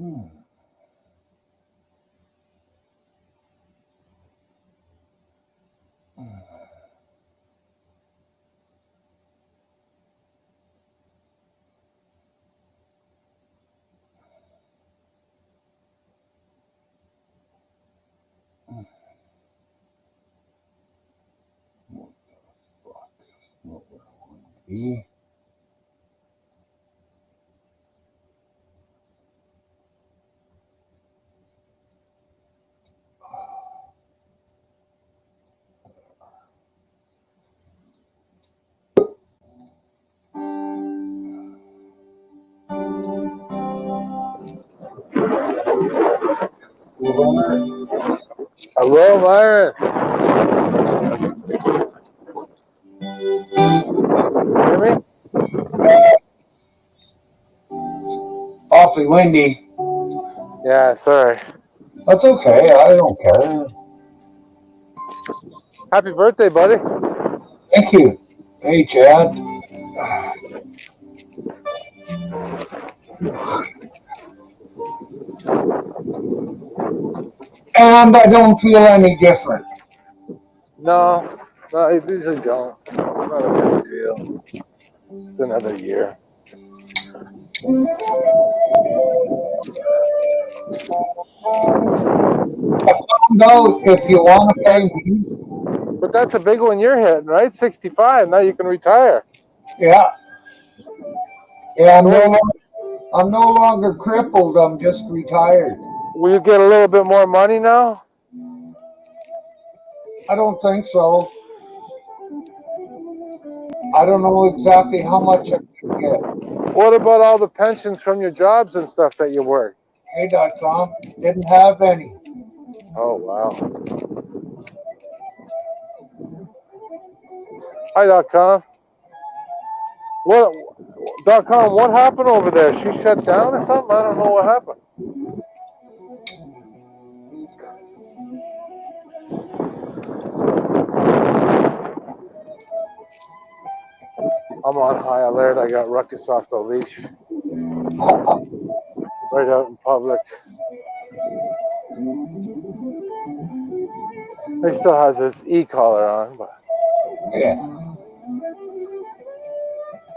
Mm. What the fuck? What would I want to be? Hello, Myron. Hear me? Awfully windy. Yeah, sorry. That's okay. I don't care. Happy birthday, buddy. Thank you. Hey, Chad. And I don't feel any different. No, you usually don't. It's not a big deal. Just another year. No, if you want to pay me, But that's a big one you're hitting, right? 65. Now you can retire. yeah. Yeah, So I'm no longer crippled. I'm just retired. will you get a little bit more money now? I don't think so. I don't know exactly how much I can get. What about all the pensions from your jobs and stuff that you work? Hey.com didn't have any. Oh, wow. Hi.com. .com, what happened over there? She shut down or something? I don't know what happened. I'm on high alert. I got Ruckus off the leash. Right out in public. He still has his e-collar on, but Yeah.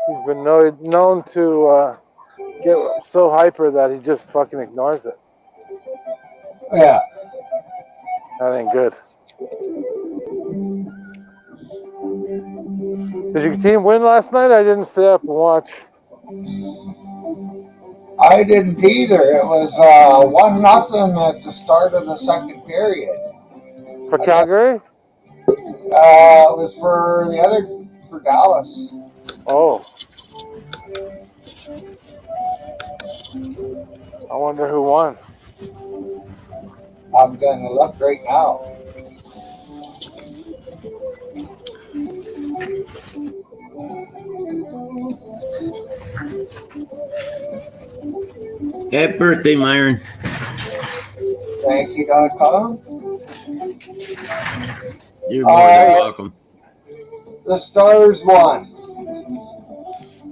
he's been known to get so hyper that he just fucking ignores it. Yeah. That ain't good. Did your team win last night? I didn't stay up and watch. I didn't either. It was 1-0 at the start of the second period. For Calgary? It was for Dallas. Oh. I wonder who won. I'm gonna look right now. Happy birthday, Myron. Thank you.com. You're more than welcome. The Stars won.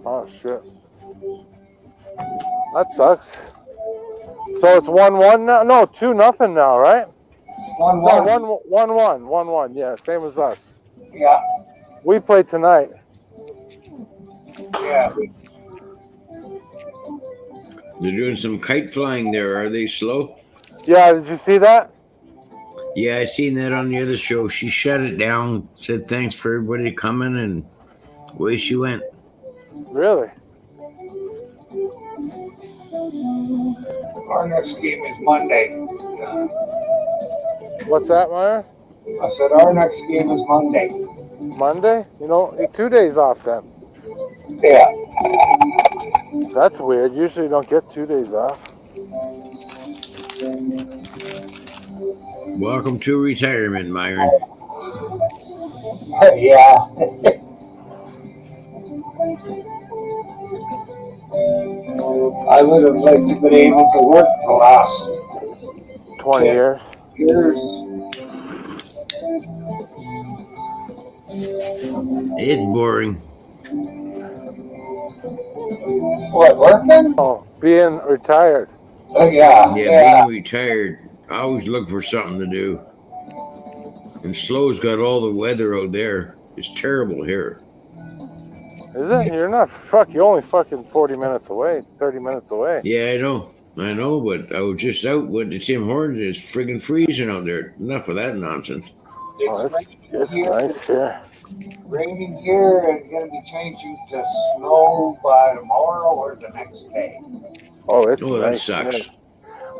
Oh, shit. That sucks. So it's 1-1 now? No, 2-0 now, right? 1-1. No, 1-1. 1-1. Yeah, same as us. Yeah. We play tonight. Yeah. They're doing some kite flying there. Are they slow? Yeah, did you see that? Yeah, I seen that on the other show. She shut it down, said thanks for everybody coming, and away she went. Really? Our next game is Monday. What's that, Myron? I said our next game is Monday. Monday? You know, 2 days off then. Yeah. That's weird. Usually you don't get 2 days off. Welcome to retirement, Myron. Yeah. I would have liked to been able to work the last 20 years. years. It's boring. What, working? Oh, being retired. Yeah, Yeah, yeah. being retired, I always look for something to do. And Slow's got all the weather out there. It's terrible here. Is it? You're not fuck. You're only fucking 40 minutes away, 30 minutes away. Yeah, I know. I know, but I was just out with the Tim Hortons. It's friggin' freezing out there. Enough of that nonsense. Oh, It's raining it's here. nice here. Raining here and going to be changing to snow by tomorrow or the next day. Oh, it's Oh, that nice here. sucks.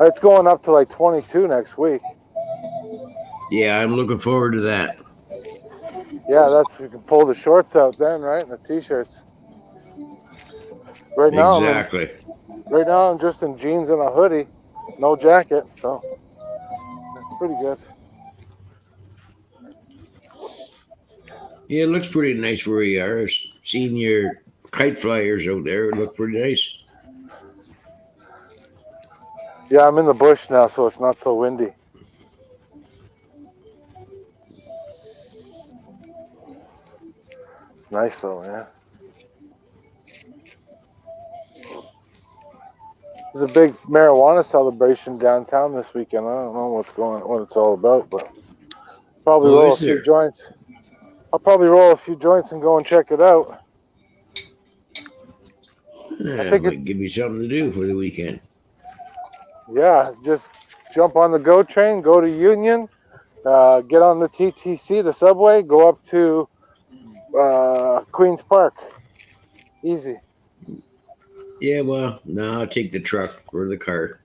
It's going up to like 22 next week. Yeah, I'm looking forward to that. Yeah, that's you can pull the shorts out then, right? And the t-shirts. Right now Exactly. I'm just in jeans and a hoodie, no jacket, so that's pretty good. Yeah, it looks pretty nice where you are. Seeing your kite flyers out there, it look pretty nice. Yeah, I'm in the bush now, so it's not so windy. It's nice though, man. There's a big marijuana celebration downtown this weekend. I don't know what it's all about, but probably Oh, roll a is few there? joints. I'll probably roll a few joints and go and check it out. I think it, Might give you something to do for the weekend. yeah, just jump on the GO train, go to Union, get on the TTC, the subway, go up to Queens Park. Easy. Yeah, well, no, I'll take the truck or the car.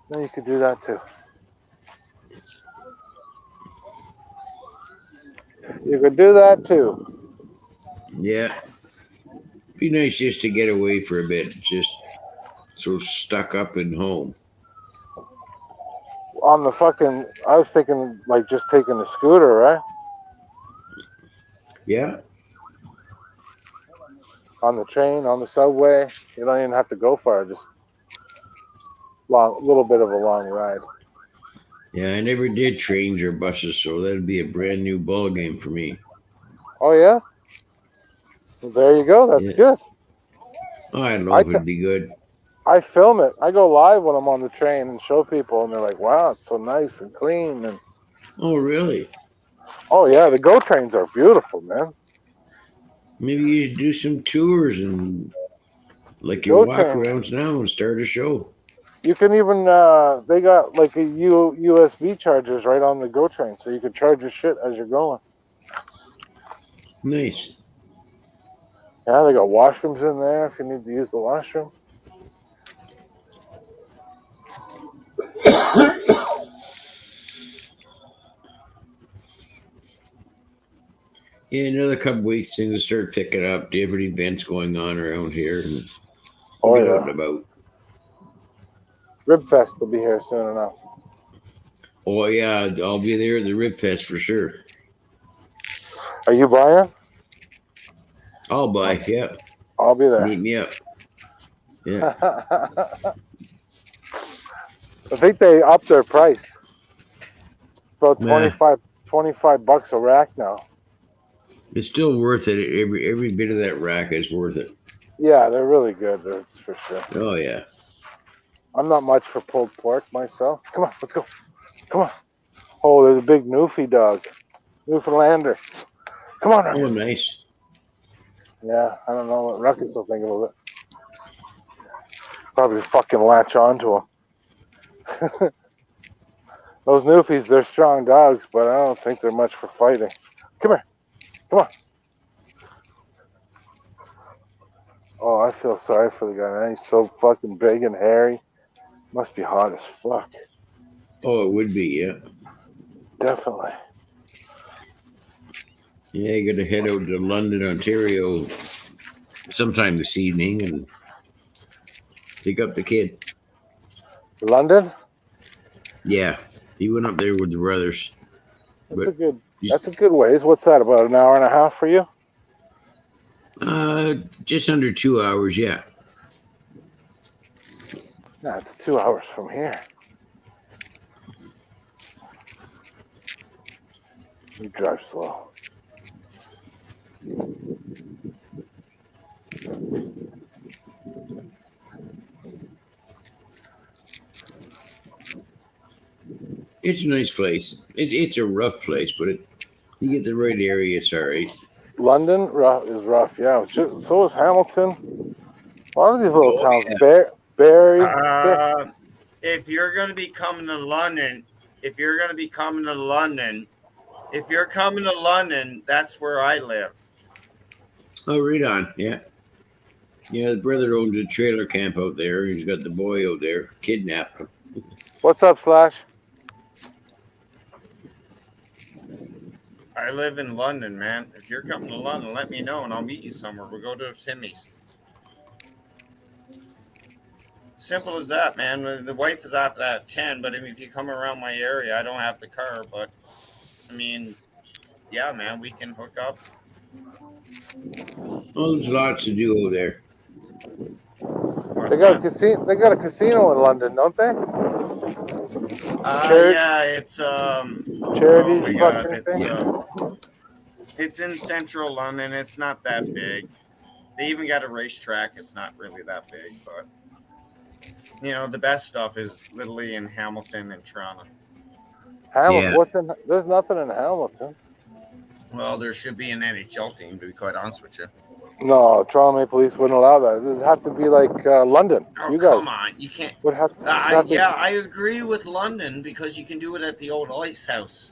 No, you could do that too. You could do that too. Yeah, be nice just to get away for a bit. Just so stuck up in home. On the fucking, I was thinking like just taking the scooter, right? Yeah, On the train, on the subway. You don't even have to go far. Just little bit of a long ride. yeah. I never did trains or buses, so that'd be a brand new ball game for me. Oh yeah, well, there you go. That's Yeah. good. Oh, I don't know I, if t- it'd be good. I film it. I go live when I'm on the train and show people, and they're like, "Wow, it's so nice and clean." And Oh, really? oh yeah, the GO trains are beautiful, man. Maybe you should do some tours and The like your GO walk train. arounds now and start a show. You can even they got like a USB chargers right on the GO train, so you can charge your shit as you're going. Nice. Yeah, they got washrooms in there if you need to use the washroom. Yeah, another couple weeks, things will start picking up. Different events going on around here, and we'll Oh get out and yeah, about. Ribfest will be here soon enough. Oh yeah, I'll be there at the Rib Fest for sure. Are you buying? I'll buy. Yeah, I'll be there. meet me up. Yeah, I think they upped their price. About nah, 25 bucks a rack now. it's still worth it. Every bit of that rack is worth it. Yeah, they're really good. That's for sure. Oh yeah. I'm not much for pulled pork myself. Come on, let's go. Come on. Oh, there's a big Newfie dog. Newfoundlander. Come on, Oh, Ruckus. nice. Yeah, I don't know what Ruckus will think of it. Probably fucking latch onto him. Those Newfies, they're strong dogs, but I don't think they're much for fighting. Come here. Come on. Oh, I feel sorry for the guy, man. He's so fucking big and hairy. Must be hot as fuck. Oh, it would be. Yeah. Definitely. Yeah, you got to head out to London, Ontario, sometime this evening and pick up the kid. London? Yeah, he went up there with the brothers. That's But a good ways. What's that, about an hour and a half for you? just under 2 hours. Yeah. Nah, it's 2 hours from here. You drive slow. It's a nice place. It's a rough place, but you get the right area, it's all right. London is rough, yeah. So is Hamilton. A lot of these little Oh towns. yeah, Barry. Uh, if you're going to be coming to London, if you're going to be coming to London, if you're coming to London, that's where I live. oh right on, yeah. Yeah, the brother owns a trailer camp out there. He's got the boy out there kidnapped him. What's up, Slash? I live in London, man. If you're coming to London, let me know and I'll meet you somewhere. We'll go to Timmy's. Simple as that, man. The wife is off at 10, but I mean, if you come around my area, I don't have the car, but I mean, yeah, man, we can hook up. Oh, there's lots to do over there. What's They got a that? casino. They got a casino in London, don't they? Yeah, it's Charity oh my god, fucking it's thing. it's in central London. It's not that big. They even got a racetrack. It's not really that big, but you know, the best stuff is literally in Hamilton and Toronto. Hamilton. Yeah. What's in? There's nothing in Hamilton. Well, there should be an NHL team, to be quite honest with you. No, Toronto Maple Leafs wouldn't allow that. It'd have to be like London. Oh, You guys come on. You can't. would have to. Yeah, I agree with London because you can do it at the old ice house.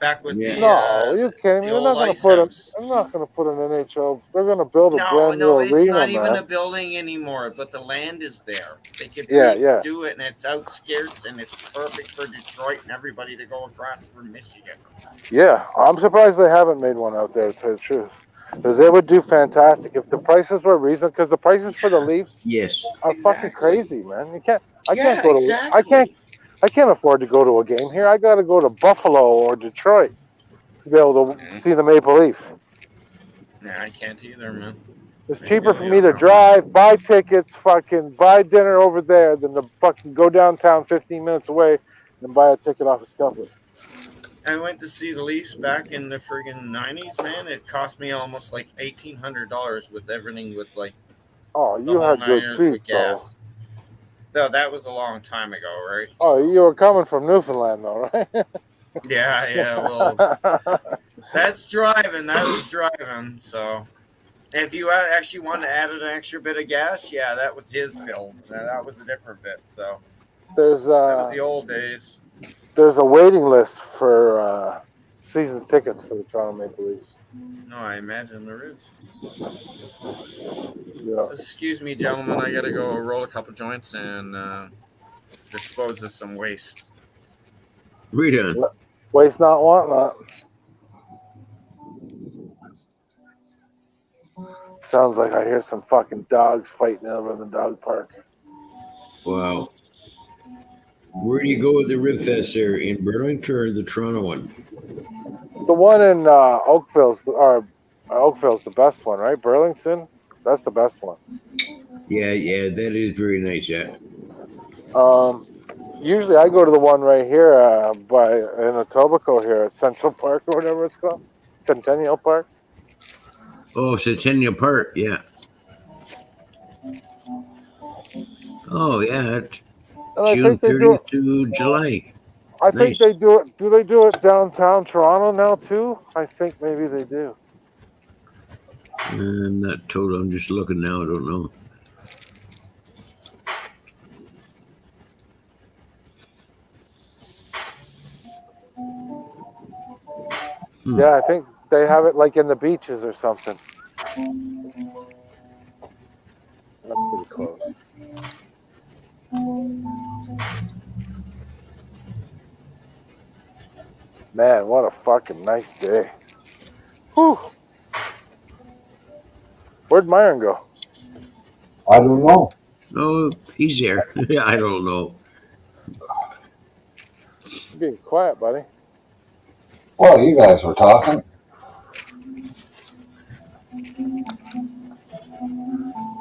Back with Yeah. No, you kidding me? the They're old not going to ice put them. house. They're not going to put an NHL. They're going to build a No, brand new it's arena, not even man. a building anymore, but the land is there. They could Yeah. do it, and it's outskirts, and it's perfect for Detroit and everybody to go across from Michigan. Yeah, I'm surprised they haven't made one out there, to tell you the truth. Because they would do fantastic if the prices were reasonable. Because the prices for the Leafs Yes. are fucking crazy, man. You can't. I Yeah, can't go to. exactly. I can't afford to go to a game here. I got to go to Buffalo or Detroit to be able to see the Maple Leaf. Yeah, I can't either, man. It's I cheaper feel for you me on to that one. drive, buy tickets, fucking buy dinner over there than to fucking go downtown 15 minutes away and buy a ticket off a scalper. I went to see the Leafs back in the friggin' 90s, man. It cost me almost like $1,800 with everything, with like Oh, the you whole had good 9 years with seats, though. gas. No, that was a long time ago, right? Oh, So, you were coming from Newfoundland, though, right? yeah, well, that's driving. That was driving. So, if you actually wanted to add an extra bit of gas, yeah, that was his build. That was a different bit. So, there's that was the old days. there's a waiting list for season tickets for the Toronto Maple Leafs. No, I imagine there is. Yeah. Excuse me, gentlemen. I got to go roll a couple joints and dispose of some waste. Right on. Waste not, want not. Sounds like I hear some fucking dogs fighting over in the dog park. Wow. Where do you go with the Rib Fest there? In Burlington or the Toronto one? The one in Oakville's the best one, right? Burlington, that's the best one. Yeah, that is very nice. Yeah. Usually I go to the one right here in Etobicoke here at Central Park or whatever it's called, Centennial Park. Oh, Centennial Park. Yeah. Oh, yeah. That's And I June think they do 30th to July. I think Nice. they do it. Do they do it downtown Toronto now too? I think maybe they do. I'm not told. I'm just looking now. I don't know. Yeah, I think they have it like in the beaches or something. That's pretty close. Man, what a fucking nice day. Whew. Where'd Myron go? I don't know. Oh, he's there. I don't know. You're being quiet, buddy. Well, you guys were talking.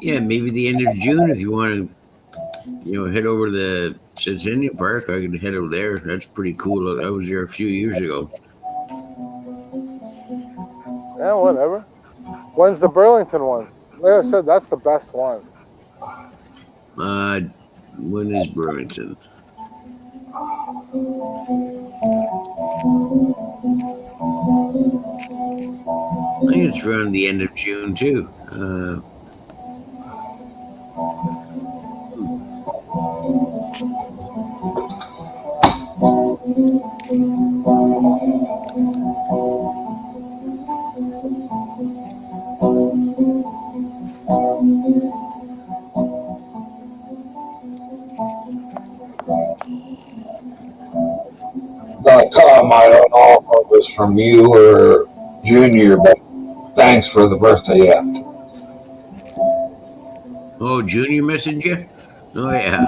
Yeah, maybe the end of June if you want to, head over to the Centennial Park. I could head over there. That's pretty cool. I was there a few years ago. Yeah, whatever. When's the Burlington one? Like I said, that's the best one. When is Burlington? I think it's around the end of June too. I don't know if it was from you or Junior, but thanks for the birthday gift. Oh, Junior messaged you? Oh yeah.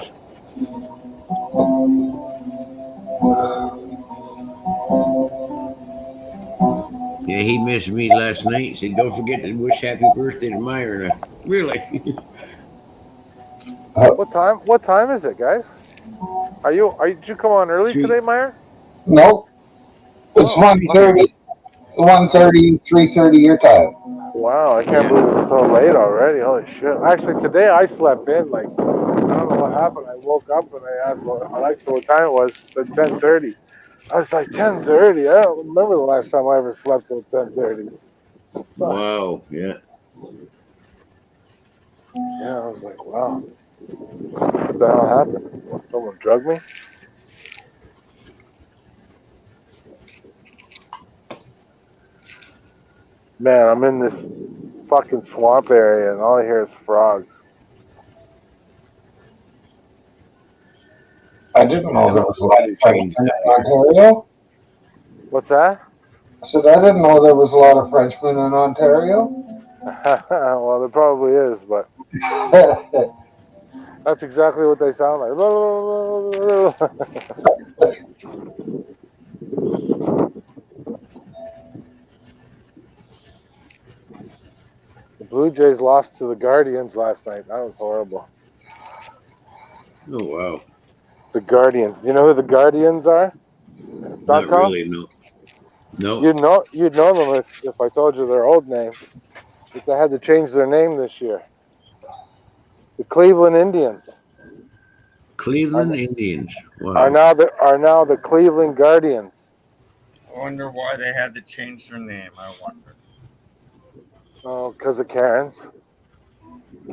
Yeah, he messaged me last night. He said, "Don't forget to wish happy birthday to Myron." Really? What time? What time is it, guys? Did you come on early today, Three. Meyer? Nope, it's Oh, 1:30, 1:30, 3:30 your time. wow! I can't Yeah. believe it's so late already. Holy shit! Actually, today I slept in. Like, I don't know what happened. I woke up and I asked Alexa what time it was. She said 10:30. I was like 10:30. I don't remember the last time I ever slept till 10:30. Wow. Yeah. Yeah, I was like, wow. What the hell happened? Someone drugged me? Man, I'm in this fucking swamp area and all I hear is frogs. I didn't know there was a lot of Weather changed Frenchmen up in here. Ontario. What's that? I said, I didn't know there was a lot of Frenchmen in Ontario. Well, there probably is, but that's exactly what they sound like. The Blue Jays lost to the Guardians last night. That was horrible. Oh wow. The Guardians. Do you know who the Guardians are? Not .com? really. No. No. You'd know them if I told you their old name. But they had to change their name this year. The Cleveland Indians are, Cleveland Indians. are Wow. now the Cleveland Guardians. I wonder why they had to change their name. I wonder. Oh, because of Karens.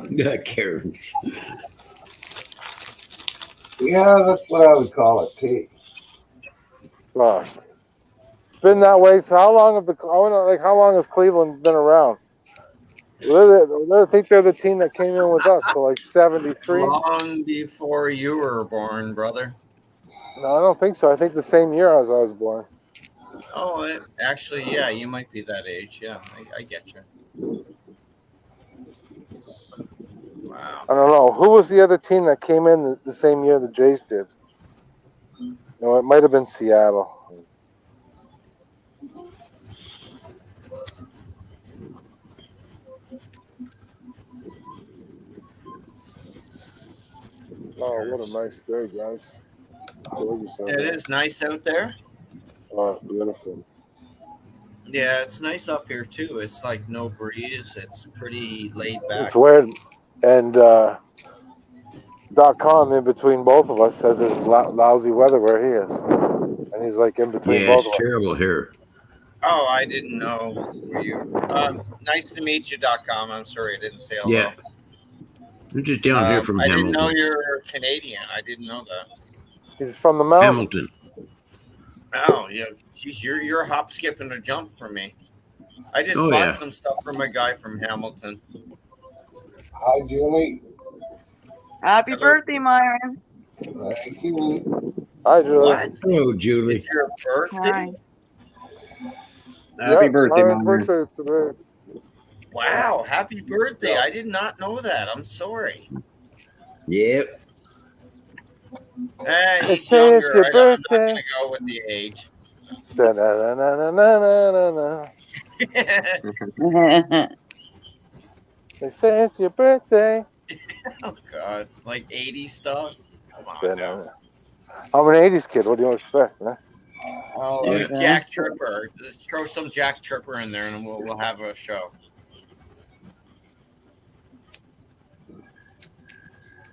Yeah, Karens. Yeah, that's what I would call it, T. Well, it's been that way. So how long how long has Cleveland been around? I think they're the team that came in with us. So like 73. Long before you were born, brother. No, I don't think so. I think the same year as I was born. Oh, actually, yeah, you might be that age. Yeah, I get you. Wow. I don't know. Who was the other team that came in the same year the Jays did? No, it might have been Seattle. Oh, what a nice day, guys. Gorgeous out It there. is nice out there. Oh, it's beautiful. Yeah, it's nice up here too. It's like no breeze. It's pretty laid It's back. weird. And .com in between both of us says it's lousy weather where he is. And he's like in between Yeah, both it's of us. terrible here. Oh, I didn't know where you. Nice to meet you.com. I'm sorry I didn't say hello. Yeah. We're just down here from I didn't know Hamilton. you're Canadian. I didn't know that. He's from the mountains. Hamilton. Oh, yeah. Geez, you're a hop, skip, and a jump from me. I just Oh bought yeah. some stuff from a guy from Hamilton. Hi, Julie. Happy Hello. birthday, Myron. Thank you. Hi, Julie. What? Hello, Julie. It's your birthday? Hi. Happy Yep, birthday, Myron's Myron. birthday today. Wow, happy birthday. I did not know that. I'm sorry. Yep. They He's say it's younger. your I'm not going birthday. to go with the age. Da-na-na-na-na-na-na. They say it's your birthday. Oh, God. Like 80 stuff? Come on now. Da-na-na. I'm an 80s kid. What do you expect, man? Oh, Yeah. Jack Tripper. Just throw some Jack Tripper in there and we'll have a show.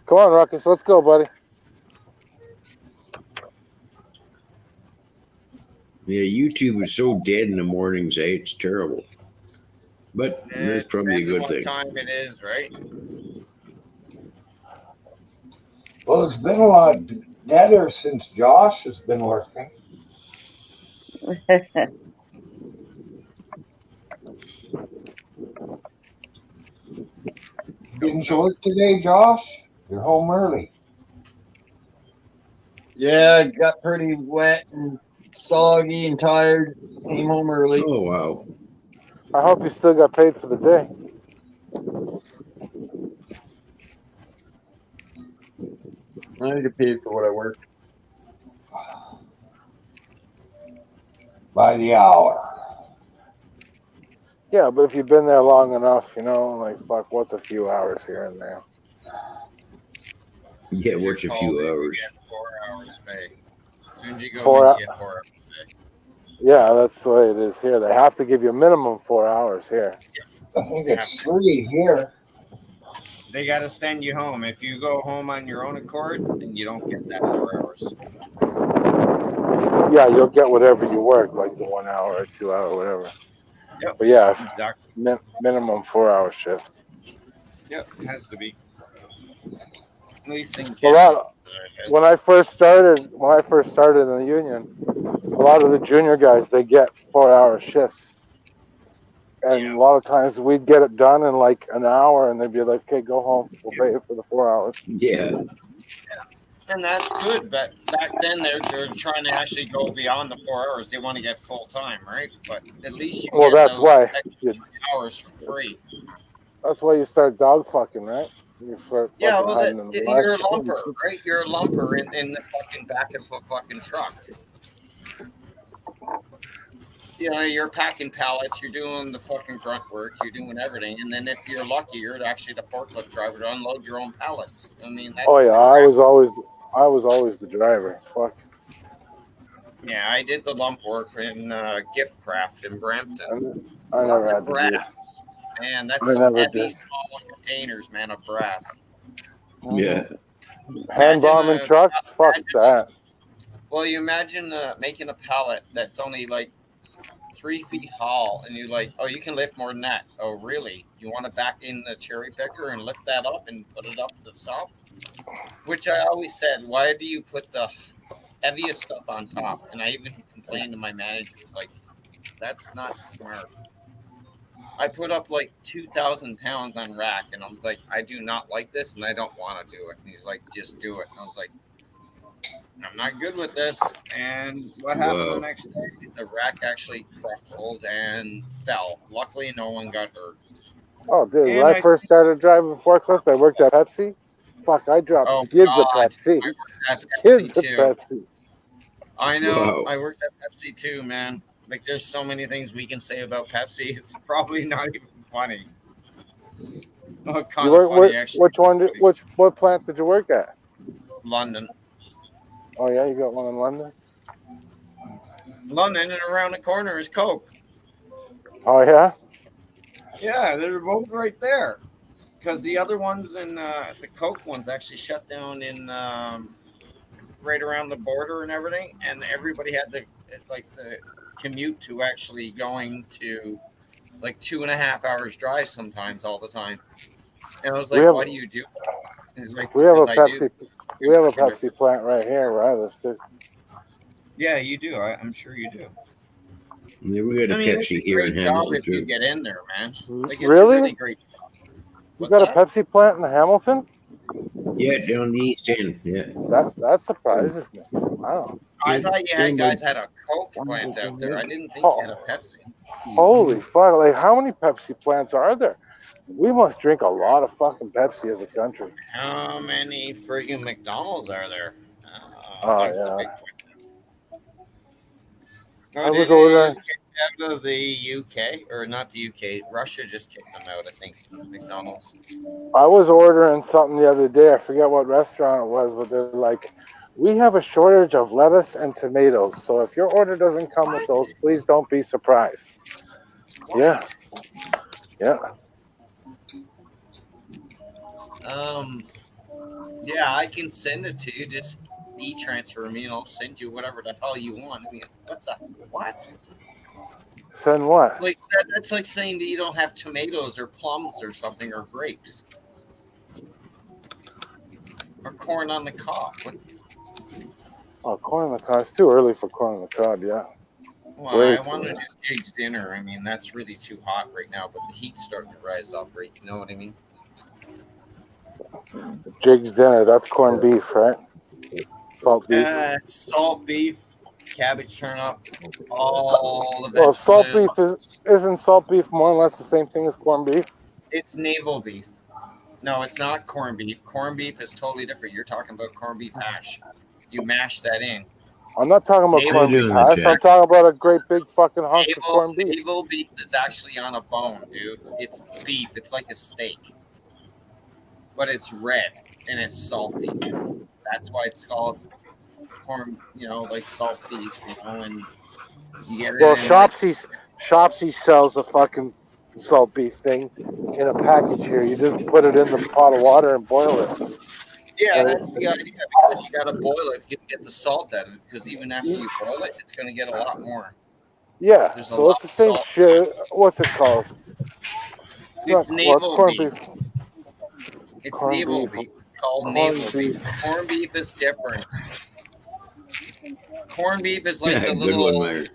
Come on, Ruckus. Let's go, buddy. Yeah, YouTube is so dead in the mornings, eh? It's terrible. But that's It probably a depends on good what thing. time it is, right? Well, it's been a lot deader since Josh has been working. Didn't you work today, Josh? You're home early. Yeah, it got pretty wet and soggy and tired. Came home early. Oh wow. I hope you still got paid for the day. I get paid for what I worked. By the hour. Yeah, but if you've been there long enough, like, fuck, what's a few hours here and there? Yeah, As you're what's a called few in, you hours? get 4 hours pay. As soon as you go Four in, hou- you get 4 hours pay. Yeah, that's the way it is here. They have to give you a minimum 4 hours here. I think You have it's to. 3 here. They got to send you home. If you go home on your own accord, then you don't get that 4 hours. Yeah, you'll get whatever you work, like the 1 hour or 2 hour, whatever. Yep, But yeah, exactly. minimum 4 hour shift. Yep, it has to be. At least in A Canada. lot. When I first started in the union, a lot of the junior guys they get 4 hour shifts, and Yeah. a lot of times we'd get it done in like an hour, and they'd be like, "Okay, go home. We'll pay you for the 4 hours." Yeah. And that's good, but back then they're trying to actually go beyond the 4 hours. They want to get full time, right? But at least you Well, get that's those why. extra 3 hours for free. That's why you start dog fucking, right? You start Yeah, fucking well, hiding in the you're a last lumper, right? You're a lumper in the fucking back of a fucking truck. You're packing pallets, you're doing the fucking grunt work, you're doing everything, and then if you're lucky, you're actually the forklift driver to unload your own pallets. I mean, Oh that's yeah, the I crap. was always the driver. Fuck. Yeah, I did the lump work in gift craft in Brampton. I never Lots of had to do. brass. Man, that's I some never heavy, did. small containers, man, of brass. Yeah. Hand Imagine bombing trucks. Fuck that. well, you imagine making a pallet that's only like 3 feet tall, and you're like, oh, you can lift more than that. Oh, really? You want to back in the cherry picker and lift that up and put it up to the top? Which I always said, why do you put the heaviest stuff on top? And I even complained to my managers, like, that's not smart. I put up like 2,000 pounds on rack, and I was like, I do not like this, and I don't want to do it. And he's like, just do it. And I was like, I'm not good with this. And what happened the Wow. next day? The rack actually crumpled and fell. Luckily, no one got hurt. Oh, dude, when And I first started driving forklift, I worked at Pepsi. Fuck, I dropped oh skids of God, Pepsi. I worked at Pepsi Skids of too. Pepsi. I know. Wow. I worked at Pepsi too, man. Like, there's so many things we can say about Pepsi. It's probably not even funny. Oh, You kind of funny, work? actually. What plant did you work at? London. Oh yeah, you got one in London. London, and around the corner is Coke. Oh yeah. Yeah, they're both right there. Because the other ones and the Coke ones actually shut down in right around the border and everything, and everybody had to the commute to actually going to like 2.5 hours drive sometimes all the time. And I was We like, have why do you do that? And he's like, we have a because I do. Pepsi. We have a Pepsi plant right here where I live too. Yeah, you do. I'm sure you do. Yeah, we got I a mean, it's Pepsi a here in great job Hamilton if you too. get in there, man. Like, it's a Really? really great job. You What's got a that? Pepsi plant in Hamilton? Yeah, down the East End. Yeah. That surprises me. Wow. I thought you Down by guys had a Coke plant out there. I didn't think you had a Pepsi. Holy fuck! Like, how many Pepsi plants are there? We must drink a lot of fucking Pepsi as a country. How many friggin' McDonald's are there? Oh That's the yeah. big question. I Oh, was did they ordering. just kick out of the UK? Or not the UK, Russia just kicked them out, I think, McDonald's. I was ordering something the other day. I forget what restaurant it was, but they're like, "We have a shortage of lettuce and tomatoes. So if your order doesn't come with What? those, please don't be surprised." Yeah, What? yeah. Um, yeah, I can send it to you. Just e-transfer me and I'll send you whatever the hell you want. I mean, what? Send what? Like that's like saying that you don't have tomatoes or plums or something or grapes or corn on the cob. Oh, corn on the cob. It's too early for corn on the cob. Yeah. Well, Way I too want to early. do Jake's dinner. I mean, that's really too hot right now, but the heat's starting to rise up, right? You know what I mean? Jig's dinner. That's corned beef, right? Salt beef. Salt beef, cabbage turnip, all the Well, salt beef vegetables. isn't salt beef more or less the same thing as corned beef? It's navel beef. No, it's not corned beef. Corned beef is totally different. You're talking about corned beef hash. You mash that in. I'm not talking about Navel How you corned beef doing, hash. I'm Jack? talking about a great big fucking hunk of corned beef. Navel beef is actually on a bone, dude. It's beef. It's like a steak, but it's red and it's salty. That's why it's called corn. You know, like salt beef. You know, and you get it Well, in like Shopsy sells a fucking salt beef thing in a package here. You just put it in the pot of water and boil it. yeah, And that's the idea because you got to boil it to get the salt out of it. Because even after you boil it, it's going to get a lot more. yeah, There's a so lot it's the of same salt. shit. What's it called? It's not well, it's navel corned beef. beef. It's Corned navel beef. beef. It's called Corned navel beef. beef. Corned beef is different. Corned beef is like Yeah, the good one, little Myron.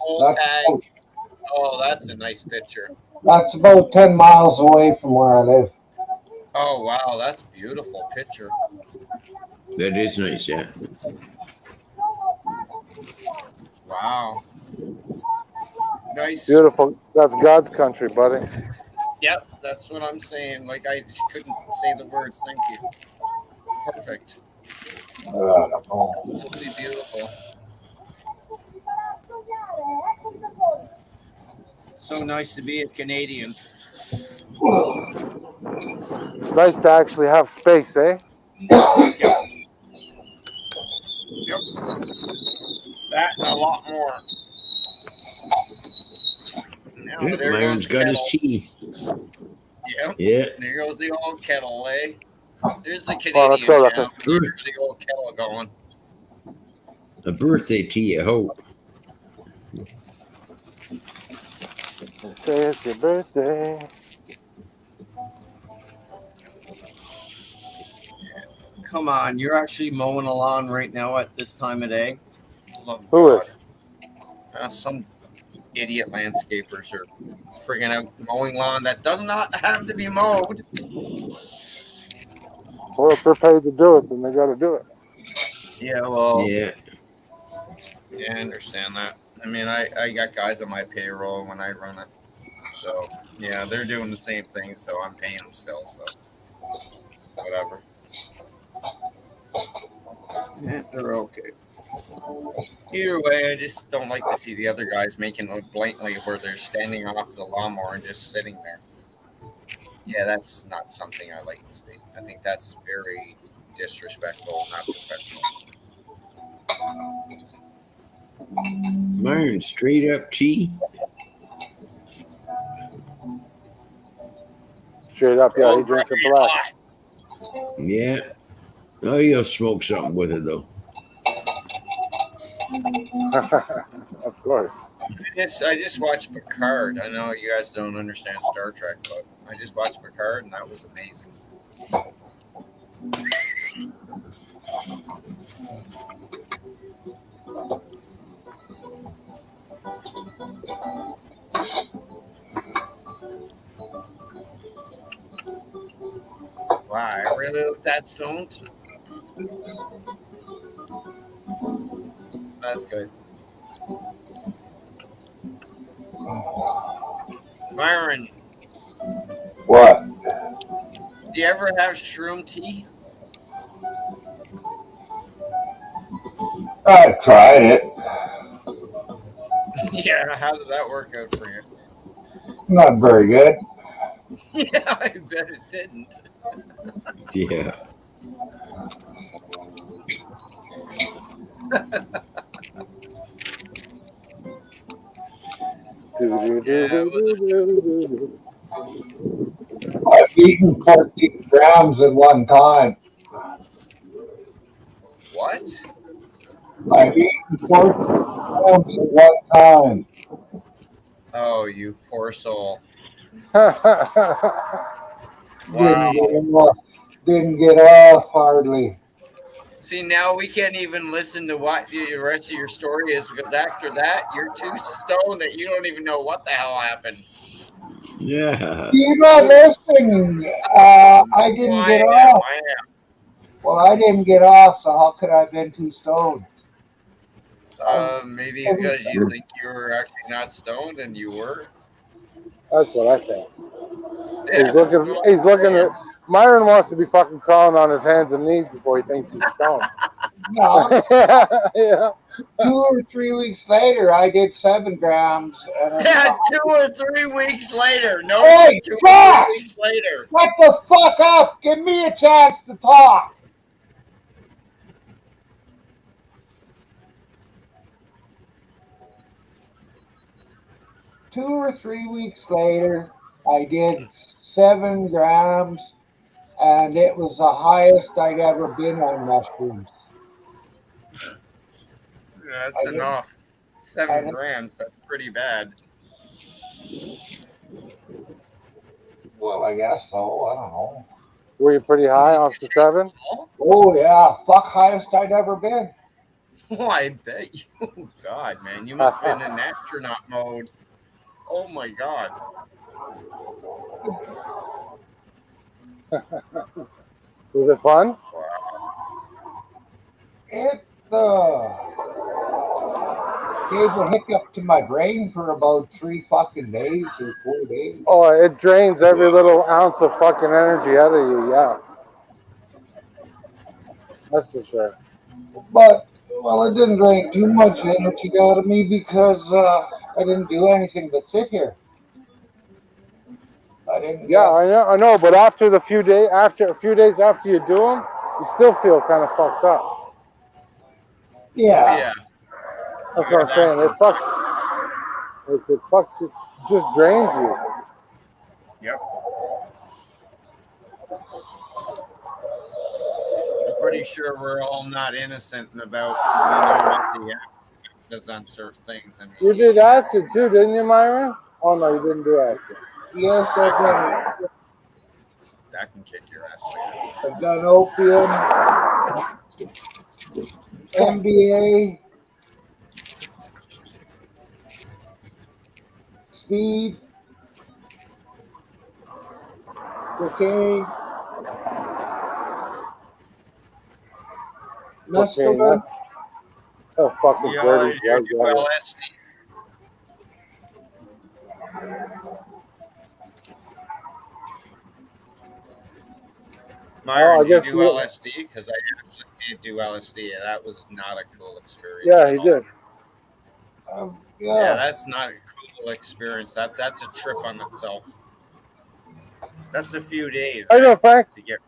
old That's tag. about, Oh, that's a nice picture. that's about 10 miles away from where I live. Oh wow, that's a beautiful picture. That is nice, yeah. Wow. Nice. Beautiful. That's God's country, buddy. Yep, that's what I'm saying. Like I just couldn't say the words. Thank you. Perfect. Absolutely beautiful. So nice to be a Canadian. It's nice to actually have space, eh? Yep. Yep. That and a lot more. Now Yeah, there goes Myron's the got his kettle. tea. Yep. Yeah. There goes the old kettle, eh? There's the Well, that's Canadian all channel. right. There's the old kettle going. A birthday tea, I hope. Say it's your birthday. Come on, you're actually mowing a lawn right now at this time of day. Love Who God. is? Some idiot landscapers are friggin' out mowing lawn that does not have to be mowed. Well, if they're paid to do it, then they got to do it. Yeah, well, Yeah. yeah, I understand that. I mean, I got guys on my payroll when I run it. So, yeah, they're doing the same thing, so I'm paying them still, so whatever. Yeah, they're okay. Either way, I just don't like to see the other guys making it blatantly where they're standing off the lawnmower and just sitting there. Yeah, that's not something I like to see. I think that's very disrespectful, not professional. Myron, straight up tea. Straight up, yeah, he Oh, drinks it very black. hot. Yeah. Oh, you'll smoke something with it, though. Of course. I just watched Picard. I know you guys don't understand Star Trek, but I just watched Picard, and that was amazing. Wow, I really hope that stoned. That's good. Byron, What? do you ever have shroom tea? I tried it. Yeah, how did that work out for you? Not very good. Yeah, I bet it didn't. Yeah. I've eaten 14 grams at one time. What? I've eaten 4 grams at one time. Oh, you poor soul. Didn't Wow. get off. Didn't get off hardly. See, now we can't even listen to what the rest of your story is because after that, you're too stoned that you don't even know what the hell happened. Yeah. You're not listening. I didn't I get am. off. I am. Well, I didn't get off, so how could I have been too stoned? Maybe because you think you were actually not stoned and you were. That's what I think. Yeah, He's that's looking. what He's I'm looking saying. at. Myron wants to be fucking crawling on his hands and knees before he thinks he's stoned. No, Yeah. 2 or 3 weeks later, I did 7 grams, and it was Yeah, a 2 or 3 weeks later. No, Hey, two or Josh! 3 weeks later. Shut the fuck up! Give me a chance to talk. 2 or 3 weeks later, I did 7 grams, and it was the highest I'd ever been on mushrooms. That's I didn't, enough. I 7 didn't, grams. That's pretty bad. well, I guess so. I don't know. Were you pretty high Did off you the take 7? all? Oh yeah, fuck highest I'd ever been. Oh, I bet you. Oh, God, man. You must have been in astronaut mode. Oh, my God. Was it fun? It gave a hiccup to my brain for about 3 fucking days or 4 days. Oh, it drains every little ounce of fucking energy out of you. Yeah, that's for sure. But well, it didn't drain too much energy out of me because I didn't do anything but sit here. I didn't Yeah, get. I know. But after a few days after you do them, you still feel kind of fucked up. Oh, Yeah, yeah. That's You what I'm got saying. It fucks. aftereffects. It fucks. It just drains you. Yep. I'm pretty sure we're all not innocent about we know what the effect is on certain things. I mean, You you did can acid too, didn't you, Myron? Oh no, you didn't do acid. yes, I've done. that can kick your ass later. I've done opium, MBA, speed, cocaine, Cocaine. mescaline. That's a fucking You dirty you drug. do That is. LSD. Oh, Myron, I did you guess do you. LSD? Because I actually did do LSD, and that was not a cool experience Yeah, at he all. did. Yeah, Yeah, that's not a cool experience. That's a trip on itself. That's a few days, I know, Frank. to get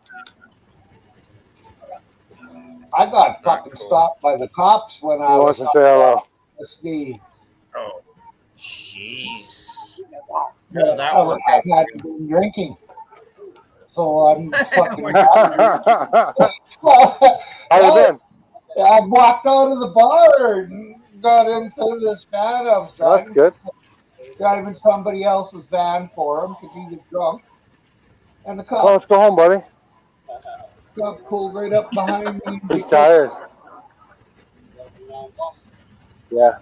I got not fucking cool. stopped by the cops when He I wants was to say hello. on LSD. Oh, jeez. How did that I work out for hadn't been drinking, so I'm fucking. you? How you been? I walked out of the bar and got into this van. I was That's driving somebody else's van for him because he was drunk. And the Well, let's go home, buddy. cop pulled right up behind me. He's tired. Yeah.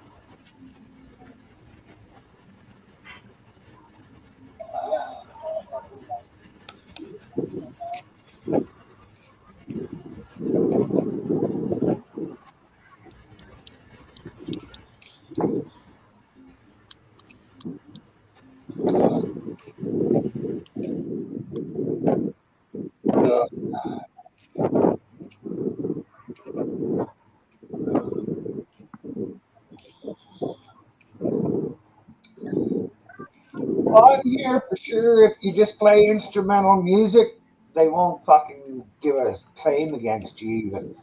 On here for sure, if you just play instrumental music, they won't fucking give a claim against you even.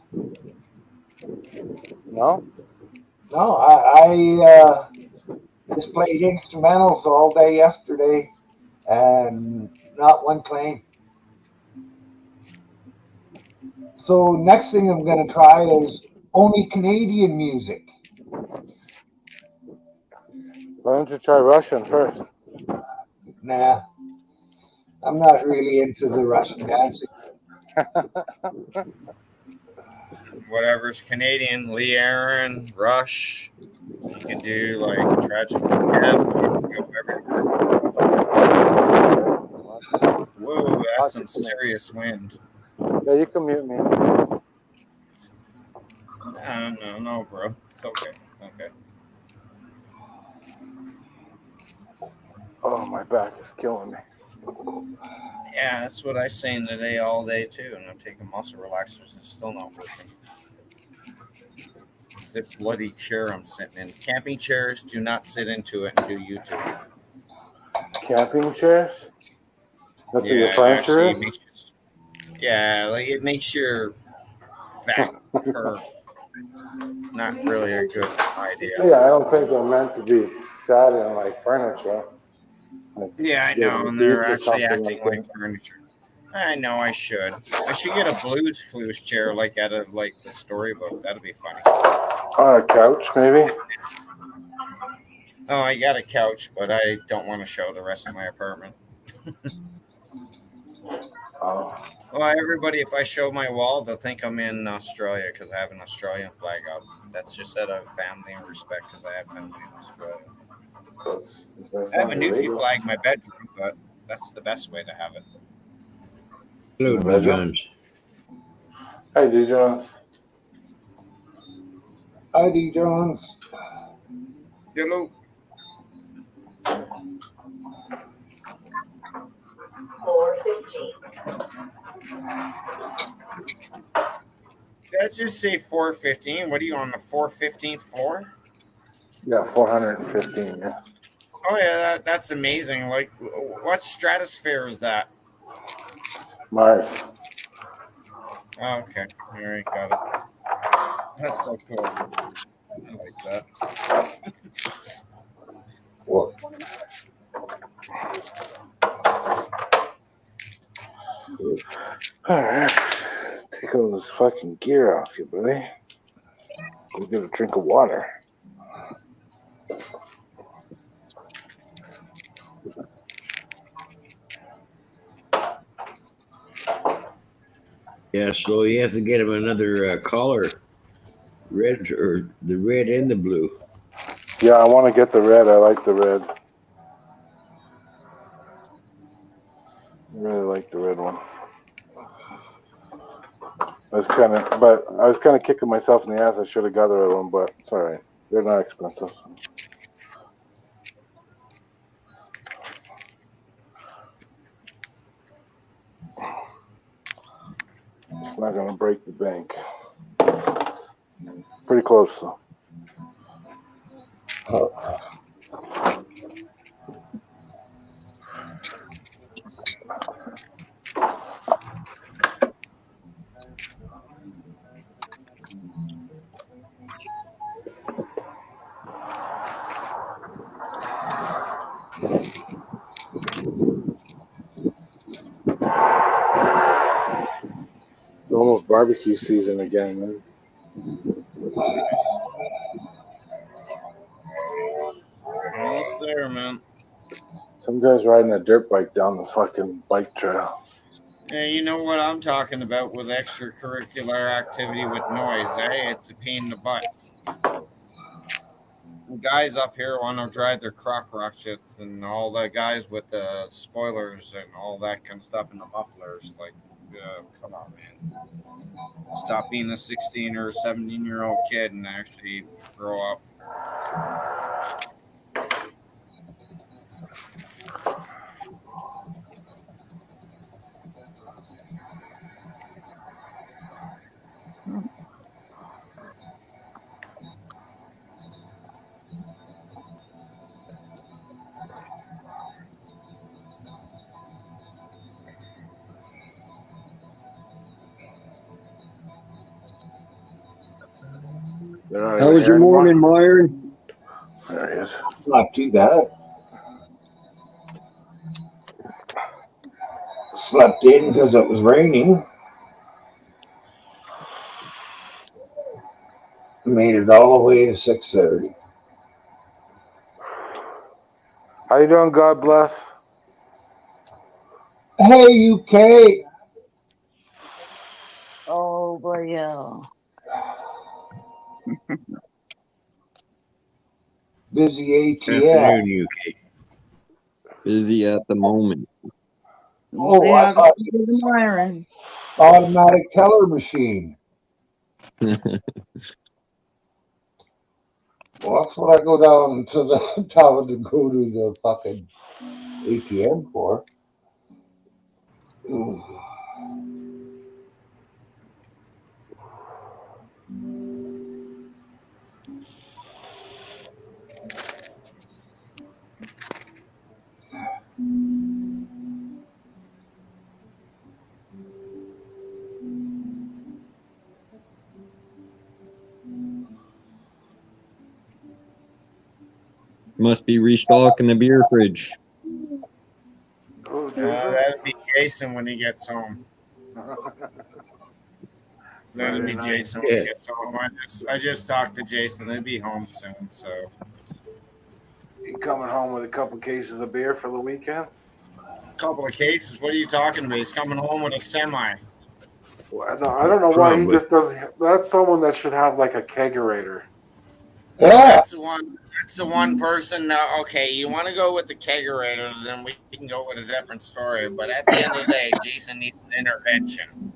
No? No, I just played instrumentals all day yesterday and not one claim. So next thing I'm gonna try is Only Canadian music. Why don't you try Russian first? Nah, I'm not really into the Russian dancing. Whatever's Canadian, Lee Aaron, Rush. You can do like Tragic Kip. You can go everywhere. Whoa, that's some serious wind. Yeah, you can mute me. No, bro. It's okay. Okay. Oh, my back is killing me. Yeah, that's what I saying today all day too, and I'm taking muscle relaxers. It's still not working. It's the bloody chair I'm sitting in. Camping chairs, do not sit into it and do YouTube. Camping chairs? That's what your Yeah, it furniture actually is? makes you. Yeah, like it makes your back curve. Not really a good idea. Yeah, I don't think they're meant to be sat in like furniture. Like Yeah, I get know, on the and beach they're or actually something acting like like that. furniture. I know I should. I should get a Blues Clues chair like out of like the storybook. That'd be funny. On a couch, maybe? Oh, I got a couch, but I don't want to show the rest of my apartment. Oh, Well, everybody, if I show my wall, they'll think I'm in Australia because I have an Australian flag up. That's just out of family and respect because I have family in Australia. that's I have a not Newfie illegal. flag in my bedroom, but that's the best way to have it. Hello, In the D. bedroom? Johns. Hey, D. Jones. Heidi Jones. Hello. Let's just say 415. What are you on the 415th floor? Yeah, 415, yeah. Oh yeah, that's amazing. Like, what stratosphere is that? Mars. Oh, okay, all right, got it. That's so cool. I like that. What? Alright. Take all this fucking gear off you, buddy. Go get a drink of water. Yeah, so you have to get him another collar, red or the red and the blue. Yeah, I want to get the red. I like the red. I really like the red one. I was kind of kicking myself in the ass. I should have got the red one, but it's all right. They're not expensive. So. It's not gonna break the bank. Pretty close though. It's almost barbecue season again, man. Nice. Almost there, man. Some guy's riding a dirt bike down the fucking bike trail. Yeah, you know what I'm talking about with extracurricular activity with noise, eh? It's a pain in the butt. The guys up here want to drive their crock rockets and all the guys with the spoilers and all that kind of stuff and the mufflers. Like, come on, man. Stop being a 16 or 17-year-old kid and actually grow up. They're not How even was here your anymore. morning, Myron? There he is. Not too bad. Slept in because it was raining. made it all the way to 6:30. How you doing? God bless. Hey, UK. Oh boy, yeah. Busy ATM. Afternoon, UK. Busy at the moment. We'll see Oh, I how it goes thought with the wiring. automatic teller machine. Well, that's what I go down to the town to go to the fucking ATM for. Ooh. Must be restocking the beer fridge. Oh, Jason. That'd be Jason when he gets home. That'd Very be nice. Jason when he Yeah. gets home. I just talked to Jason. He'll be home soon. So You coming home with a couple cases of beer for the weekend? a couple of cases. What are you talking about? He's coming home with a semi. Well, I don't know why he Probably. just doesn't. That's someone that should have like a kegerator. Yeah, Yeah. that's the one. That's the one person. Okay, you want to go with the kegerator, then we can go with a different story. But at the end of the day, Jason needs an intervention.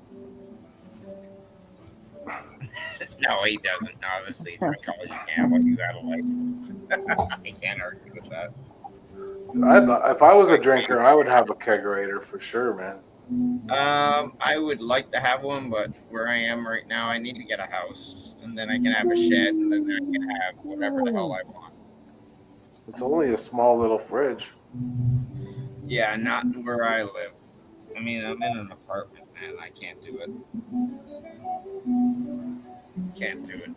No, he doesn't. Obviously, drink all you can. What you got a life? I can't argue with that. If I was a drinker, I would have a kegerator for sure, man. I would like to have one, but where I am right now, I need to get a house, and then I can have a shed, and then I can have whatever the hell I want. It's only a small little fridge. Yeah, not where I live. I mean, I'm in an apartment, man. I can't do it. Can't do it.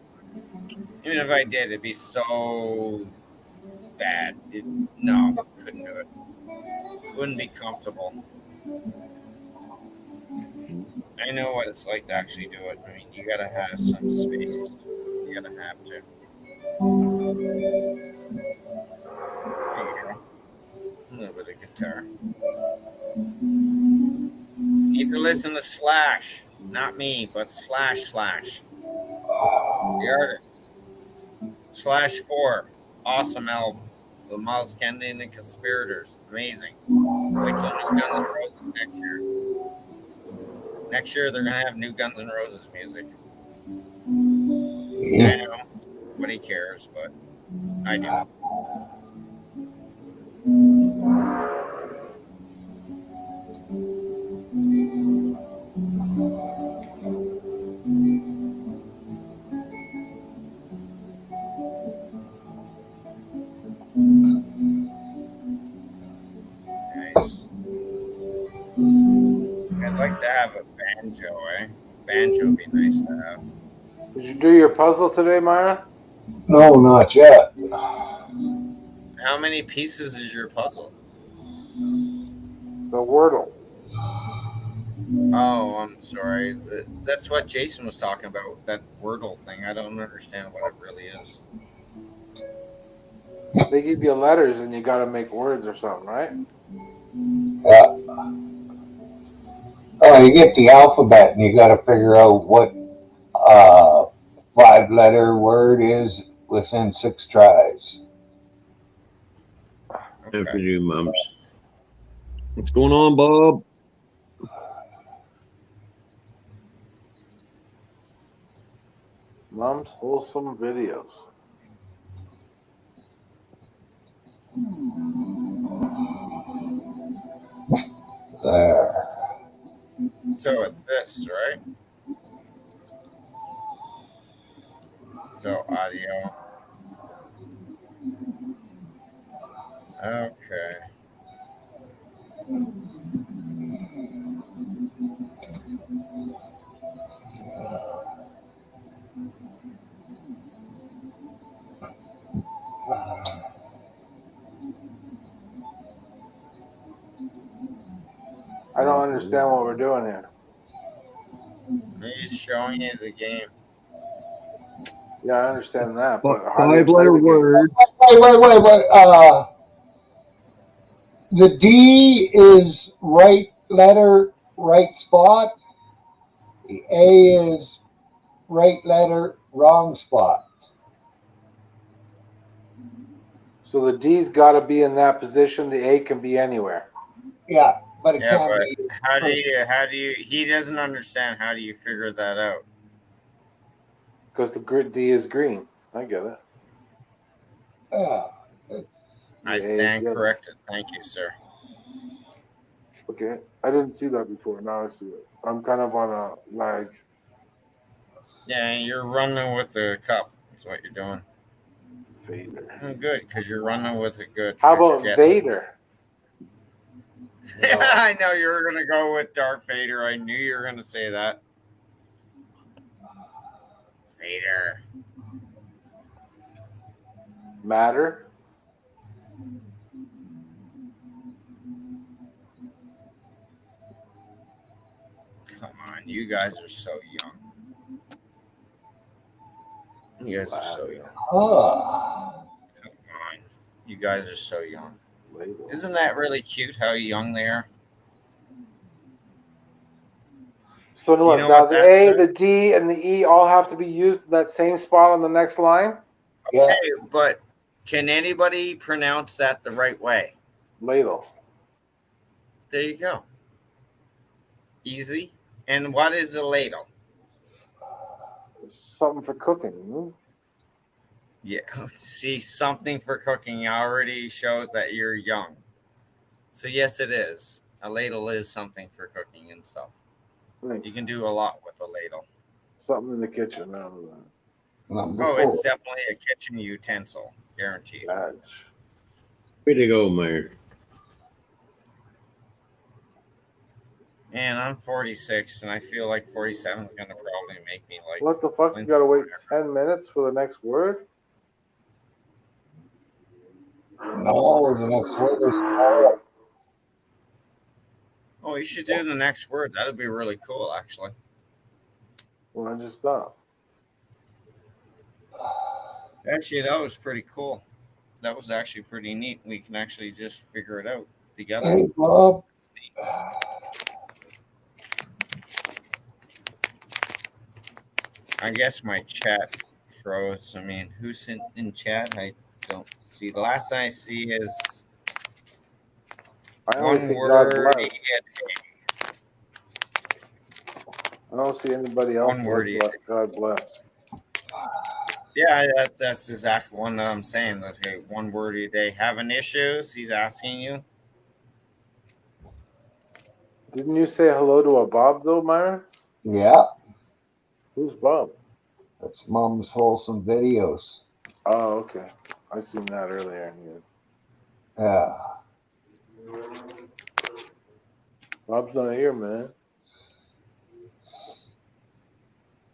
Even if I did, it'd be so bad. No, couldn't do it. Wouldn't be comfortable. I know what it's like to actually do it. I mean, you gotta have some space. You gotta have to. There you go. A little bit of guitar. Need to listen to Slash. Not me, but Slash. The artist. Slash 4. Awesome album. The Miles Kennedy and the Conspirators. Amazing. Wait till New Guns N' Roses next year. Next year, they're going to have New Guns N' Roses music. Yeah. I know. Nobody cares, but I do. Nice. I'd like to have a banjo, eh? Banjo would be nice to have. Did you do your puzzle today, Myron? No, not yet. How many pieces is your puzzle? It's a Wordle. Oh, I'm sorry. That's what Jason was talking about, that Wordle thing. I don't understand what it really is. They give you letters and you got to make words or something, right? Yeah. Oh, you get the alphabet and you got to figure out what uh, 5-letter word is within 6 tries. Okay. Afternoon, mums. What's going on, Bob? Mom's wholesome videos. There. So it's this, right? So audio. Okay. I don't understand what we're doing here. He's showing you the game. Yeah, I understand that, But but how do you play five-letter the game? word. Wait. The D is right letter, right spot. The A is right letter, wrong spot. So the D's got to be in that position. The A can be anywhere. Yeah, but it Yeah, can't but be. how do you, he doesn't understand. How do you figure that out? Because the grid D is green. I get it. Yeah. I The A is stand yellow. corrected. Thank you, sir. Okay. I didn't see that before. Now I see it. I'm kind of on a lag. Yeah, you're running with the cup. That's what you're doing. Vader. Good, because you're running with it good. How Because you're about getting. Vader? Yeah, No. I know you were gonna go with Darth Vader. I knew you were gonna say that. Vader. Matter? Come on, you guys are so young. You guys are so young. Ah. Come on, you guys are so young. Label. Isn't that really cute? How young they are. So Do you what? know Now what the that A, says? the D, and the E all have to be used in that same spot on the next line? Yeah. Okay, but can anybody pronounce that the right way? Ladle. There you go. Easy. And what is a ladle? Something for cooking. Hmm? Yeah, see, something for cooking already shows that you're young. So yes, it is. A ladle is something for cooking and stuff. Thanks. You can do a lot with a ladle. Something in the kitchen. I don't know. Number Oh, 4. it's definitely a kitchen utensil, guaranteed. Badge. Way to go, Meyer. And I'm 46, and I feel like 47 is going to probably make me like What the fuck? You gotta Flintstone. wait 10 minutes for the next word? No, the next word is Oh, you should do the next word. That'd be really cool, actually. Well, I just stopped. Actually, that was pretty cool. That was actually pretty neat. We can actually just figure it out together. Hey, Bob. I guess my chat froze. I mean, who's in chat? I don't see. The last I see is I only one see God word. bless. I don't see anybody else One but word. God bless. Yeah, that's exactly one that I'm saying. Let's say one word a day. Having issues? He's asking you. Didn't you say hello to a Bob though, Myron? Yeah, Who's Bob? that's Mom's wholesome videos. Oh, okay. I seen that earlier. Yeah. Bob's not here, man.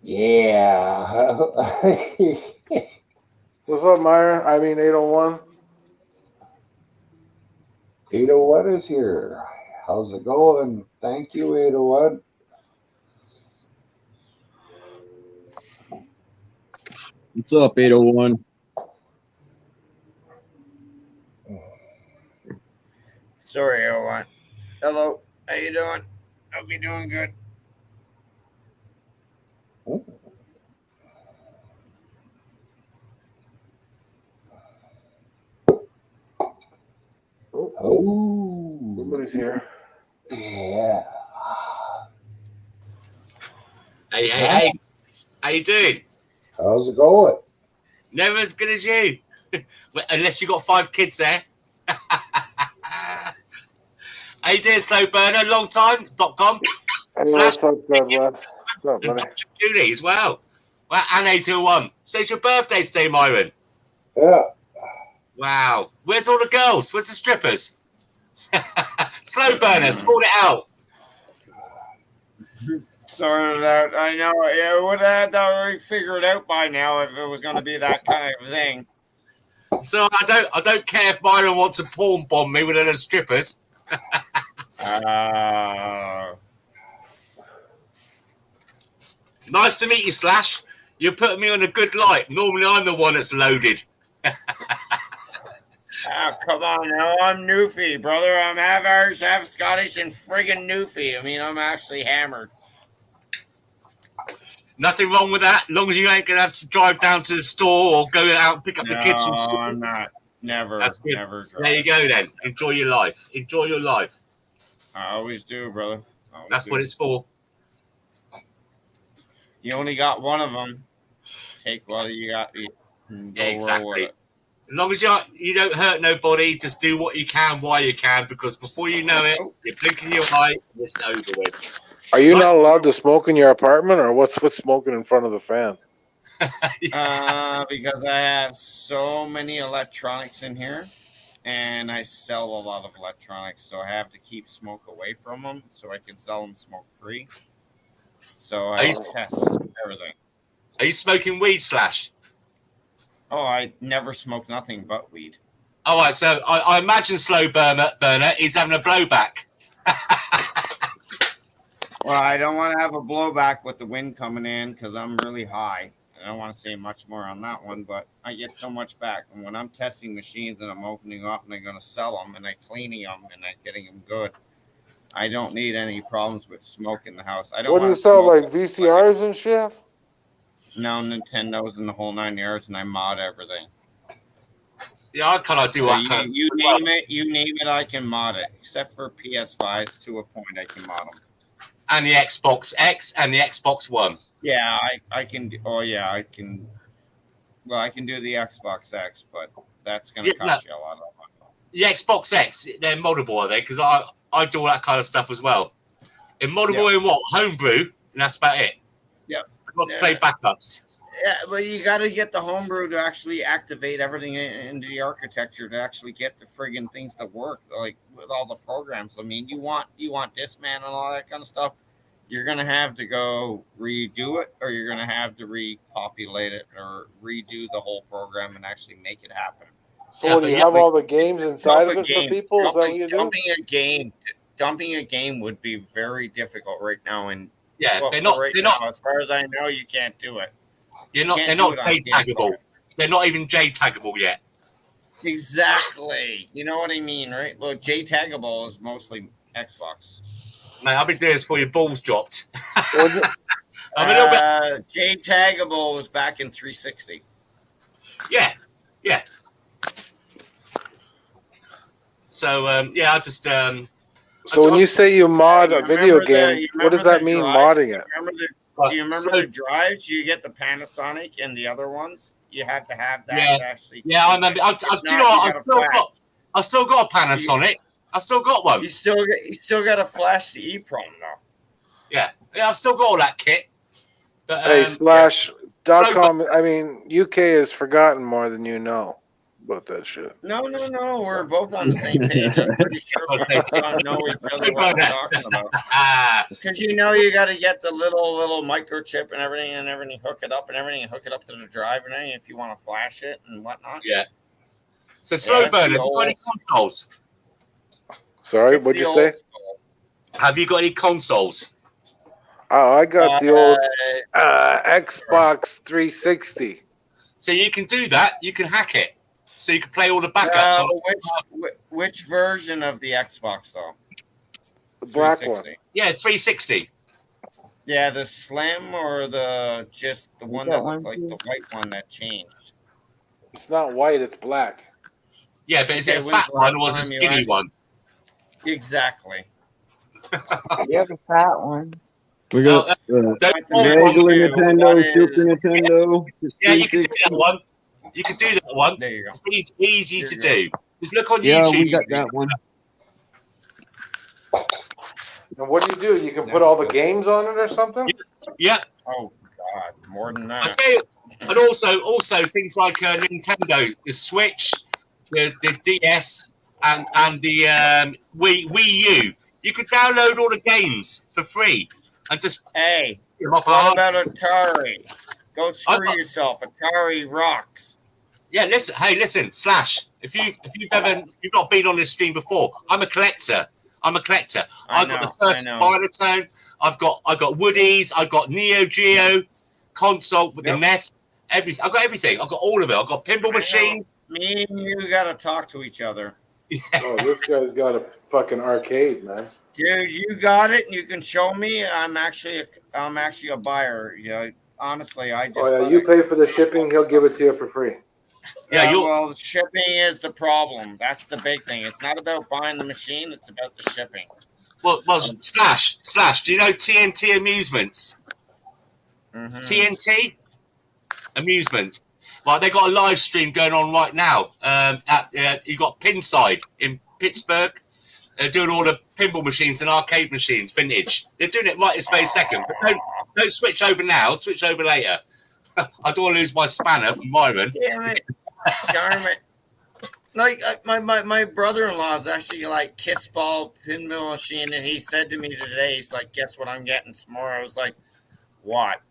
Yeah. What's up, Myron? I mean 801. 801 is here. How's it going? Thank you, 801. What's up, 801? Sorry, everyone. Hello. How you doing? Hope you're doing good. Oh. Somebody's here. Yeah. Hey, how you doing? How's it going? Never as good as you. Well, unless you got 5 kids there. How you doing, Slow Burner? Longtime.com. Hey, Slash what's up, God bless? What's up, and buddy? Dr. Julie as well. Well, and 801. So it's your birthday today, Myron. Yeah. Wow. Where's all the girls? Where's the strippers? Slow Burner, sort it out. Sort it out. I know. Yeah, would have had that already figured out by now if it was going to be that kind of thing. So I don't care if Myron wants to porn bomb me with the strippers. Nice to meet you, Slash. You're putting me on a good light. Normally, I'm the one that's loaded. Oh, come on now. I'm Newfie, brother. I'm half Irish, half Scottish, and friggin' Newfie. I mean, I'm actually hammered. Nothing wrong with that. As long as you ain't gonna have to drive down to the store or go out and pick up No, the kids from school. I'm not. Never. That's good. Never drive. There you go then. Enjoy your life. Enjoy your life. I always do, brother. That's what it's for. You only got one of them. Take what you got. And go roll with it. As long as you don't hurt nobody, just do what you can while you can, because before you know it, you're blinking your eye and it's over with. Are you not allowed to smoke in your apartment, or what's smoking in front of the fan? Because I have so many electronics in here, and I sell a lot of electronics, so I have to keep smoke away from them so I can sell them smoke free. So I test everything. Are you smoking weed, Slash? Oh, I never smoke nothing but weed. All right, so I imagine Slow Burner is having a blowback. Well, I don't want to have a blowback with the wind coming in because I'm really high. I don't want to say much more on that one, but I get so much back. And when I'm testing machines and I'm opening up and I'm going to sell them and I'm cleaning them and I'm getting them good, I don't need any problems with smoke in the house. I don't. What do you sell, like VCRs and shit? No, Nintendos and the whole 9 yards, and I mod everything. Yeah, I kind of do that kind of stuff. You name it, I can mod it. Except for PS5s, to a point, I can mod them. And the Xbox X and the Xbox One. Yeah, I can. Oh yeah, I can. Well, I can do the Xbox X, but that's going to cost you a lot of money. The Xbox X, they're moddable, are they? Because I do all that kind of stuff as well. In moddable in what? Homebrew, and that's about it. Yep. I've got to play backups. Yeah, but you got to get the homebrew to actually activate everything into the architecture to actually get the friggin' things to work, like with all the programs. I mean, you want Discman and all that kind of stuff. You're gonna have to go redo it, or you're gonna have to repopulate it, or redo the whole program and actually make it happen. So, do you have all the games inside of it for people? Is that what you do? Dumping a game would be very difficult right now, and they're not. As far as I know, you can't do it. They're not J taggable. They're not even J taggable yet. Exactly. You know what I mean, right? Well, J taggable is mostly Xbox. Mate, I've been doing this before your balls dropped. I'm a little bit. J taggable was back in 360. Yeah. So I just. So when you say you mod a video game, what does that mean, modding it? Do you remember the drives? You get the Panasonic and the other ones. You have to have that to actually. Yeah, I remember. I've still got a Panasonic. I've still got one. You still got to flash the EEPROM though. Yeah, I've still got all that kit. But, hey, Slash.com. I mean, UK has forgotten more than you know about that shit. No. We're both on the same page. I'm pretty sure we don't know each other what we're talking about. Because you got to get the little microchip and everything, hook it up to the drive and everything if you want to flash it and whatnot. Yeah. So Slow Burner, have you got any consoles? Sorry, what'd you say? Have you got any consoles? Oh, I got the old Xbox 360. So you can do that. You can hack it. So you can play all the backups. Which version of the Xbox, though? The black one. Yeah, 360. Yeah, the Slim or the one that looked like the white one that changed? It's not white, it's black. Yeah, but is it a fat one or is it a skinny one? Exactly. You have a fat one. We got regular Nintendo, Super Nintendo. Yeah, you can do that one. You can do that one. There you go. It's easy to do. Just look on YouTube. Yeah, we got that one. And what do? You can put all the games on it or something? Yeah. Oh, God. More than that. I tell you, and also things like Nintendo, the Switch, the DS, and the Wii U. You could download all the games for free and just what about Atari? Go screw yourself. Atari rocks. Yeah, listen, Slash. If you've not been on this stream before, I'm a collector. I've got the first Spider-Tone. I've got Woodies. I've got Neo Geo console with the NES. Everything. I've got everything. I've got all of it. I've got pinball machines. Me and you got to talk to each other. Oh, this guy's got a fucking arcade, man. Dude, you got it, and you can show me. I'm actually a buyer. You know, honestly, I just. Oh yeah, you pay for the shipping. He'll give it to you for free. Yeah, well, shipping is the problem. That's the big thing. It's not about buying the machine; it's about the shipping. Well, slash. Do you know TNT Amusements? Mm-hmm. TNT Amusements. Like they got a live stream going on right now. You got Pinside in Pittsburgh. They're doing all the pinball machines and arcade machines, vintage. They're doing it right this very second. But don't switch over now. Switch over later. I don't want to lose my spanner from Myron. Damn it! Darn it! Like my brother-in-law is actually like kiss ball pinball machine, and he said to me today, he's like, "Guess what I'm getting tomorrow?" I was like, "What?"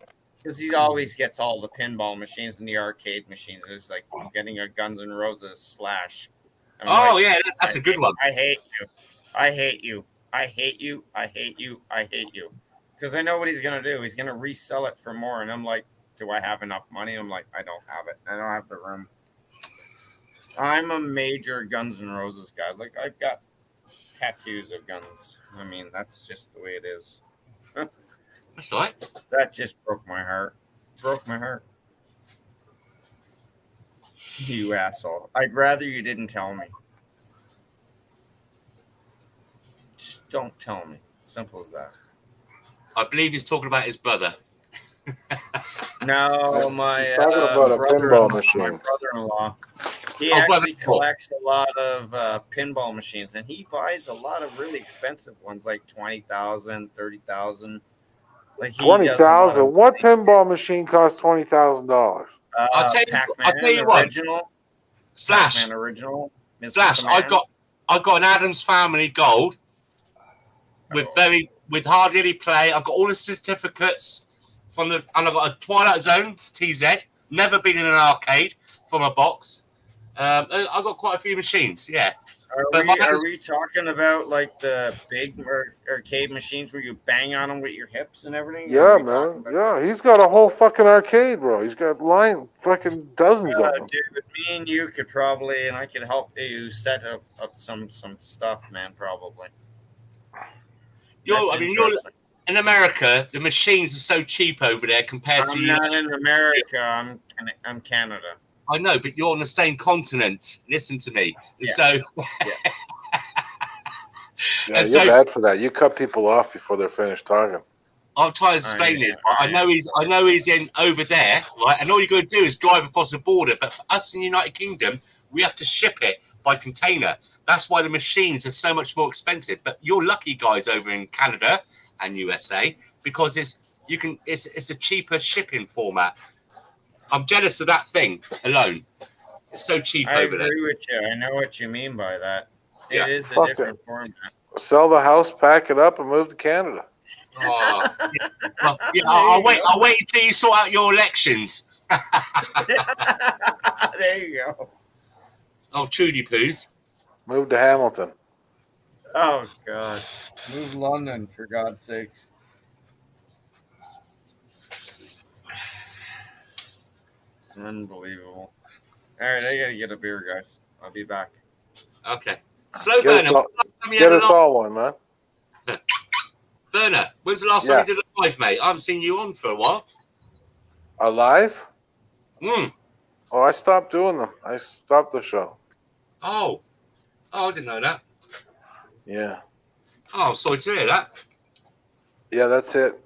Because he always gets all the pinball machines and the arcade machines. It's like, I'm getting a Guns N' Roses Slash. Yeah, that's a good one. I hate you. I hate you. I hate you. I hate you. I hate you. Because I know what he's going to do. He's going to resell it for more. And I'm like, do I have enough money? I'm like, I don't have it. I don't have the room. I'm a major Guns N' Roses guy. Like, I've got tattoos of guns. I mean, that's just the way it is. That's all right. That just broke my heart. Broke my heart. You asshole. I'd rather you didn't tell me. Just don't tell me. Simple as that. I believe he's talking about his brother. No, my talking about a pinball machine. My brother-in-law. He actually collects a lot of pinball machines, and he buys a lot of really expensive ones, like $20,000, $30,000. Like $20,000. What pinball machine costs $20,000? I'll tell you what. Original. Slash. Pac-Man original. Slash. I got an Adams Family Gold with hardly any play. I've got all the certificates and I've got a Twilight Zone TZ. Never been in an arcade from a box. I've got quite a few machines. Yeah. Are we talking about like the big arcade machines where you bang on them with your hips and everything? Yeah, man. Yeah, he's got a whole fucking arcade, bro. He's got fucking dozens of them. Dude, me and you could probably, and I could help you set up some stuff, man. Probably. You're in America. The machines are so cheap over there compared to. I'm not in America. I'm Canada. I know, but you're on the same continent. Listen to me. Yeah. So, yeah, you're bad for that. You cut people off before they're finished talking. I'm trying to explain this. I know he's in over there, right? And all you got to do is drive across the border. But for us in the United Kingdom, we have to ship it by container. That's why the machines are so much more expensive. But you're lucky, guys, over in Canada and USA, because it's a cheaper shipping format. I'm jealous of that thing alone. It's so cheap over there. I agree with you. I know what you mean by that. Yeah. It is a different format. Sell the house, pack it up, and move to Canada. Oh, yeah. I'll wait until you sort out your elections. There you go. Oh, Trudy Poos. Move to Hamilton. Oh, God. Move London, for God's sakes. Unbelievable. All right, I gotta get a beer, guys. I'll be back. Okay. Slow burner. Get us all one, man. Burner, when's the last time you did a live, mate? I haven't seen you on for a while. A live? Oh, I stopped doing them. I stopped the show. Oh, I didn't know that. Yeah. Oh, sorry to hear that. Yeah, that's it.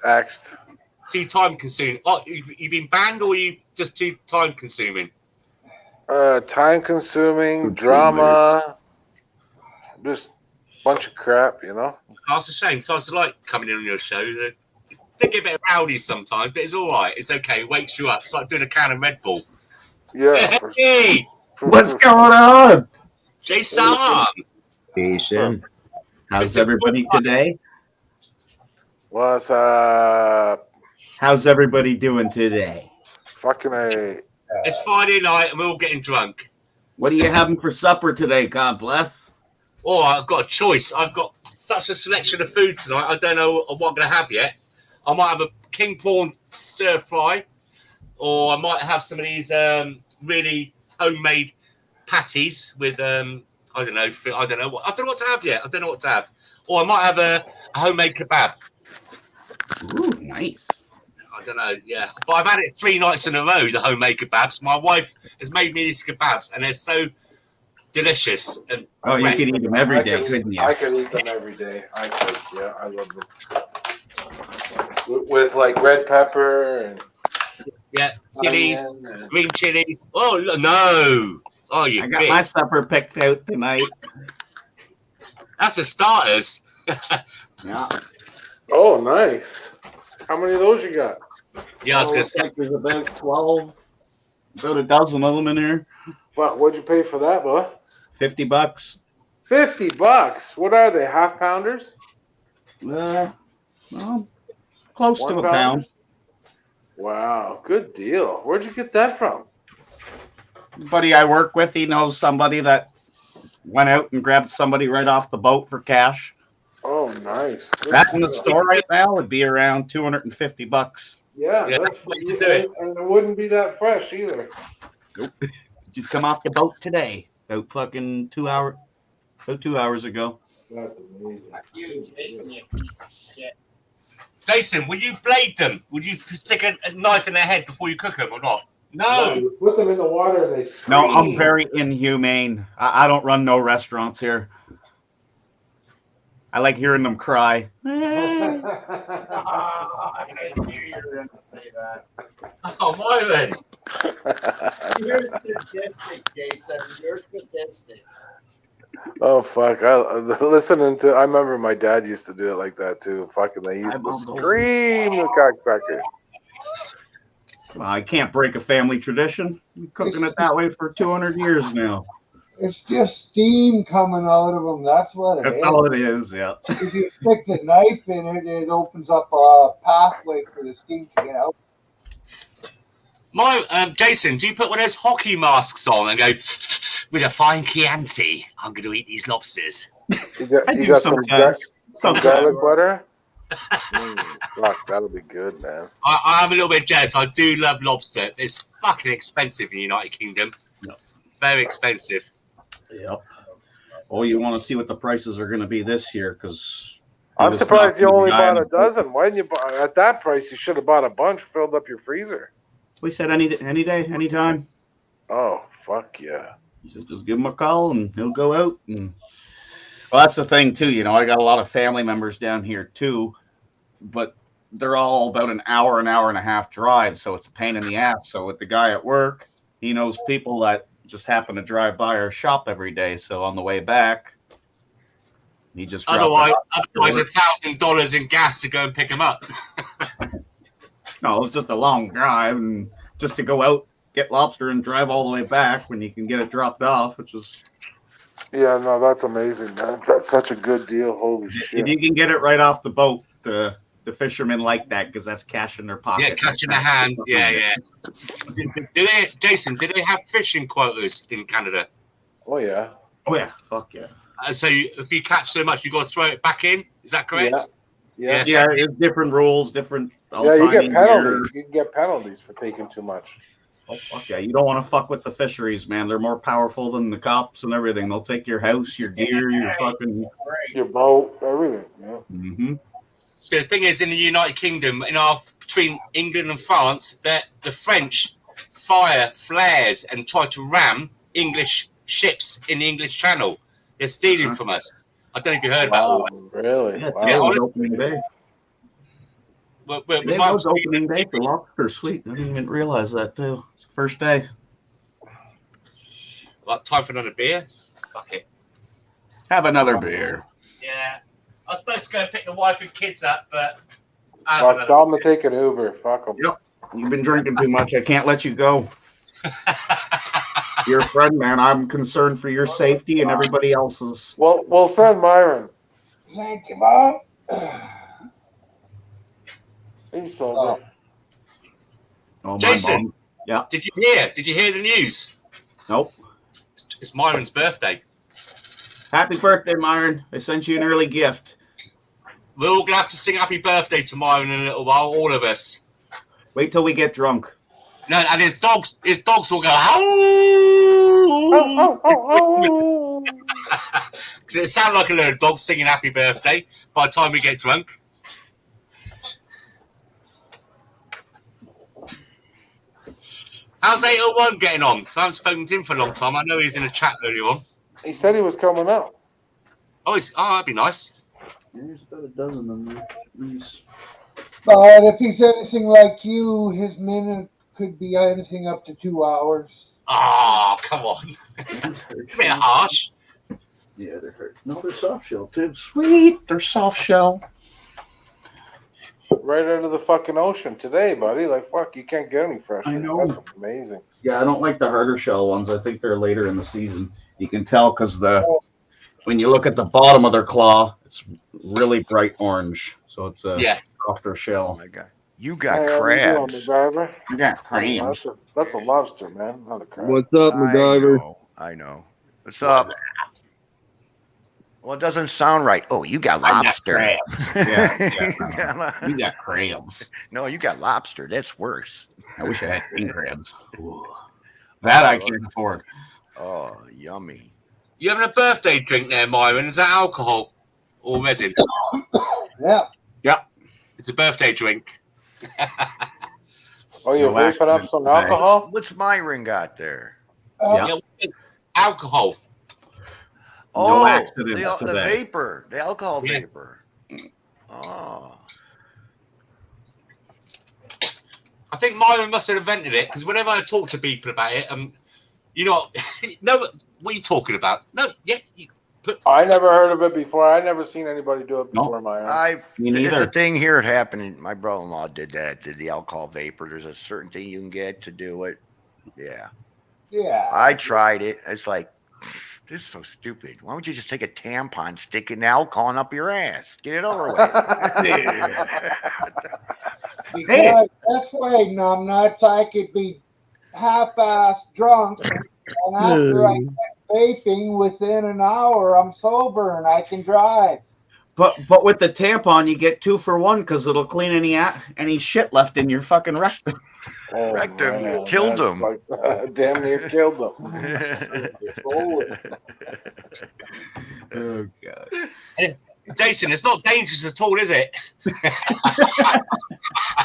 Axed. Too time consuming. Oh, you been banned, or are you just too time consuming? Time consuming, drama, just a bunch of crap, you know. Oh, it's a shame. So I was like coming in on your show. They get a bit rowdy sometimes, but it's all right. It's okay. It wakes you up. It's like doing a can of Red Bull. Yeah. Hey, what's going on? Jason. Jason. How's everybody today? What's up? How's everybody doing today? Fucking A. It's Friday night and we're all getting drunk. What are you having for supper today, God bless? Oh, I've got a choice. I've got such a selection of food tonight. I don't know what I'm going to have yet. I might have a king prawn stir fry, or I might have some of these really homemade patties with I don't know what to have yet. I don't know what to have, or I might have a homemade kebab. Ooh, nice. I don't know, yeah. But I've had it 3 nights in a row, the homemade kebabs. My wife has made me these kebabs, and they're so delicious. And Oh, you could eat them every day, couldn't you? I could eat them every day. I could, yeah. I love them. With like red pepper and chilies, onion and... green chilies. Oh, no. Oh, you I got my supper picked out tonight. That's the starters. Yeah. Oh, nice. How many of those you got? Yeah, I was going to say. There's about 12, about a dozen of them in here. Fuck, what'd you pay for that, bud? $50. $50? What are they, half pounders? Well, close to a pound. Wow, good deal. Where'd you get that from? Buddy I work with, he knows somebody that went out and grabbed somebody right off the boat for cash. Oh, nice. Good That in the deal. store right now would be around $250. Yeah, that's what you do. And it wouldn't be that fresh either. Nope. Just come off the boat today. About fucking 2 hours. About 2 hours ago. That's amazing. You, Jason, you piece of shit. Jason, will you blade them? Will you stick a knife in their head before you cook them or not? No. You put them in the water and they scream. No, I'm very inhumane. I don't run no restaurants here. I like hearing them cry. I knew you were going to say that. Oh, Myron. You're sadistic, Jason. You're sadistic. Oh, fuck. Listening to... I remember my dad used to do it like that, too. Fucking, they used to scream, the cocksucker. Well, I can't break a family tradition. Been cooking it that way for 200 years now. It's just steam coming out of them. That's what it is. That's all it is, yeah. If you stick the knife in it, it opens up a pathway for the steam to get out. Jason, do you put one of those hockey masks on and go, with a fine Chianti, I'm going to eat these lobsters? You got some garlic butter? Fuck, that'll be good, man. I'm a little bit jealous. I do love lobster. It's fucking expensive in the United Kingdom. Yep. Very expensive. Yep. Oh, you want to see what the prices are going to be this year? Because I'm surprised you only bought a dozen. Why didn't you at that price? You should have bought a bunch, filled up your freezer. We said any day, anytime. Oh, fuck yeah. Just give him a call and he'll go out. And well, that's the thing too. You know, I got a lot of family members down here too, but they're all about an hour and a half drive, so it's a pain in the ass. So with the guy at work, he knows people that just happen to drive by our shop every day. So on the way back, he just otherwise $1,000 in gas to go and pick him up. No, it's just a long drive, and just to go out, get lobster, and drive all the way back when you can get it dropped off, which is... Yeah, no, that's amazing, man. That's such a good deal. Holy shit. If you can get it right off the boat, the fishermen like that because that's cash in their pocket. Yeah, cash in the hand. Yeah. Jason, do they have fishing quotas in Canada? Oh, yeah. Oh, yeah. Fuck yeah. So if you catch so much, you got to throw it back in? Is that correct? Yeah. Yeah, it's different rules, different... Yeah, you get penalties. You can get penalties for taking too much. Oh, fuck yeah. You don't want to fuck with the fisheries, man. They're more powerful than the cops and everything. They'll take your house, your gear, your fucking... Your boat, everything. Yeah. Mm-hmm. So the thing is, in the United Kingdom, between England and France, that the French fire flares and try to ram English ships in the English Channel. They're stealing from us. I don't know if you heard about that. Really? Yeah, Wow. was opening day. It was opening day for lobster. Sweet. I didn't even realize that, too. It's the first day. Well, time for another beer? Fuck it. Have another beer. Yeah. I was supposed to go pick the wife and kids up, but... Fuck, tell them to take an Uber. Fuck them. Yep. You've been drinking too much. I can't let you go. You're a friend, man. I'm concerned for your safety and everybody else's. Well, we'll send Myron. Thank you, Bob. He's sober. Oh, Jason, yeah. Did you hear the news? Nope. It's Myron's birthday. Happy birthday, Myron. I sent you an early gift. We're all gonna have to sing happy birthday to Myron in a little while, all of us. Wait till we get drunk. No, and his dogs will go, because it sounds like a load of dogs singing happy birthday by the time we get drunk. How's 801 getting on? Because I haven't spoken to him for a long time. I know he's in a chat earlier on. He said he was coming up. Oh, that'd be nice. There's about a dozen of them. Please. But if he's anything like you, his minute could be anything up to 2 hours. Oh, come on. It's a bit harsh. Yeah, they're hurt. No, they're soft shell too. Sweet, they're soft shell. Right out of the fucking ocean today, buddy. Like, fuck, you can't get any fresher. I know. That's amazing. Yeah, I don't like the harder shell ones. I think they're later in the season. You can tell because when you look at the bottom of their claw, it's really bright orange. So it's a softer Oh shell. my god, you got Hey, how you doing, crabs. MacGyver? You got clams. That's a lobster, man, not a crab. What's up, MacGyver? I know. What's up? Well, it doesn't sound right. Oh, you got lobster. I got crabs. You got crabs. No, you got lobster. That's worse. I wish I had king crabs. Ooh. That I can't afford. Oh, yummy. You having a birthday drink there, Myron? Is that alcohol or resin? Yeah. Yep. It's a birthday drink. Oh, you're vaping up some alcohol? What's Myron got there? Yeah, alcohol. Oh, No accidents the today. vapor, the alcohol vapor. Oh. I think Myron must have invented it because whenever I talk to people about it, you know, no, what are you talking about? No, yeah. I never heard of it before. I never seen anybody do it before, Myron. Me There's neither. a thing here happening. My brother-in-law did that. Did the alcohol vapor? There's a certain thing you can get to do it. Yeah. Yeah. I tried it. It's like, this is so stupid. Why don't you just take a tampon, stick it in alcohol up your ass, get it over with? Because that's way, numbnuts. I could be half-assed drunk, and after I quit vaping, within an hour, I'm sober and I can drive. But with the tampon, you get 2 for 1 because it'll clean any shit left in your fucking rectum. Oh, Wrecked him, man, killed that's him. Like, damn near killed him. Oh god. Jason, it's not dangerous at all, is it?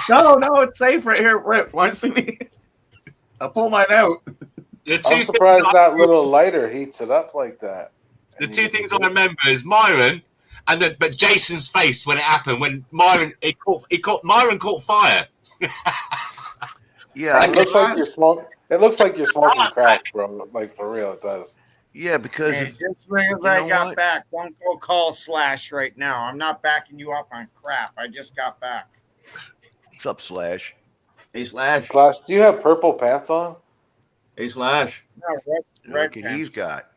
No, it's safe right here. Rip, want to see me? I'll pull mine out. I'm surprised that little lighter heats it up like that. The two things I remember is Myron but Jason's face when it happened when Myron caught fire. Yeah, It looks like you're smoking. It looks like you're smoking crack, bro. Like for real, it does. yeah, because Hey, just as soon as I got back, don't go call Slash right now. I'm not backing you up on crap. I just got back. what's up, Slash? Hey Slash. Slash, do you have purple pants on? Hey Slash. No, Look what he's got.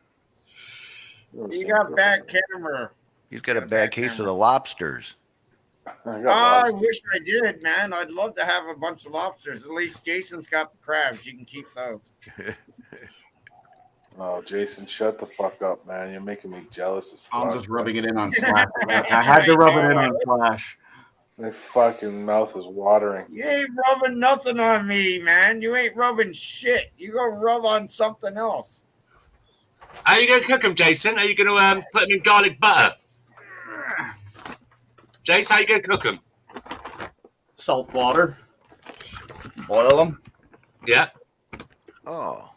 You got bad camera. He's got a bad case of the lobsters. I wish I did, man. I'd love to have a bunch of lobsters. At least Jason's got the crabs. You can keep those. Oh, Jason, shut the fuck up, man. You're making me jealous as fuck. I'm just rubbing it in on Slash. I had to rub it in on Slash. My fucking mouth is watering. You ain't rubbing nothing on me, man. You ain't rubbing shit. You go rub on something else. How are you going to cook them, Jason? Are you going to put them in garlic butter? Jace, how you going to cook them? Salt water. Boil them. Yeah. Oh.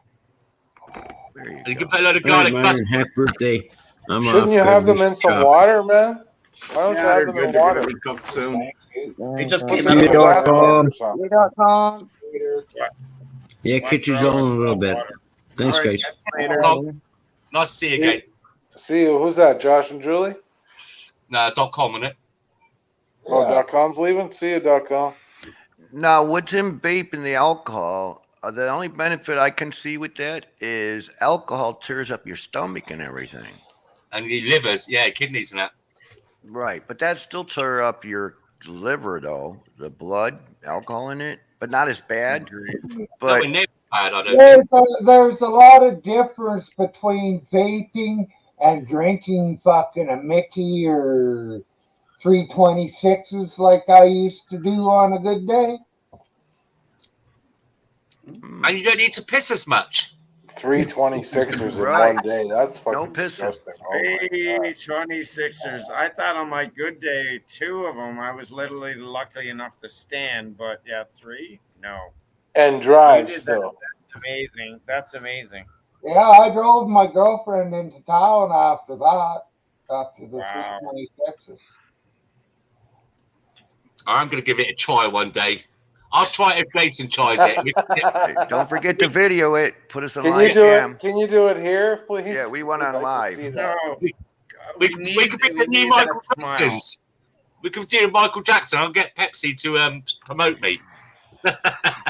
There you You go. can put a load of All right, garlic Myron, butter. happy birthday. I'm Shouldn't off. you have God, them we in some shop. water, man? Why don't you have them in water? Be cooked soon. They just Put came them out in of the the bathtub com. or something. You.com. Yeah, kitchen's on a little bit. Thanks, All right, guys. later. Nice to see you again. See you. Who's that? Josh and Julie? No, .com, isn't it? Oh, .com's leaving? See you, .com. Now, with him vaping the alcohol, the only benefit I can see with that is alcohol tears up your stomach and everything. And your livers, yeah, kidneys and that. Right, but that still tear up your liver, though. The blood, alcohol in it, but not as bad. But Nowhere near as bad, I don't think. There's a lot of difference between vaping and drinking fucking a Mickey or 326s like I used to do on a good day. And you don't need to piss as much. 326ers in Right. one day. That's fucking No pissing. disgusting. Oh my god. 326ers. I thought on my good day, 2 of them I was literally lucky enough to stand, but yeah, 3? No. And You drive did that. still. That's amazing. That's amazing. Yeah, I drove my girlfriend into town after that, after the Wow. 326s. I'm going to give it a try one day. I'll try it if Jason tries it. Hey, don't forget to video it. Put us on Can live you do cam. it? Can you do it here, please? Yeah, we want We'd on like to live. see that. No. We could be the new Michael smile. Jacksons. We could do Michael Jackson. I'll get Pepsi to promote me.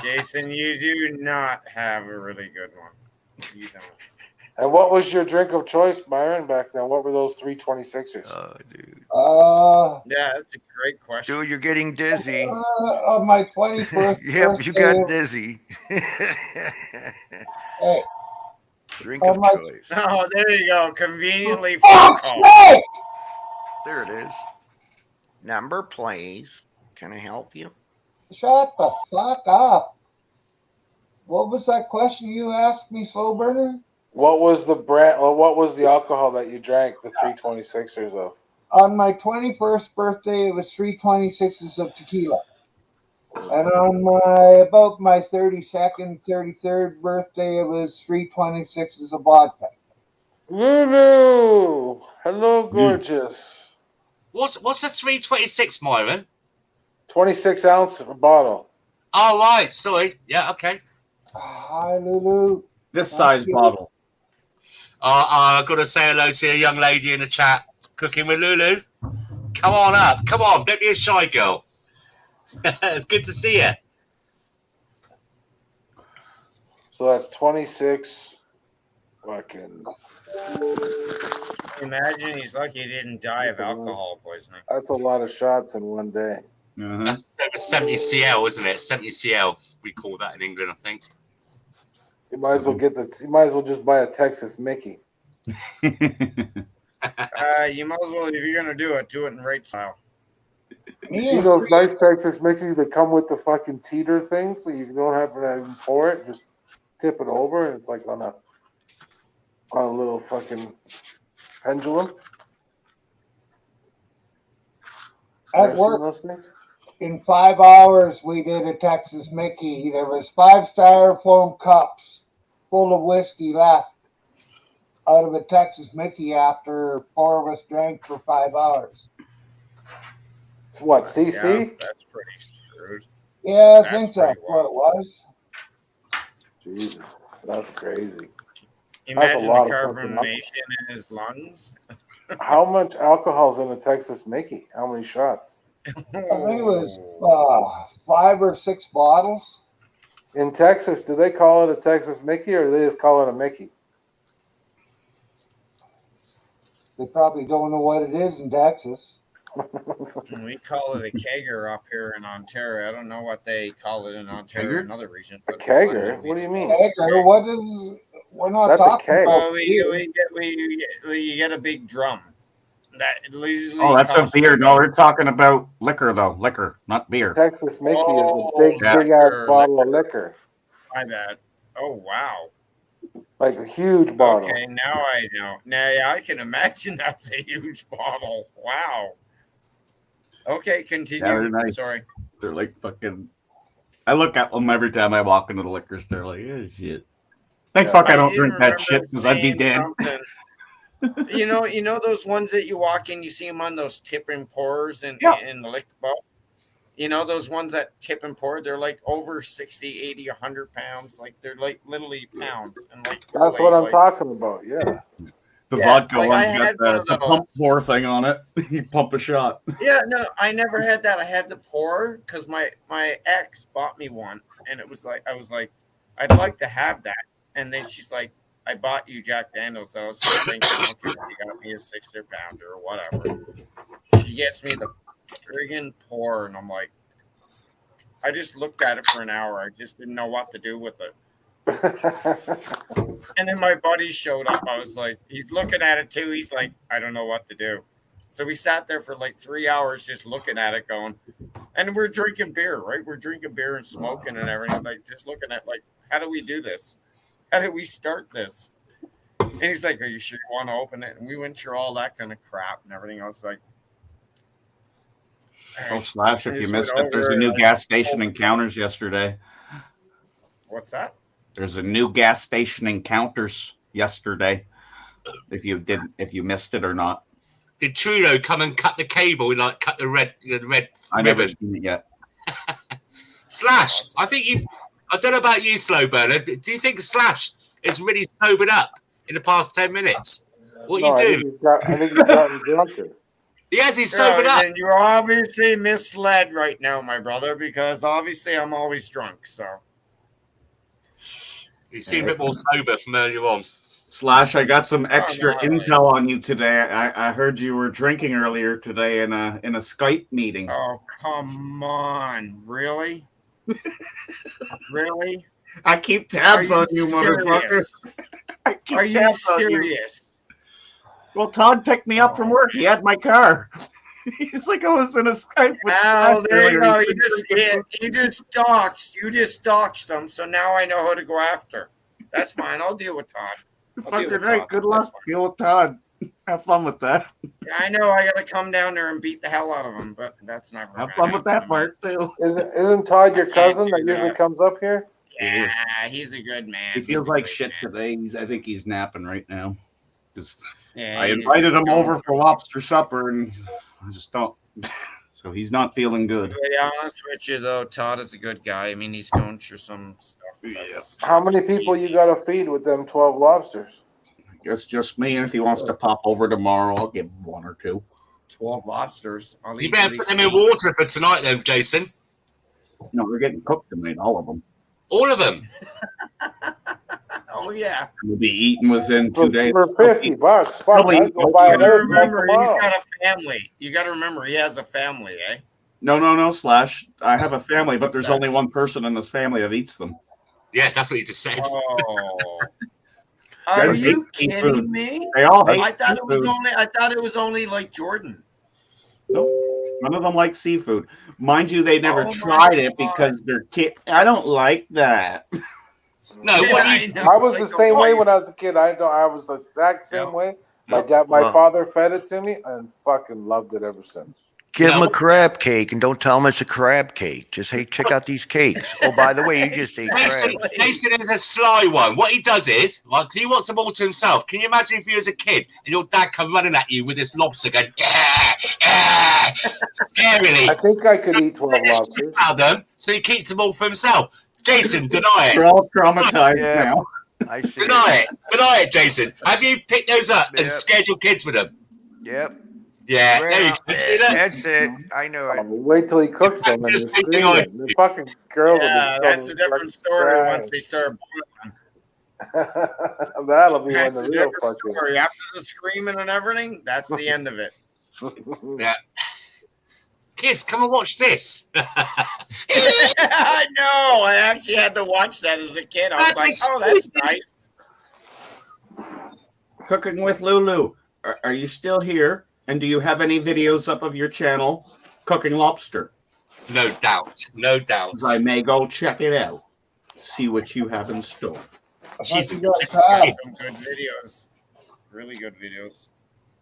Jason, you do not have a really good one. You don't. And what was your drink of choice, Byron, back then? What were those 326ers? Oh, dude. Yeah, that's a great question. Dude, you're getting dizzy. On my 21st Yep, you birthday, got dizzy. hey, Drink Oh of my- choice. Oh, there you go. Conveniently fuck's phone call. sake! There it is. Number, please. Can I help you? Shut the fuck up. What was that question you asked me, Slow Burner? What was the brand? Or what was the alcohol that you drank the 326ers of? On my 21st birthday, it was 326s of tequila. And on about my 32nd, 33rd birthday, it was 326s of vodka. Lulu! Hello, gorgeous. What's a 326, Myron? 26-ounce bottle. Oh, right. Sorry. Yeah, okay. Hi, Lulu. This size bottle. I've got to say hello to a young lady in the chat. Cooking with Lulu. Come on up. Come on. Don't be a shy girl. It's good to see you. So that's 26 fucking. Imagine he's lucky he didn't die of alcohol poisoning. That's a lot of shots in one day. That's 70 CL, isn't it? 70 CL. We call that in England, I think. You might as well You might as well just buy a Texas Mickey. You might as well, if you're gonna do it in right style. You see those nice Texas Mickeys that come with the fucking teeter thing, so you don't have to pour it. Just tip it over, and it's like on a little fucking pendulum. At work, in 5 hours, we did a Texas Mickey. There was 5 styrofoam cups full of whiskey left out of a Texas Mickey after 4 of us drank for 5 hours. What, CC? Yeah, that's pretty screwed. Yeah, I think that's what it was. Jesus, that's crazy. Imagine a lot the of fucking carbonation in his lungs. How much alcohol's in a Texas Mickey? How many shots? I think it was 5 or 6 bottles. In Texas, do they call it a Texas Mickey or do they just call it a Mickey? They probably don't know what it is in Texas. We call it a kegger up here in Ontario. I don't know what they call it in Ontario and other regions. A kegger? What do you mean? Kegger? What is? We're not That's talking a keg. about. You get a big drum. That usually Oh, that's a costs beer. No, about- we're talking about liquor, though. Liquor, not beer. Texas Mickey is Oh, a big ass liquor, bottle of liquor. My bad. Oh wow. Like a huge bottle. Okay, now I know. Now yeah, I can imagine that's a huge bottle. Wow. Okay, continue. Yeah, they're nice. Sorry. They're like fucking. I look at them every time I walk into the liquor store. Like, oh shit. Thank fuck I don't did drink that remember shit because I'd be saying dead. something. You know those ones that you walk in, you see them on those tip and pours in the liquor bottle. You know those ones that tip and pour, they're like over 60, 80, 100 pounds. Like they're like literally pounds. And like That's what I'm talking about, yeah. The Yeah, vodka like, I one's got had one of the pump those. pour thing on it. You pump a shot. Yeah, no, I never had that. I had the pour because my ex bought me one, and it was like I was like, I'd like to have that. And then she's like, I bought you Jack Daniels. So I was just thinking, okay, she got me a 60-pounder or whatever. She gets me the friggin' pour, and I'm like, I just looked at it for an hour. I just didn't know what to do with it. And then my buddy showed up. I was like, he's looking at it too. He's like, I don't know what to do. So we sat there for like 3 hours just looking at it going, and we're drinking beer, right? We're drinking beer and smoking and everything, like just looking at like, how do we do this? How did we start this? And he's like, are you sure you want to open it? And we went through all that kind of crap and everything. I was like, Oh, Slash, I if you just missed went it, there's over a and new I gas just station pulled in Counters yesterday. What's that? There's a new gas station in Counters yesterday. If you missed it or not. Did Trudeau come and cut the cable and like cut the red I never ribbon? seen it yet. Slash, I don't know about you, Slow Burner. Do you think Slash is really sobered up in the past 10 minutes? What No, you do? I think he's gotten drunker. Yes, he's sobered Yeah, up. and you're obviously misled right now, my brother, because obviously I'm always drunk. So You seem a bit more sober from earlier on. Slash, I got some extra no, intel on you today. I heard you were drinking earlier today in a Skype meeting. Oh, come on. Really? Really? I keep tabs on you, motherfucker. serious? I keep Are you tabs on you. serious? Well, Todd picked me up from work. He had my car. He's like, I was in a Skype with Oh, Slash there you earlier. go. You just doxed them, so now I know who to go after. That's fine. I'll deal with Todd. Fucking right. Good luck. Deal with Todd. Have fun with that. Yeah, I know I got to come down there and beat the hell out of him, but that's not Have fun with that part, too. Isn't Todd your I can't cousin that do usually that. comes up here? Yeah, he's a good man. He He's feels a like great shit man. today. I think he's napping right now. Yeah, I he's invited him going over for lobster supper, and I just don't. So he's not feeling good. To be honest with you, though, Todd is a good guy. I mean, he's going through some stuff. That's How many people you got to feed with them 12 lobsters? I guess just me. And if he wants to pop over tomorrow, I'll give him 1 or 2. 12 lobsters. I'll You eat better at put least them in 8. water for tonight, then, Jason. No, they're getting cooked tonight, all of them. All of them. Oh, yeah. We'll be eating within 2 days. For $50. Fuck, Probably- I'd go buy You gotta another remember, he's tomorrow. got a family. You gotta remember, he has a family, eh? No, Slash. I have a family, but What's there's that? only one person in this family that eats them. Yeah, that's what you just said. Oh. Are Guys you hate seafood. kidding me? They all hate I thought seafood. it was only like Jordan. Nope. None of them like seafood. Mind you, they never Oh my tried it God. because they're kid. I don't like that. No, Yeah, what I you know. I was Like the same a way wife. when I was a kid. I was the exact same Yeah. way. Yeah. My Well- father fed it to me and fucking loved it ever since. Give No. him a crab cake and don't tell him it's a crab cake. Just hey, check out these cakes. Oh, by the way, you just ate Jason, crab. Jason is a sly one. What he does is, like, 'cause he wants them all to himself. Can you imagine if you was a kid and your dad come running at you with this lobster going, yeah, scarily? I think I could eat 12 lobsters. Out of them, so he keeps them all for himself. Jason, deny We're it. all traumatized Yeah. now. I see. Deny it. Deny it, Jason. Have you picked those up and Yep. scared your kids with them? Yep. Yeah, there you Well, go. See that? that's it. I know it. Wait till he cooks them and Just they're thinking like- screaming. The fucking girls Yeah, will be that's a different story once they start boiling. That'll be when That's the a real different fucking. story. After the screaming and everything, that's the end of it. Kids, come and watch this. I know. I actually had to watch that as a kid. I was like, oh, that's nice. Cooking with Lulu. Are you still here? And do you have any videos up of your channel cooking lobster? No doubt. No doubt. 'Cause I may go check it out. See what you have in store. She's You got Some crab. good videos. Really good videos.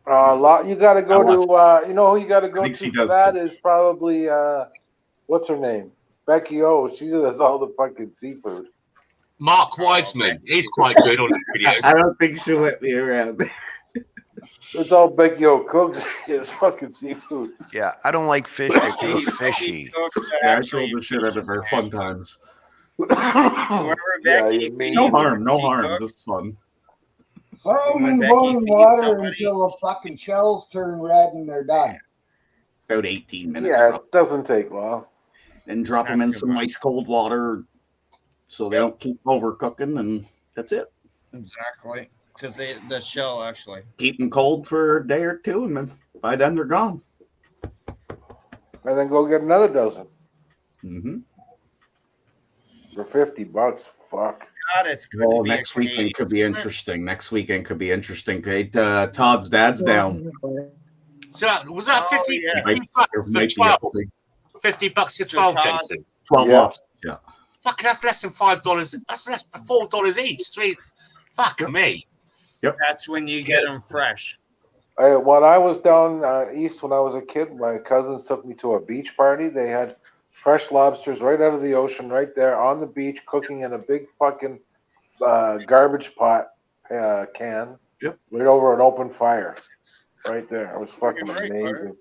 You got to go to. You know who you got to go think to she for does that too. is probably what's her name? Becky O. She does all the fucking seafood. Mark Wiseman. He's quite good on the videos. I don't think she'll let me around. It's all Becky O cooks. It's fucking seafood. Yeah, I don't like fish that taste fishy. Yeah, I told the shit out of her fun times. Whoever Yeah, Becky you mean- No feeds, harm, no she harm, cooks. just fun. Throw them When in Becky boiling feeds water somebody- until the fucking shells turn red and they're done. About 18 minutes. Yeah, roughly. it doesn't take long. And drop Not them in too some much. ice cold water so they don't keep overcooking, and that's it. Exactly. Because the shell actually. Keep them cold for a day or two, and then by then they're gone. And then go get another dozen Mm-hmm. for $50. Fuck. God, it's good Well, to be a next weekend Canadian. could be interesting. Next weekend could be interesting. Okay, Todd's dad's down. So was that 50, yeah. 50 bucks for 12? $50 for 12, Jason. 12 Yeah. lobsters. Yeah. Fuck, that's less than $5. That's less than $4 each. Fuck me. That's when you get them fresh. When I was down east when I was a kid, my cousins took me to a beach party. They had fresh lobsters right out of the ocean, right there on the beach, cooking in a big fucking garbage pot can, right over an open fire, right there. It was fucking Right, amazing.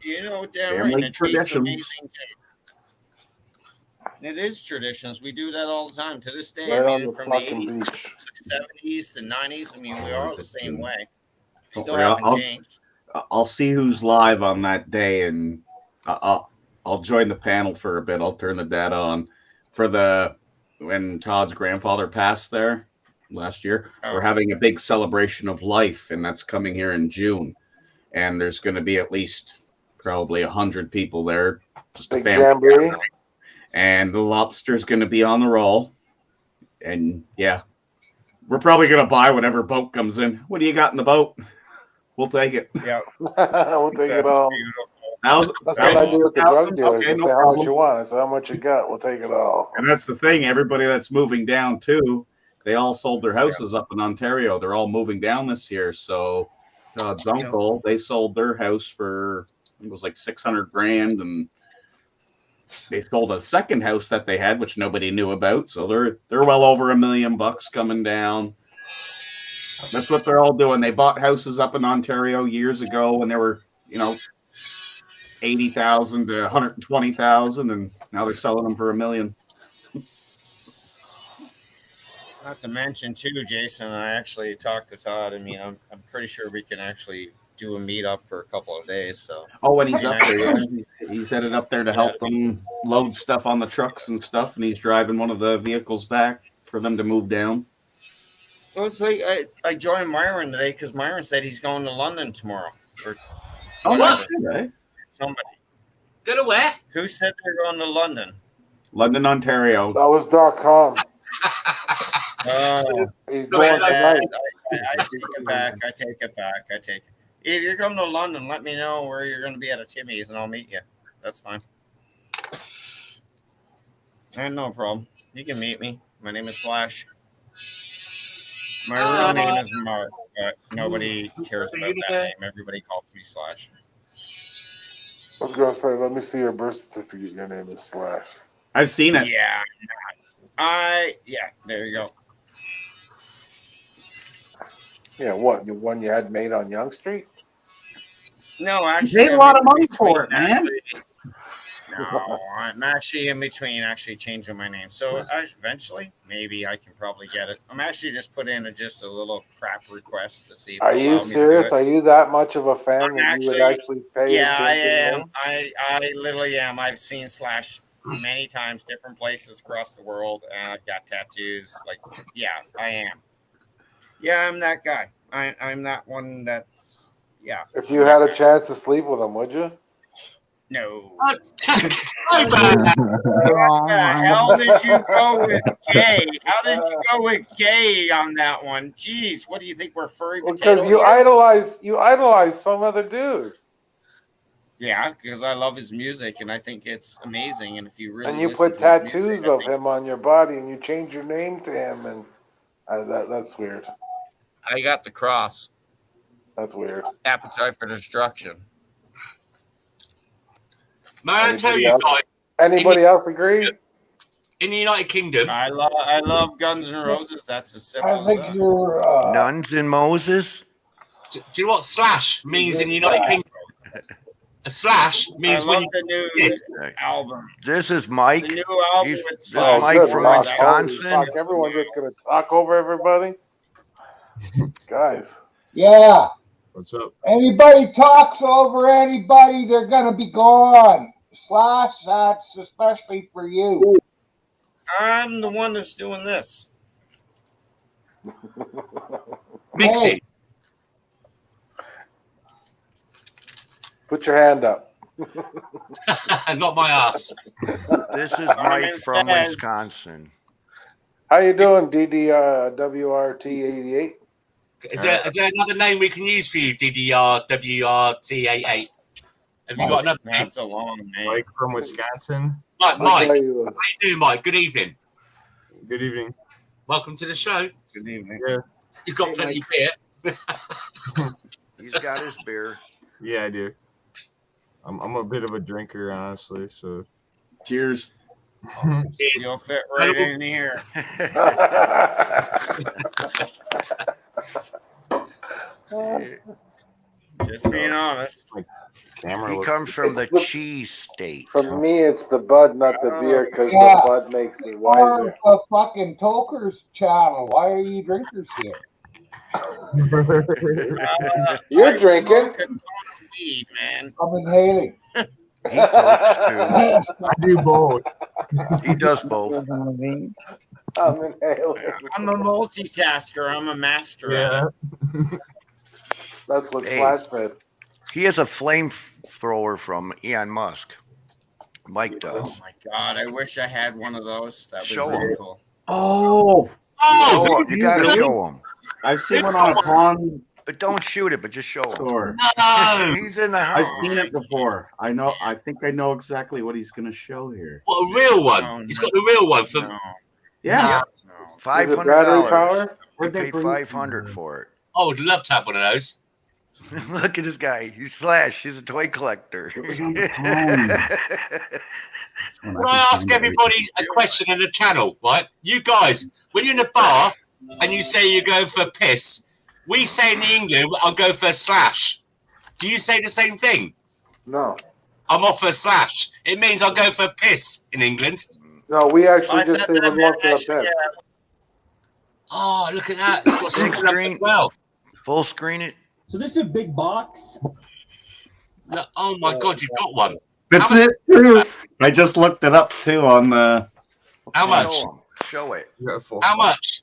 You know, damn Family right. It tastes traditions. amazing too. It is traditions. We do that all the time to this day. Right I on mean, the from the fucking 80s, beach. to the 70s, to 90s. I mean, we are the same way. Don't Still worry, haven't changed. I'll see who's live on that day, and I'll join the panel for a bit. I'll turn the data on for when Todd's grandfather passed there last year. We're having a big celebration of life, and that's coming here in June. And there's going to be at least probably 100 people there. Just Big a family jamboree. gathering. And the lobster's going to be on the roll. And yeah, we're probably going to buy whatever boat comes in. What do you got in the boat? We'll take it. Yeah, We'll take it all. Beautiful. That's what I do with the drug dealers. Okay, I no say, how problem. much you want? I say, how much you got? We'll take it all. And that's the thing. Everybody that's moving down too, they all sold their houses up in Ontario. They're all moving down this year. So Todd's uncle, they sold their house for I think it was like 600 grand, and they sold a second house that they had, which nobody knew about. So they're well over $1 million coming down. That's what they're all doing. They bought houses up in Ontario years ago when they were, 80,000 to 120,000, and now they're selling them for $1 million. Not to mention, too, Jason, I actually talked to Todd. I mean, I'm pretty sure we can actually do a meetup for a couple of days. So. Oh, when he's up Nice. there, he's headed up there to help them load stuff on the trucks and stuff, and he's driving one of the vehicles back for them to move down. Well, it's like I joined Myron today because Myron said he's going to London tomorrow. Oh, what? Right. Somebody. Go to where? Who said they're going to London? London, Ontario. That was .com. Oh, He's going tonight. I take it back. I take it back. If you're coming to London, let me know where you're going to be at a Timmy's, and I'll meet you. That's fine. And no problem. You can meet me. My name is Flash. My real name is Mark, but nobody cares about that name. Everybody calls me Slash. I was going to say, let me see your birth certificate. Your name is Slash. I've seen it. Yeah. There you go. Yeah, what? The one you had made on Yonge Street? No, actually. You paid a lot of money for it, man. No, I'm actually in between changing my name. So eventually, maybe I can probably get it. I'm actually just put in just a little crap request to see if Are you serious? Are you that much of a fan that you would actually pay? Yeah, I am. I literally am. I've seen Slash many times, different places across the world, and I've got tattoos. I am. Yeah, I'm that guy. I'm that one that's, If you had a chance to sleep with him, would you? No. So bad. How did you go with gay? How did you go with gay on that one? Jeez, what do you think we're furry potato? Because you idolize some other dude. Yeah, because I love his music and I think it's amazing. And if you really and you listen put to his tattoos music, of him on your body, and you change your name to him, and that's weird. I got the cross. That's weird. Appetite for Destruction. May I tell you guys? Anybody else agree? In the United Kingdom, I love Guns N' Roses. That's as simple I as think that. you're Nuns and Moses. do you know what slash means in the United Kingdom? A slash means I when love you the new album. This is Mike. The new album This with is Slash. Mike good, from Mike. Wisconsin. Holy fuck, everyone just gonna talk over everybody, guys. Yeah. What's up? Anybody talks over anybody, they're gonna be gone. Slash, that's especially for you. I'm the one that's doing this. mix it. Put your hand up. Not my ass. This is Simon Mike from says- Wisconsin. How you doing, DDWRT88? Is there another name we can use for you? DDRWRT88. Have you got another name? That's a long name. Mike from Wisconsin. Mike. I'll How tell you, you doing, Mike? Good evening. Good evening. Welcome to the show. Good evening. Yeah, You've got plenty of beer. He's got his beer. yeah, I do. I'm a bit of a drinker, honestly. So, Cheers. You'll fit right in here. Just being honest. camera. He looks- comes from It's the the- cheese state. for me, it's the bud, not the beer, because Yeah. the bud makes me Or wiser. the fucking Toker's channel. Why are you drinkers here? You're I drinking. smoke a ton of weed, man. I'm inhaling. He tokes too. I do both. He does both. I'm inhaling. I'm a multitasker. I'm a master. Yeah. That's what Hey. Flash said. He has a flamethrower from Elon Musk. Mike Oh does. my god! I wish I had one of those. That would Show be really 'em. cool. Oh, Oh, You gotta show him. I've seen one on a pawn But don't shoot it, but just show him. store. no! He's in the I've house. seen it before. I know. I think I know exactly what he's going to show here. What, a real one? No, He's no, got the real one for. No, Yeah. no. $500. Is it battery power? He Where'd they paid bring- $500 for it. Oh, I'd love to have one of those. Look at this guy. He's Slash. He's a toy collector. It was on the phone. Can I ask everybody a question in the channel, right? You guys, when you're in a bar and you say you're going for a piss, we say in England, I'll go for a slash. Do you say the same thing? No. I'm off for a slash. It means I'll go for a piss in England. No, we actually I just thought say that we're going meant for a actually, piss. Oh, look at that. It's got Big something up screen. as well. Full screen it. So this is a big box. No, oh my God, you've got one. That's How much- it too. I just looked it up too on the. How much? Show him. Show it. You got a full How size. much?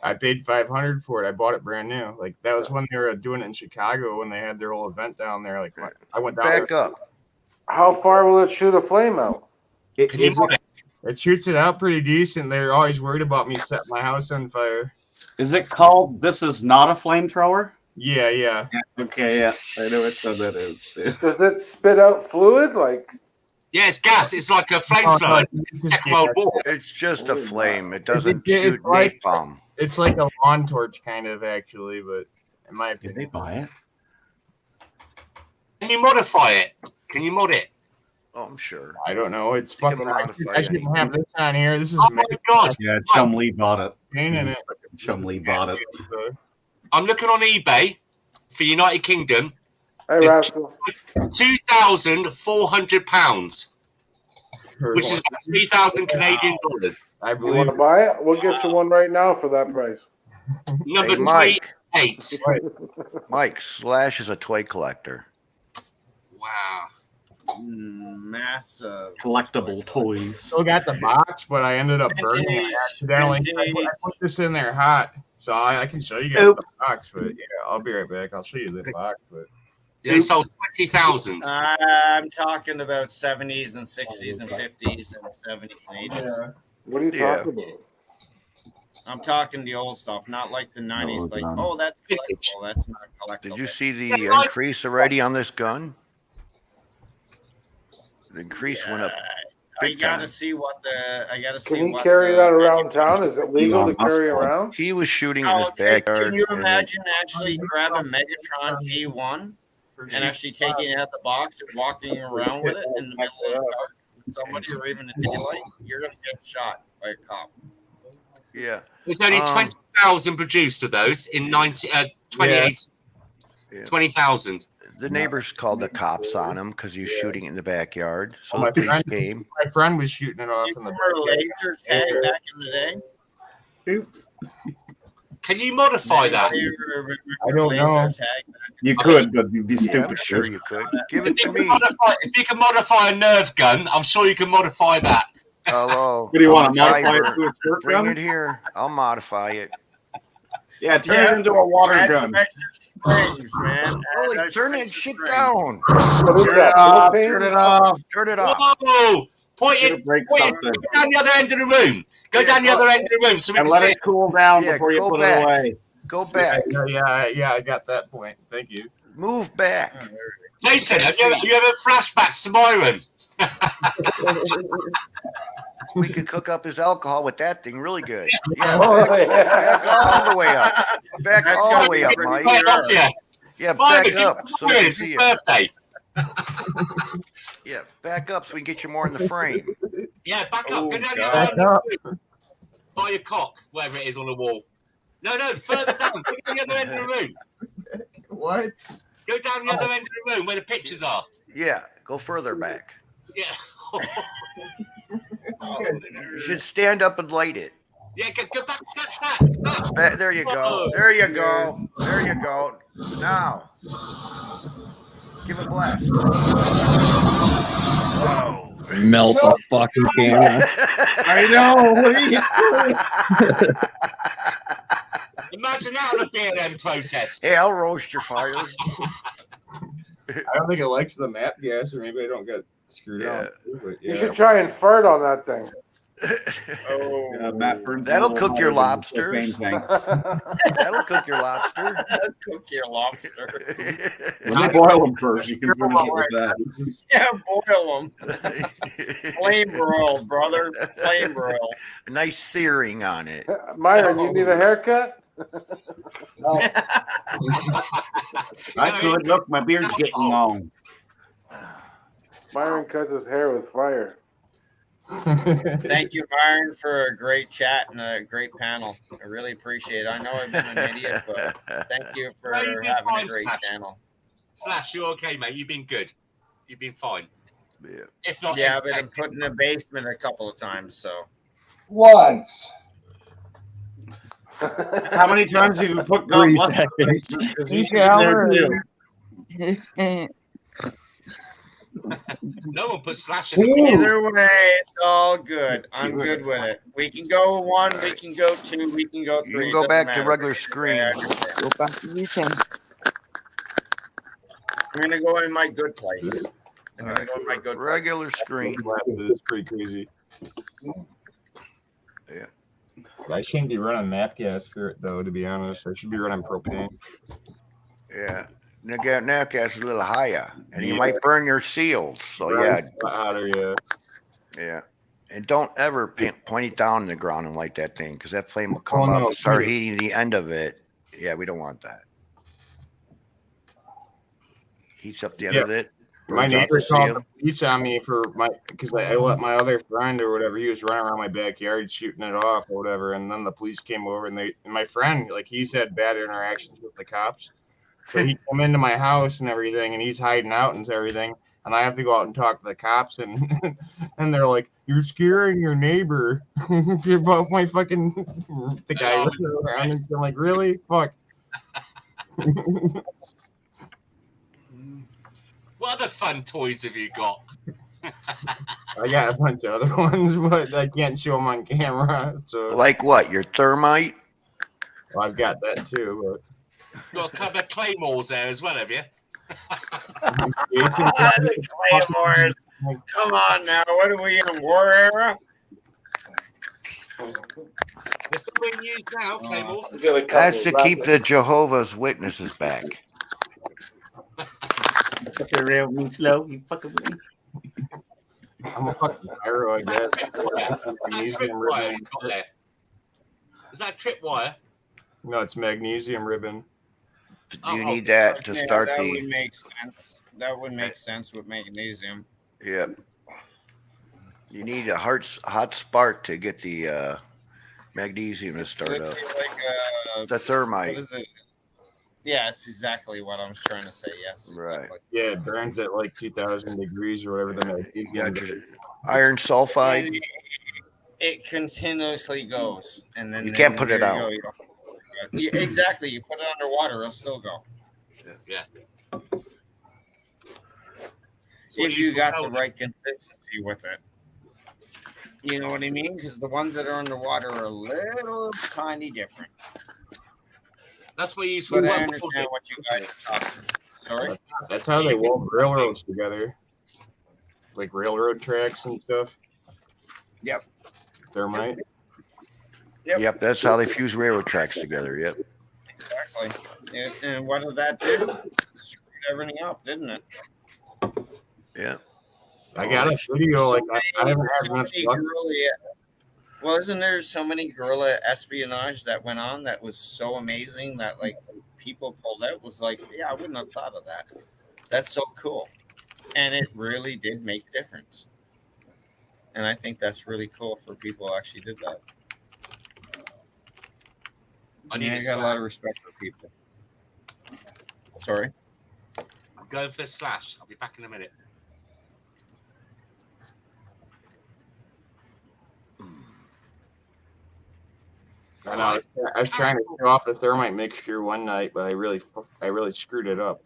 I paid $500 for it. I bought it brand new. Like that was when they were doing it in Chicago when they had their whole event down there. Like I went down Back there. up. How far will it shoot a flame out? Can you mod it? It shoots it out pretty decent. They're always worried about me setting my house on fire. Is it called "This Is Not a Flamethrower"? Yeah, yeah. Okay, yeah, I know which one that is. Does it spit out fluid? Like, Yeah, it's gas. It's like a flamethrower. Second World War. It's just a flame. It doesn't It's shoot like- napalm. It's like a lawn torch kind of actually, but in my Did opinion. they buy it? Can you modify it? Can you mod it? Oh, I'm sure. I don't know. It's can fucking. modify I shouldn't anything. have this on here. This is Oh my God. Yeah, Chum Lee bought it. pain in it. Chum Lee bought it. I'm looking on eBay for United Kingdom. hey, Rascal. £2,400, which is about 3,000 Canadian dollars. I You believe. want to buy it? We'll get you one right now for that price. Number Hey, Mike. 38. Mike, Slash is a toy collector. Wow. Massive. Collectible toys. Still got the box, but I ended up burning it accidentally. I put this in there hot, so I can show you guys the box. But yeah, I'll be right back. I'll show you the box. But They sold 20,000. I'm talking about 70s and 60s and 50s and 70s and 80s. What are you Yeah. talking about? I'm talking the old stuff, not like the 90s. Like, oh, that's collectible. That's not collectible. Did you see the increase already on this gun? The increase went up I big gotta time. see what the. I gotta see Can he what carry the- that around town? Is it legal to carry around? He was shooting in Oh, his can backyard. you and imagine actually grabbing Megatron G1 and actually taking it out the box and walking around with it in the middle of the dark with somebody or even in daylight? You're gonna get shot by a cop. Yeah. There's only 20,000 produced of those in 28. Yeah. 20,000. The neighbors called the cops on him because he was shooting in the backyard. So my the police friend, came. my friend was shooting it off You in the remember laser tag back in the day? Oops. Can you modify that? Anybody remember I don't laser know. tag back in You could, but you'd be Yeah, stupid. I'm sure you could. Give If it you, to can me. modify, if you can modify a nerve gun, I'm sure you can modify that. Hello. What do you want I'm to modify driver. it to a squirt Bring gun? it here. I'll modify it. Yeah, turn it into a water Add gun. some extra springs, man. Add Holy, extra turn that extra shit springs. down. What is Turn it that? off. Propane? Turn it off. Turn it off. Whoa! Point It'll it, break point it, something. go down the other end of the room. Go Yeah, down the go- other end of the room so we And can let see. it cool down Yeah, before you go put back. it away. Go back. Yeah, I got that point. Thank you. Move back. Jason, have you ever flashbacks to Myron? We could cook up his alcohol with that thing really good. Yeah, Oh, back, yeah. back all the way up. Back That's all gotta the way be up, pretty Mike. Right off you. Yeah, Myron, back give up so we Myron, can it's his see you. birthday. Yeah, back up so we can get you more in the frame. Yeah, back up. Oh, Go down God. your by your cock, whatever it is on the wall. No, further down. Go down the other end of the room. What? Go down the other end of the room where the pictures are. Yeah, go further back. Yeah. You should stand up and light it. Yeah, go back. That's that. There you go. Oh, There you go. There you go. Now, give a blast. Whoa. Melt the fucking camera. I know. What are you doing? Imagine that on a BLM protest. Hey, I'll roast your fire. I don't think it likes the map gas, or maybe I don't get screwed on. But You should try and fart on that thing. Matt burns That'll a little cook your hotter than lobsters. propane tanks. That'll cook your lobster. Cook your lobster. When you boil them first, you can finish it with that. Yeah, boil them. Flame broil, brother. Flame broil. Nice searing on it. Myron, you need a haircut? I could. Look, my beard's getting long. Myron cuts his hair with fire. Thank you, Byron, for a great chat and a great panel. I really appreciate it. I know I've been an idiot, but thank you for No, you've been having fine, a great Slash. panel. Slash, you're okay, mate. You've been good. You've been fine. Yeah. If not, Yeah, I've been put in the basement a couple of times, so. Once. How many times have you put 3 God bless seconds. Because you should be there too. No one put Slash in the Either way, it's all good. I'm good with it. We can go 1, we can go 2, we can go 3. You can go It back doesn't to matter. regular screen. Go back to YouTube. I'm gonna go in my good place. I'm gonna go in my good Regular screen. It's pretty crazy. Yeah. I shouldn't be running map gas through it, though, to be honest. I should be running propane. Yeah. Nat gas is a little higher, and you might burn your seals. So yeah, Hotter, yeah. yeah. And don't ever point it down in the ground and light that thing, because that flame will come Oh, up no, and start yeah. heating the end of it. Yeah, we don't want that. Heats up the end Yeah. of it. My burns out neighbor the called seal. the police on me because I let my other friend or whatever, he was running around my backyard shooting it off or whatever, and then the police came over and my friend, like, he's had bad interactions with the cops, so he come into my house and everything, and he's hiding out and everything, and I have to go out and talk to the cops, and and they're like, "You're scaring your neighbor." About my fucking the guy running around, and I'm like, "Really? Fuck." What other fun toys have you got? I got a bunch of other ones, but I can't show them on camera. So, Like what? Your thermite? well, I've got that too. You got a couple of claymores there as well, have you? But it's The Claymores. Come on now. What are we in war era? They're still being used now, claymores. That's to keep the Jehovah's Witnesses back. Fucking real me slow. You fucking with me. I'm a fucking pyro, I guess. Magnesium ribbon. Is that tripwire? No, it's magnesium ribbon. You need that to Yeah, start that the. would make sense. That would make sense with magnesium. Yeah. You need a hot spark to get the magnesium to start up. Like The thermite. what is it? Yeah, it's exactly what I was trying to say. Yes. Right. Yeah, it burns at like 2,000 degrees or whatever the magnesium is. Iron sulfide. It continuously goes, and then You can't put it there you out. go, you don't- Yeah, exactly. You put it underwater, it'll still go. Yeah. If you got the right consistency with it. You know what I mean? Because the ones that are underwater are a little tiny different. That's what you use for But I one understand what you guys are talking about. Sorry? That's how they weld railroads together. Like railroad tracks and stuff. Yep. Thermite. Yep, that's how they fuse railroad tracks together. Yep. Exactly. And what did that do? Screwed everything up, didn't it? Yeah. I got a video. Like I haven't had so much many luck. guerrilla. Well, isn't there so many guerrilla espionage that went on that was so amazing that like people pulled out? Was like, yeah, I wouldn't have thought of that. That's so cool, and it really did make a difference. And I think that's really cool for people who actually did that. I need I a got a lot slash. of respect for people. Sorry. I'm going for a slash. I'll be back in a minute. I know. I was trying to show off the thermite mixture one night, but I really screwed it up.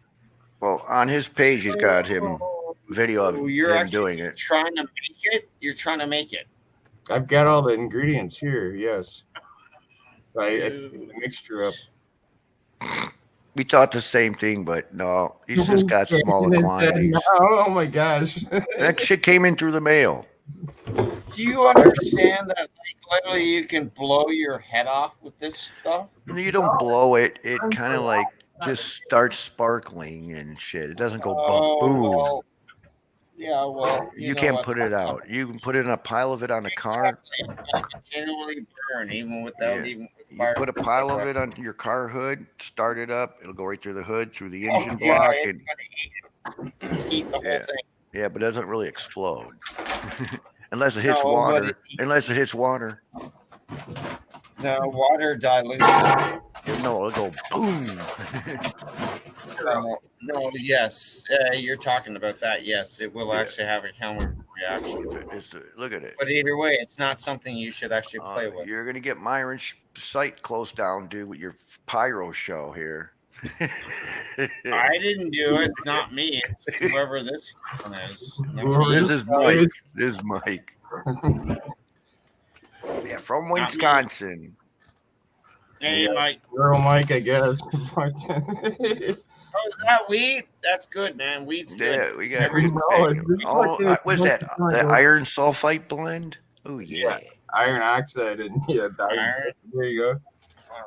Well, on his page, he's got him video of You're him actually doing it. trying to make it. You're trying to make it. I've got all the ingredients here. Yes. I screwed the mixture up. We thought the same thing, but no, he's just got smaller quantities. Oh my gosh. That shit came in through the mail. Do you understand that like literally you can blow your head off with this stuff? You don't blow it. It kind of like just starts sparkling and shit. It doesn't go boom. Well, yeah, well, You can't put it out. You can put it in a pile of it on a car. It's gonna continually burn even without even with You fire. put a pile of it on your car hood, start it up. It'll go right through the hood, through the engine Yeah, block, it's and gonna eat the whole thing. yeah, but it doesn't really explode unless it hits No, water. but Unless it hits water. No, water dilutes it. No, it'll go boom. No, yes, you're talking about that. Yes, it will actually have a counter reaction. Look at it. But either way, it's not something you should actually play with. You're gonna get Myron's site closed down, dude, with your pyro show here. I didn't do it. It's not me. It's whoever this one is. This is Mike. This is Mike. Yeah, from Wisconsin. Hey, Yeah, Mike. Girl Mike, I guess. Oh, is that weed? That's good, man. Weed's good. Yeah, we got. No, What's that? The iron sulfite blend? Oh yeah. Iron oxide and Iron. There you go.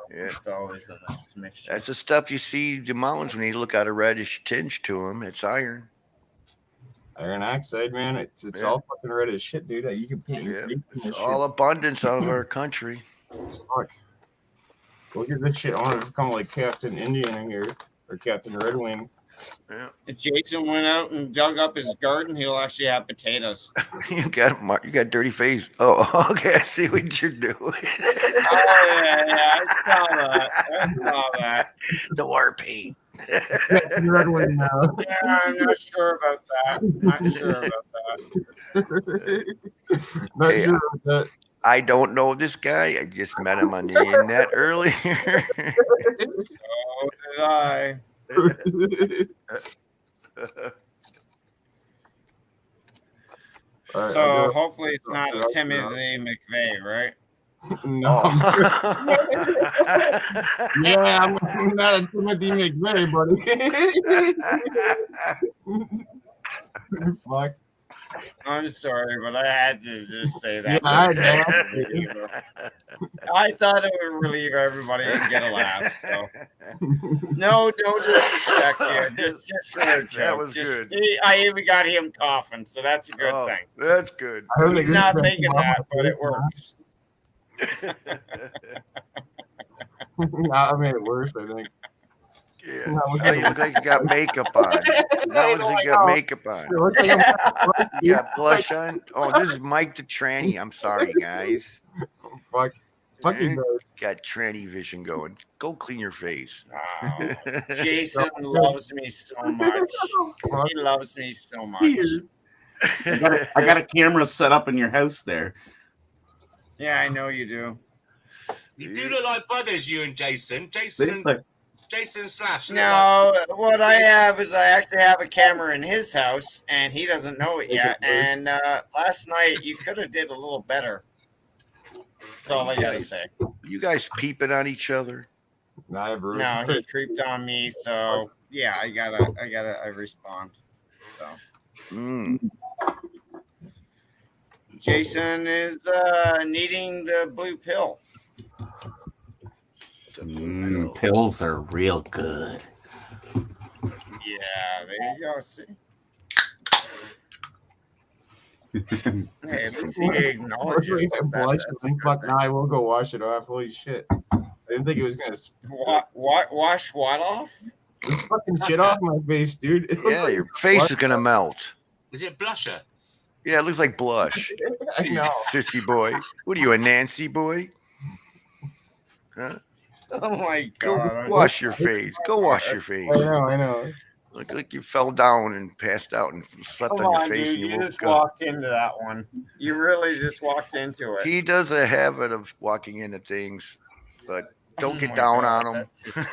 Yeah. It's always a nice mixture. That's the stuff you see the mountains when you look at a reddish tinge to them. It's iron. Iron oxide, man. It's all fucking red as shit, dude. You can put your face in It's this all shit. abundance out of our country. Fuck. Look at this shit. I want to become like Captain Indian in here. Or Captain Red Wing. Yeah. If Jason went out and dug up his garden, he'll actually have potatoes. You got dirty face. Oh, okay. I see what you're doing. Oh yeah, I saw that. The war paint. Captain Red Wing now. Yeah, I'm not sure about that. Not sure about that. Not Hey, sure about that. I don't know this guy. I just met him on the internet earlier. So did I. All right, So hopefully it's not a Timothy McVeigh, right? No. Yeah, I'm not a Timothy McVeigh, buddy. Fuck. I'm sorry, but I had to just say that. Yeah, I thought it would relieve everybody and get a laugh. So. No disrespect here. Just for a joke. That was good. See, I even got him coughing, so that's a good thing. That's good. I don't think He's this not is thinking gonna that, come but it off. works. Nah, I made it worse, I think. Yeah. No, Oh, you look like you got makeup on. That was you got makeup on. It looks like I'm- You got blush on. Oh, this is Mike the tranny. I'm sorry, guys. Fuck. Fucking Got tranny vision going. Go clean your face. Wow. Jason loves me so much. He loves me so much. I got a camera set up in your house there. Yeah, I know you do. You do look like brothers, you and Jason. Jason Slash. No, what I have is I actually have a camera in his house, and he doesn't know it yet. And last night you could have did a little better. That's all I gotta say. You guys peeping on each other? No, he creeped on me, so yeah, I respond. So Jason is needing the blue pill. It's a blue pill. Pills are real good. Yeah, there you go. See. Hey, at least he acknowledges that. Blush, That's I think, fuck, now I will go wash it off. Holy shit. I didn't think it was going to wash what off? It's fucking shit off my face, dude. It Yeah, your face is gonna melt. Is it blusher? Yeah, it looks like blush. I know. Sissy boy. What are you, a Nancy boy? Huh? Oh my Go god. wash your face. Go wash your face. I know. Look like you fell down and passed out and slept Come on your on, face dude. and you You just woke up. walked into that one. You really just walked into it. He does a habit of walking into things, but don't Oh get my down God, on him. that's just-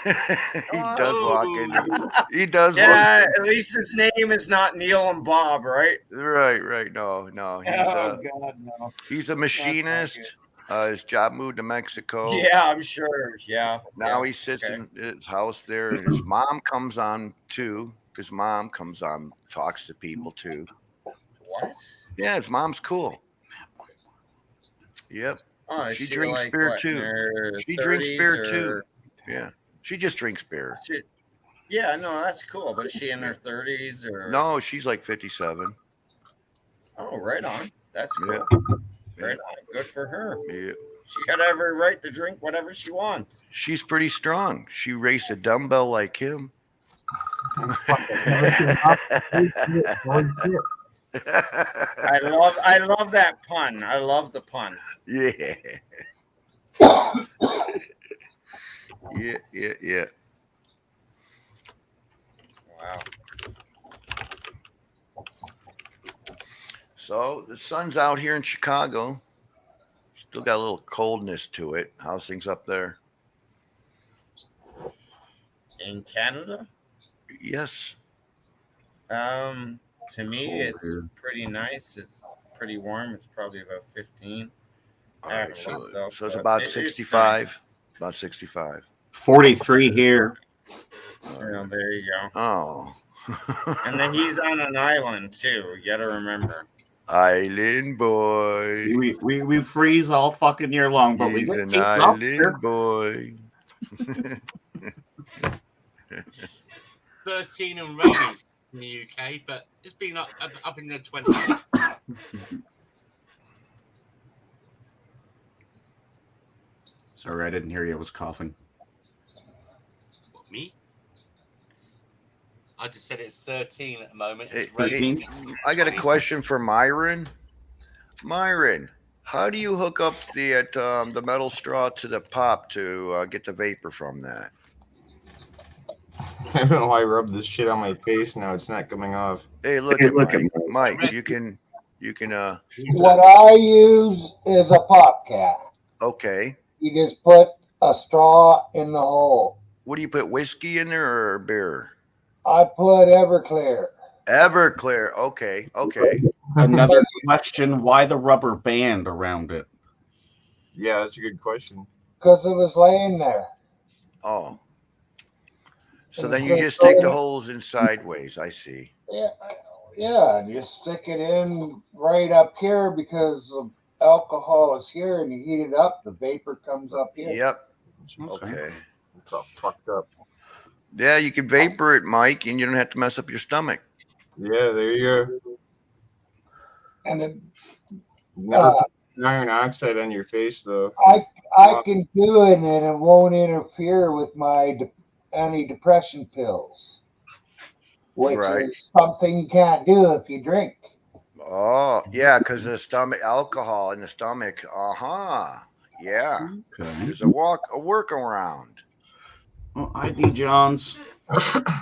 He does walk into. He does. Yeah, walk at least his name is not Neil and Bob, right? Right. No. He's Oh God, no. he's a machinist. His job moved to Mexico. Yeah, I'm sure. Yeah. Now yeah. he sits Okay. in his house there, and his mom comes on too. His mom comes on, talks to people too. What? Yeah, his mom's cool. Yep. Oh, is She she drinks like, beer what, in too. her She drinks 30s beer or- too. Yeah. She just drinks beer. Yeah, no, that's cool. But is she in her 30s or? No, she's like 57. Oh, right on. That's cool. Yeah. Right on. Good for her. Yeah. She got every right to drink whatever she wants. She's pretty strong. She raced a dumbbell like him. I love that pun. I love the pun. Yeah. Yeah. Wow. So the sun's out here in Chicago. Still got a little coldness to it. How's things up there? In Canada? Yes. To me, it's pretty nice. It's pretty warm. It's probably about 15. All I right, haven't looked, though, so it's but about it's 65. nice. About 65. 43 here. Well, there you go. Oh. And then he's on an island too. You gotta remember. Island boy. We freeze all fucking year long, but we He's get an keep up here. island boy. 13 and raining in the UK, but it's been up in the 20s. Sorry, I didn't hear you. I was coughing. What, me? I just said it's 13 at the moment. Hey, It's raining. I got a question for Myron. Myron, how do you hook up the metal straw to the pop to get the vapor from that? I don't know why I rubbed this shit on my face now. It's not coming off. Hey, look at Mike. You can. What I use is a pop cap. Okay. You just put a straw in the hole. What do you put, whiskey in there or beer? I put Everclear. Everclear. Okay. Another question: why the rubber band around it? Yeah, that's a good question. Because it was laying there. Oh. So then you just stick the holes in sideways. I see. Yeah, and you stick it in right up here because the alcohol is here, and you heat it up, the vapor comes up here. Yep. Okay. It's all fucked up. Yeah, you can vapor it, Mike, and you don't have to mess up your stomach. Yeah, there you go. And it, Never put iron oxide on your face, though. I can do it, and it won't interfere with my antidepressant pills, which is something you can't do if you drink. Oh, yeah, because the stomach, alcohol in the stomach. Yeah. Okay. There's a workaround. Well, ID Johns.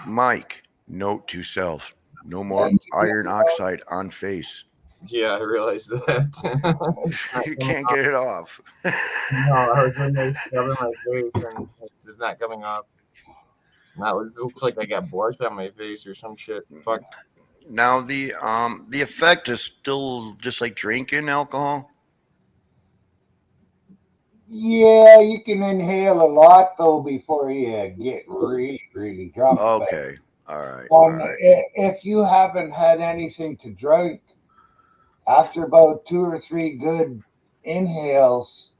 Mike, note to self: no more iron oxide on face. Yeah, I realized that. You can't get it off. No, I was in there rubbing my face, and it's just not coming off. Now it looks like I got blush on my face or some shit. Fuck. Now the effect is still just like drinking alcohol. Yeah, you can inhale a lot though before you get really, really drunk. Okay, all right. If you haven't had anything to drink, after about 2 or 3 good inhales,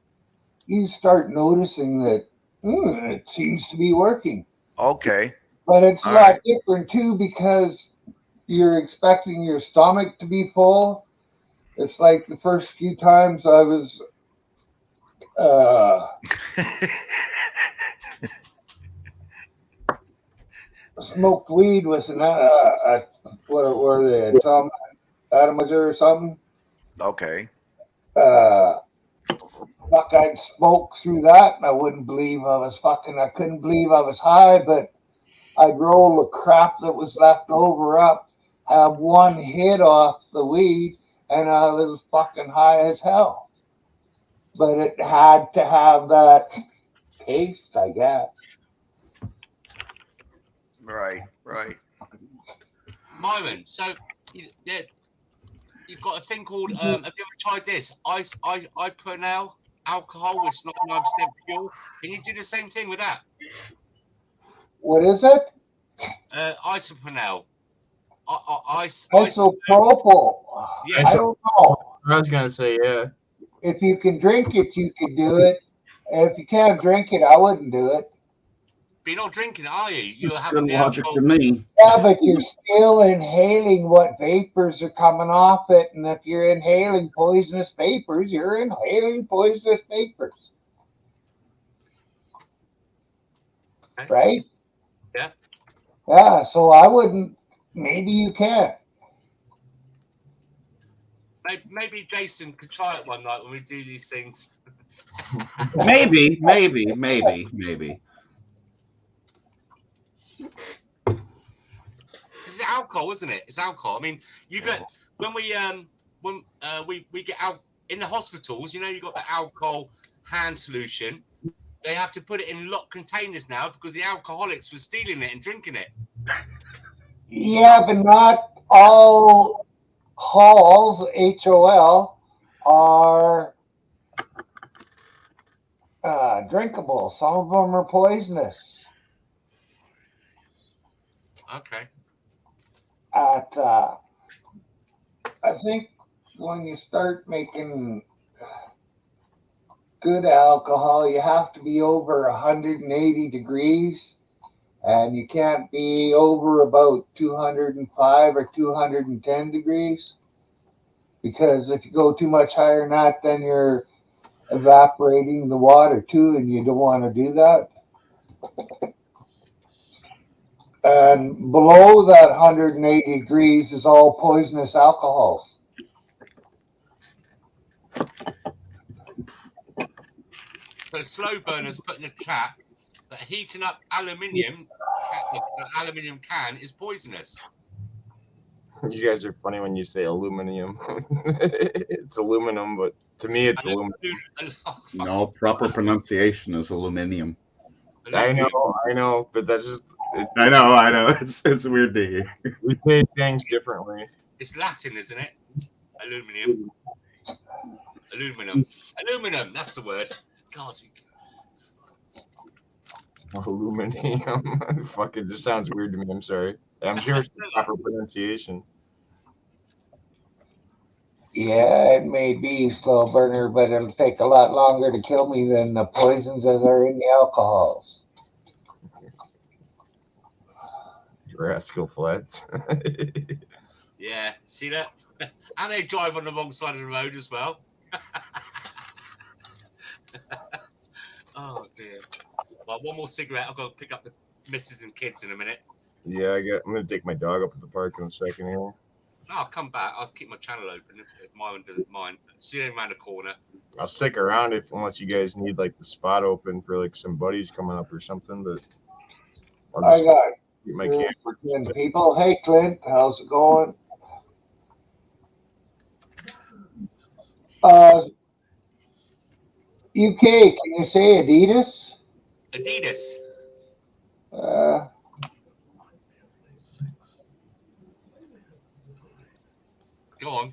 you start noticing that It seems to be working. Okay. But it's a All lot right. different too because you're expecting your stomach to be full. It's like the first few times I was smoked weed with what were they, Tom Atomizer or something? Okay. Uh, Fuck, I'd smoke through that and I couldn't believe I was high, but I'd roll the crap that was left over up, have one hit off the weed, and I was fucking high as hell. But it had to have that taste, I guess. Right. Right. Myron, so you've got a thing called. Have you ever tried this? I put now alcohol, which is 99% pure. Can you do the same thing with that? What is it? Isoprenel. Isopropyl. Yeah. I don't know. I was gonna say, yeah. If you can drink it, you could do it. If you can't drink it, I wouldn't do it. But you're not drinking it, are you? You're Good having the logic alcohol. to me. Yeah, but you're still inhaling what vapors are coming off it. And if you're inhaling poisonous vapors, you're inhaling poisonous vapors. Okay. Right? Yeah. Yeah, so I wouldn't. Maybe you can. Maybe Jason could try it one night when we do these things. Maybe. It's alcohol, isn't it? It's alcohol. I mean, you get when we get out in the hospitals. You know, you got the alcohol hand solution. They have to put it in locked containers now because the alcoholics were stealing it and drinking it. Yeah, but not all halls, HOL, are drinkable. Some of them are poisonous. Okay. I think when you start making good alcohol, you have to be over 180 degrees, and you can't be over about 205 or 210 degrees. Because if you go too much higher than that, then you're evaporating the water too, and you don't want to do that. And below that 180 degrees is all poisonous alcohols. So slow burners put in the chat that heating up aluminium can is poisonous. You guys are funny when you say aluminum. It's aluminum, but to me, it's aluminum. No, proper pronunciation is aluminium. I know, but that's just. I know. It's weird to hear. We say things differently. It's Latin, isn't it? Aluminum. Aluminum. That's the word. God. Aluminum. Fuck, it just sounds weird to me. I'm sorry. I'm sure it's the proper pronunciation. Yeah, it may be slow burner, but it'll take a lot longer to kill me than the poisons that are in the alcohols. Rascal Flats. Yeah, see that? And they drive on the wrong side of the road as well. Oh dear. Well, one more cigarette. I've got to pick up the missus and kids in a minute. Yeah, I'm gonna take my dog up at the park in a second here. No, I'll come back. I'll keep my channel open if Myron doesn't mind. She's around the corner. I'll stick around unless you guys need like the spot open for like some buddies coming up or something. But I got keep my camera. people. Hey, Clint, how's it going? UK, can you say Adidas? Adidas. Go on.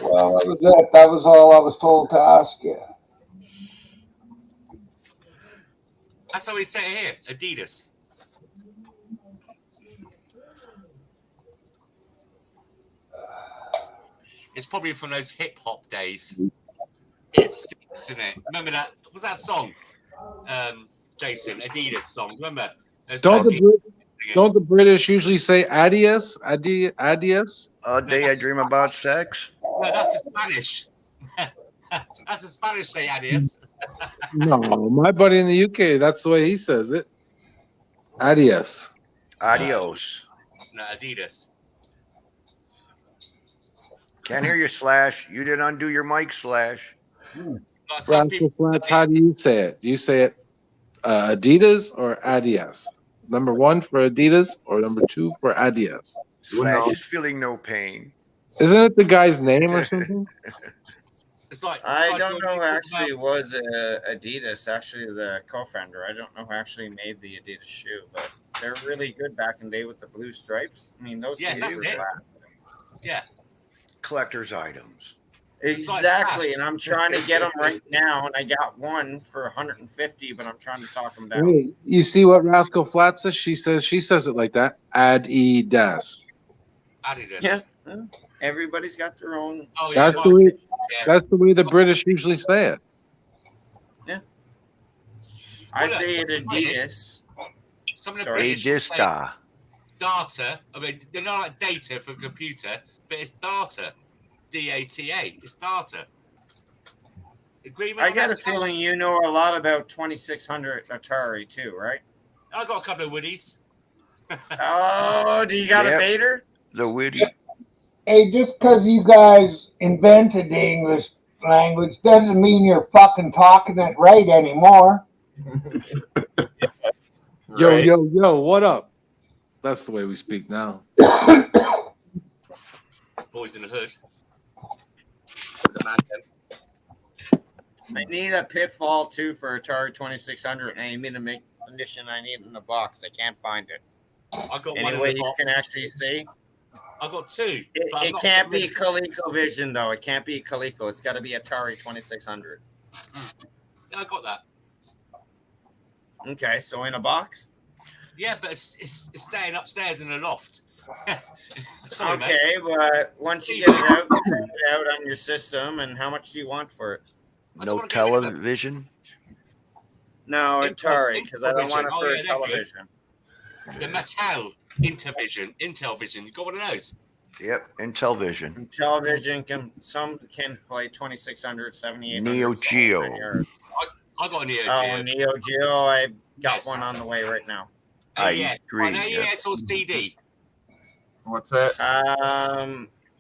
Well, that was it. That was all I was told to ask you. That's how we say it here. Adidas. It's probably from those hip hop days. It's, isn't it? Remember that? What was that song? Jason, Adidas song. Remember? There's Don't no the people Brit- singing. don't the British usually say adios? Adios? All No, day I that's dream about sex. no, that's the Spanish. That's the Spanish say adios. No, my buddy in the UK, that's the way he says it. Adios. Adios. No, Adidas. Can't hear you, Slash. You didn't undo your mic, Slash. But some people Rascal Flats, how do you say it? Do you say it Adidas or Adios? Number 1 for Adidas or number 2 for Adios? Slash is feeling no pain. Isn't it the guy's name or something? It's like I don't know who actually was Adidas, actually the co-founder. I don't know who actually made the Adidas shoe, but they're really good back in the day with the blue stripes. I mean, those Yes, shoes that's were it. classic. Yeah. Collector's items. Exactly, and I'm trying to get them right now, and I got one for 150, but I'm trying to talk them down. Wait, you see what Rascal Flat says? She says it like that. Adidas. Adidas. Yeah. Everybody's got their own. Oh, yeah. That's the way the British usually say it. Yeah. I Well, say it look, Adidas. Some of the Sorry. British say Adista. data. I mean, they're not like data for a computer, but it's data. DATA. It's data. Agreement? I on got a that? feeling you know a lot about 2600 Atari too, right? I got a couple of woodies. Oh, do you got a Yep. Vader? The witty. Hey, just because you guys invented the English language doesn't mean you're fucking talking it right anymore. Yo, Right. yo, what up? That's the way we speak now. Boys in the hood. I need a Pitfall 2 for Atari 2600, and I need to make the condition I need in the box. I can't find it. I got one Any in way the you box. can actually see? I got two. but I'm It not can't getting be rid of ColecoVision, though. It can't be Coleco. It's got to be Atari 2600. Yeah, I got that. Okay, so in a box? Yeah, but it's staying upstairs in the loft. Sorry, Okay, mate. but once you get it out, you get it out on your system, and how much do you want for it? No television. No, Atari, because I don't want it Intellivision. for Oh, a yeah, they're good. television. The Mattel Intellivision. You got one of those? Yep, Intellivision. And television some can play 2600, 7800. Neo Geo. I got a Neo Geo. Oh, Neo Geo. I've got Yes. one on the way right now. AES. agree, An yeah. AES or CD? What's that?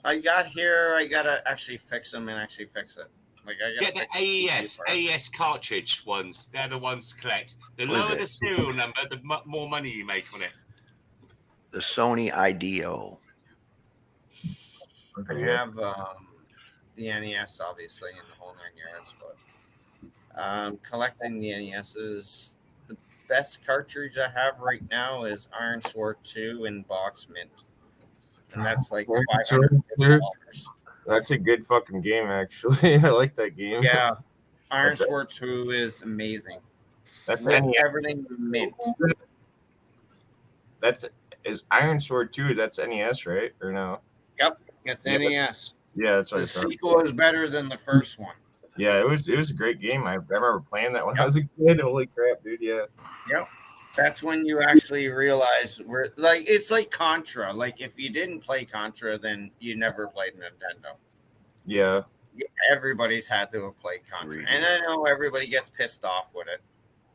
I got here. I gotta actually fix them and actually fix it. Like I gotta Get the fix CD AES part. AES cartridge ones. They're the ones to collect. The What is lower it? the serial number, the more money you make on it. The Sony IDEO. I have the NES, obviously, in the whole 9 yards, but collecting the NESs. The best cartridge I have right now is Iron Sword 2 in box mint, and that's like $550. That's a good fucking game, actually. I like that game. Yeah, Iron That's- Sword 2 is amazing. That's With NES. everything mint. Is Iron Sword 2, that's NES, right? Or no? Yep, it's Yeah, NES. Yeah, that's what The I thought. sequel is better than the first one. Yeah, it was a great game. I remember playing that when I was a kid. Holy crap, dude! Yeah. Yep. That's when you actually realize it's like Contra. Like if you didn't play Contra, then you never played Nintendo. Yeah. Everybody's had to have played Contra, and I know everybody gets pissed off with it.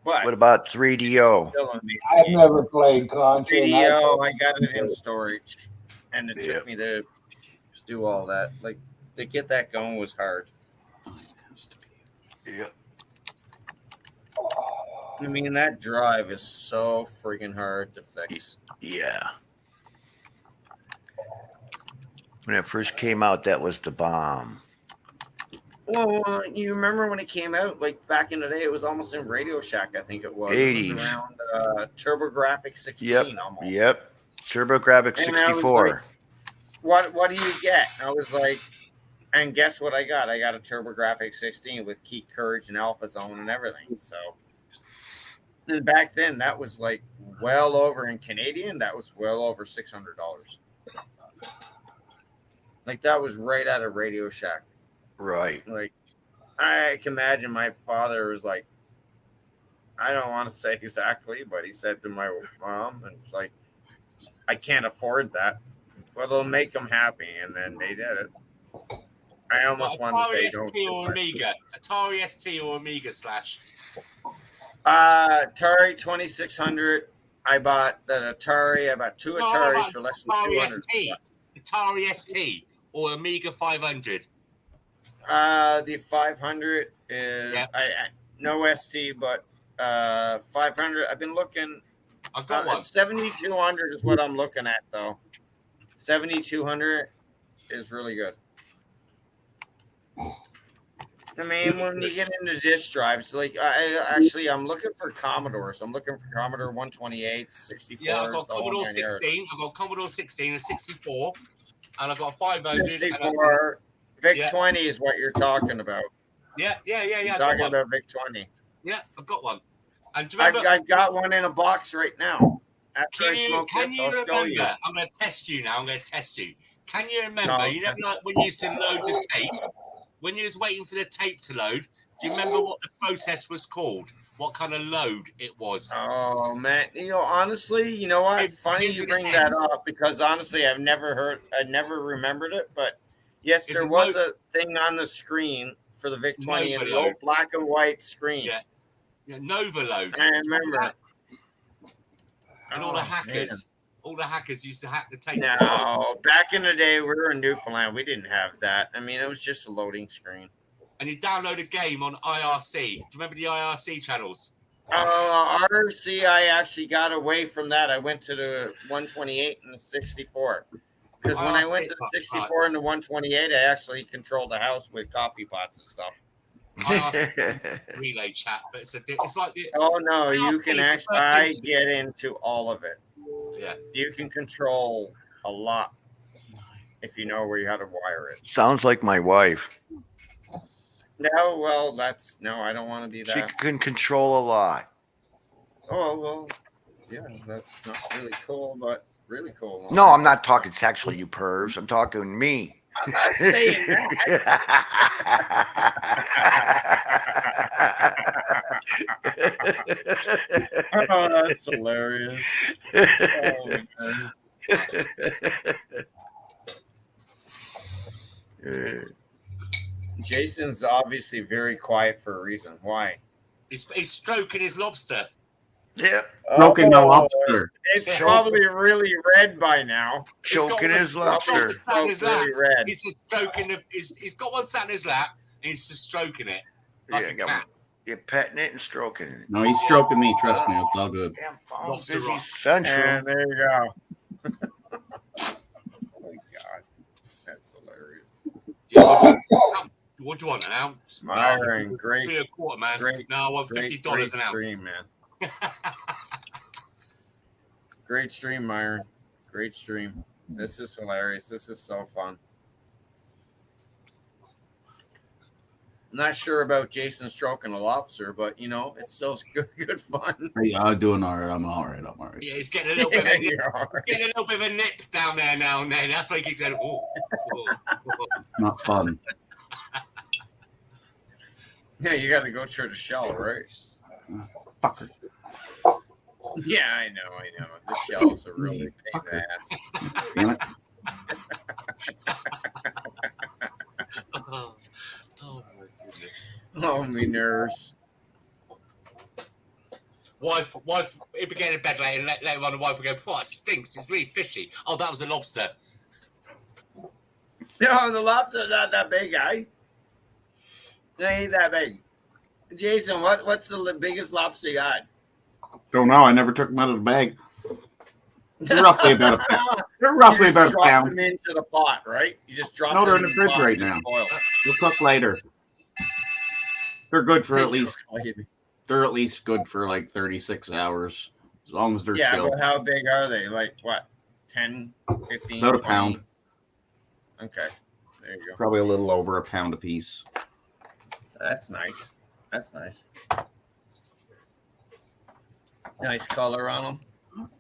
But What about 3DO? still an amazing I've game. never played Contra. and 3DO, I got it in storage, and it took me to do all that. Like to get that going was hard. Yeah. I mean, that drive is so freaking hard to fix. Yeah. When it first came out, that was the bomb. Well, you remember when it came out, like back in the day, it was almost in Radio Shack, I think it was. 80s. It was around TurboGrafx 16 Yep. almost. Yep. TurboGrafx And I was 64. like, what do you get? I was like, and guess what I got? I got a TurboGrafx 16 with Keep Courage and Alpha Zone and everything. So, and back then, that was like well over in Canadian, that was well over $600. Like that was right out of Radio Shack. Right. Like I can imagine my father was like, I don't want to say exactly, but he said to my mom, and it's like, I can't afford that. Well, they'll make them happy, and then they did it. I almost wanted to say don't. ST or Amiga? Atari ST or Amiga Slash? Atari 2600. I bought that Atari. I bought two Ataris for less than Atari 200. ST. Atari ST or Amiga 500? The 500 is I no ST, but 500. I've been looking. I've got one. 7200 is what I'm looking at though. 7200 is really good. I mean, when you get into disk drives, like I'm looking for Commodores. I'm looking for Commodore 128, 64. Yeah, I've got Commodore 16. I've got Commodore 16 and 64, and I've got 500. 64. VIC 20 is what you're talking about. Yeah. You're talking about VIC 20. Yeah, I've got one. And I've got one in a box right now. After I smoke this, I'll show you. I'm going to test you now. Can you remember? You never like when you used to load the tape. When you was waiting for the tape to load, do you remember what the process was called? What kind of load it was? Oh man, honestly, you know what? Funny you bring that up because honestly, I never remembered it. But yes, there was a thing on the screen for the VIC 20 in the old black and white screen. Yeah, Nova load. I remember. And all the hackers used to hack the tapes. No, back in the day, we were in Newfoundland. We didn't have that. I mean, it was just a loading screen. And you download a game on IRC. Do you remember the IRC channels? RC, I actually got away from that. I went to the 128 and the 64. Because when I went to the 64 and the 128, I actually controlled the house with coffee pots and stuff. Relay chat, but it's like the. Oh no, you can actually. I get into all of it. Yeah, you can control a lot if you know how to wire it. Sounds like my wife. No, well, I don't want to be that. She can control a lot. Oh well, yeah, that's not really cool, but really cool. No, I'm not talking sexually, you pervs. I'm talking me. I'm not saying that. Oh, that's hilarious. Jason's obviously very quiet for a reason. Why? He's stroking his lobster. Yeah. Stroking the lobster. It's probably really red by now. Choking his lobster. Really red. He's just stroking he's got one sat in his lap and he's just stroking it. Like a cat. You're petting it and stroking it. No, he's stroking me. Trust me, it's all good. And there you go. Oh my God, that's hilarious. Yeah, what do you want? An ounce? Myron, great. A quarter, man. Great, no, I want $50 an ounce. Stream, man. Great stream, Myron. Great stream. This is hilarious. This is so fun. Not sure about Jason stroking a lobster, but it's still good fun. Yeah, I'm doing all right. I'm all right. Yeah, he's getting a little bit of a nip down there now and then. That's why he keeps saying, It's not fun. Yeah, you got to go through the shell, right? Fucker. Yeah, I know. The shells are really pain in the ass. Damn it. Oh, me nerves. Wife, he'd be getting in bed later on, the wife would go, "Oh, it stinks. It's really fishy." Oh, that was a lobster. No, the lobster's not that big, eh? It ain't that big. Jason, what's the biggest lobster you got? Don't know. I never took them out of the bag. They're roughly about a pound. They're roughly about a pound. Them into the pot, right? You just drop No, them they're in the fridge right now. They'll cook later. They're good for at least. They're at least good for like 36 hours, as long as they're chilled. But how big are they? Like what? 10, 15, About 20? a pound. Okay, there you go. Probably a little over a pound a piece. That's nice. That's nice. Nice color on them.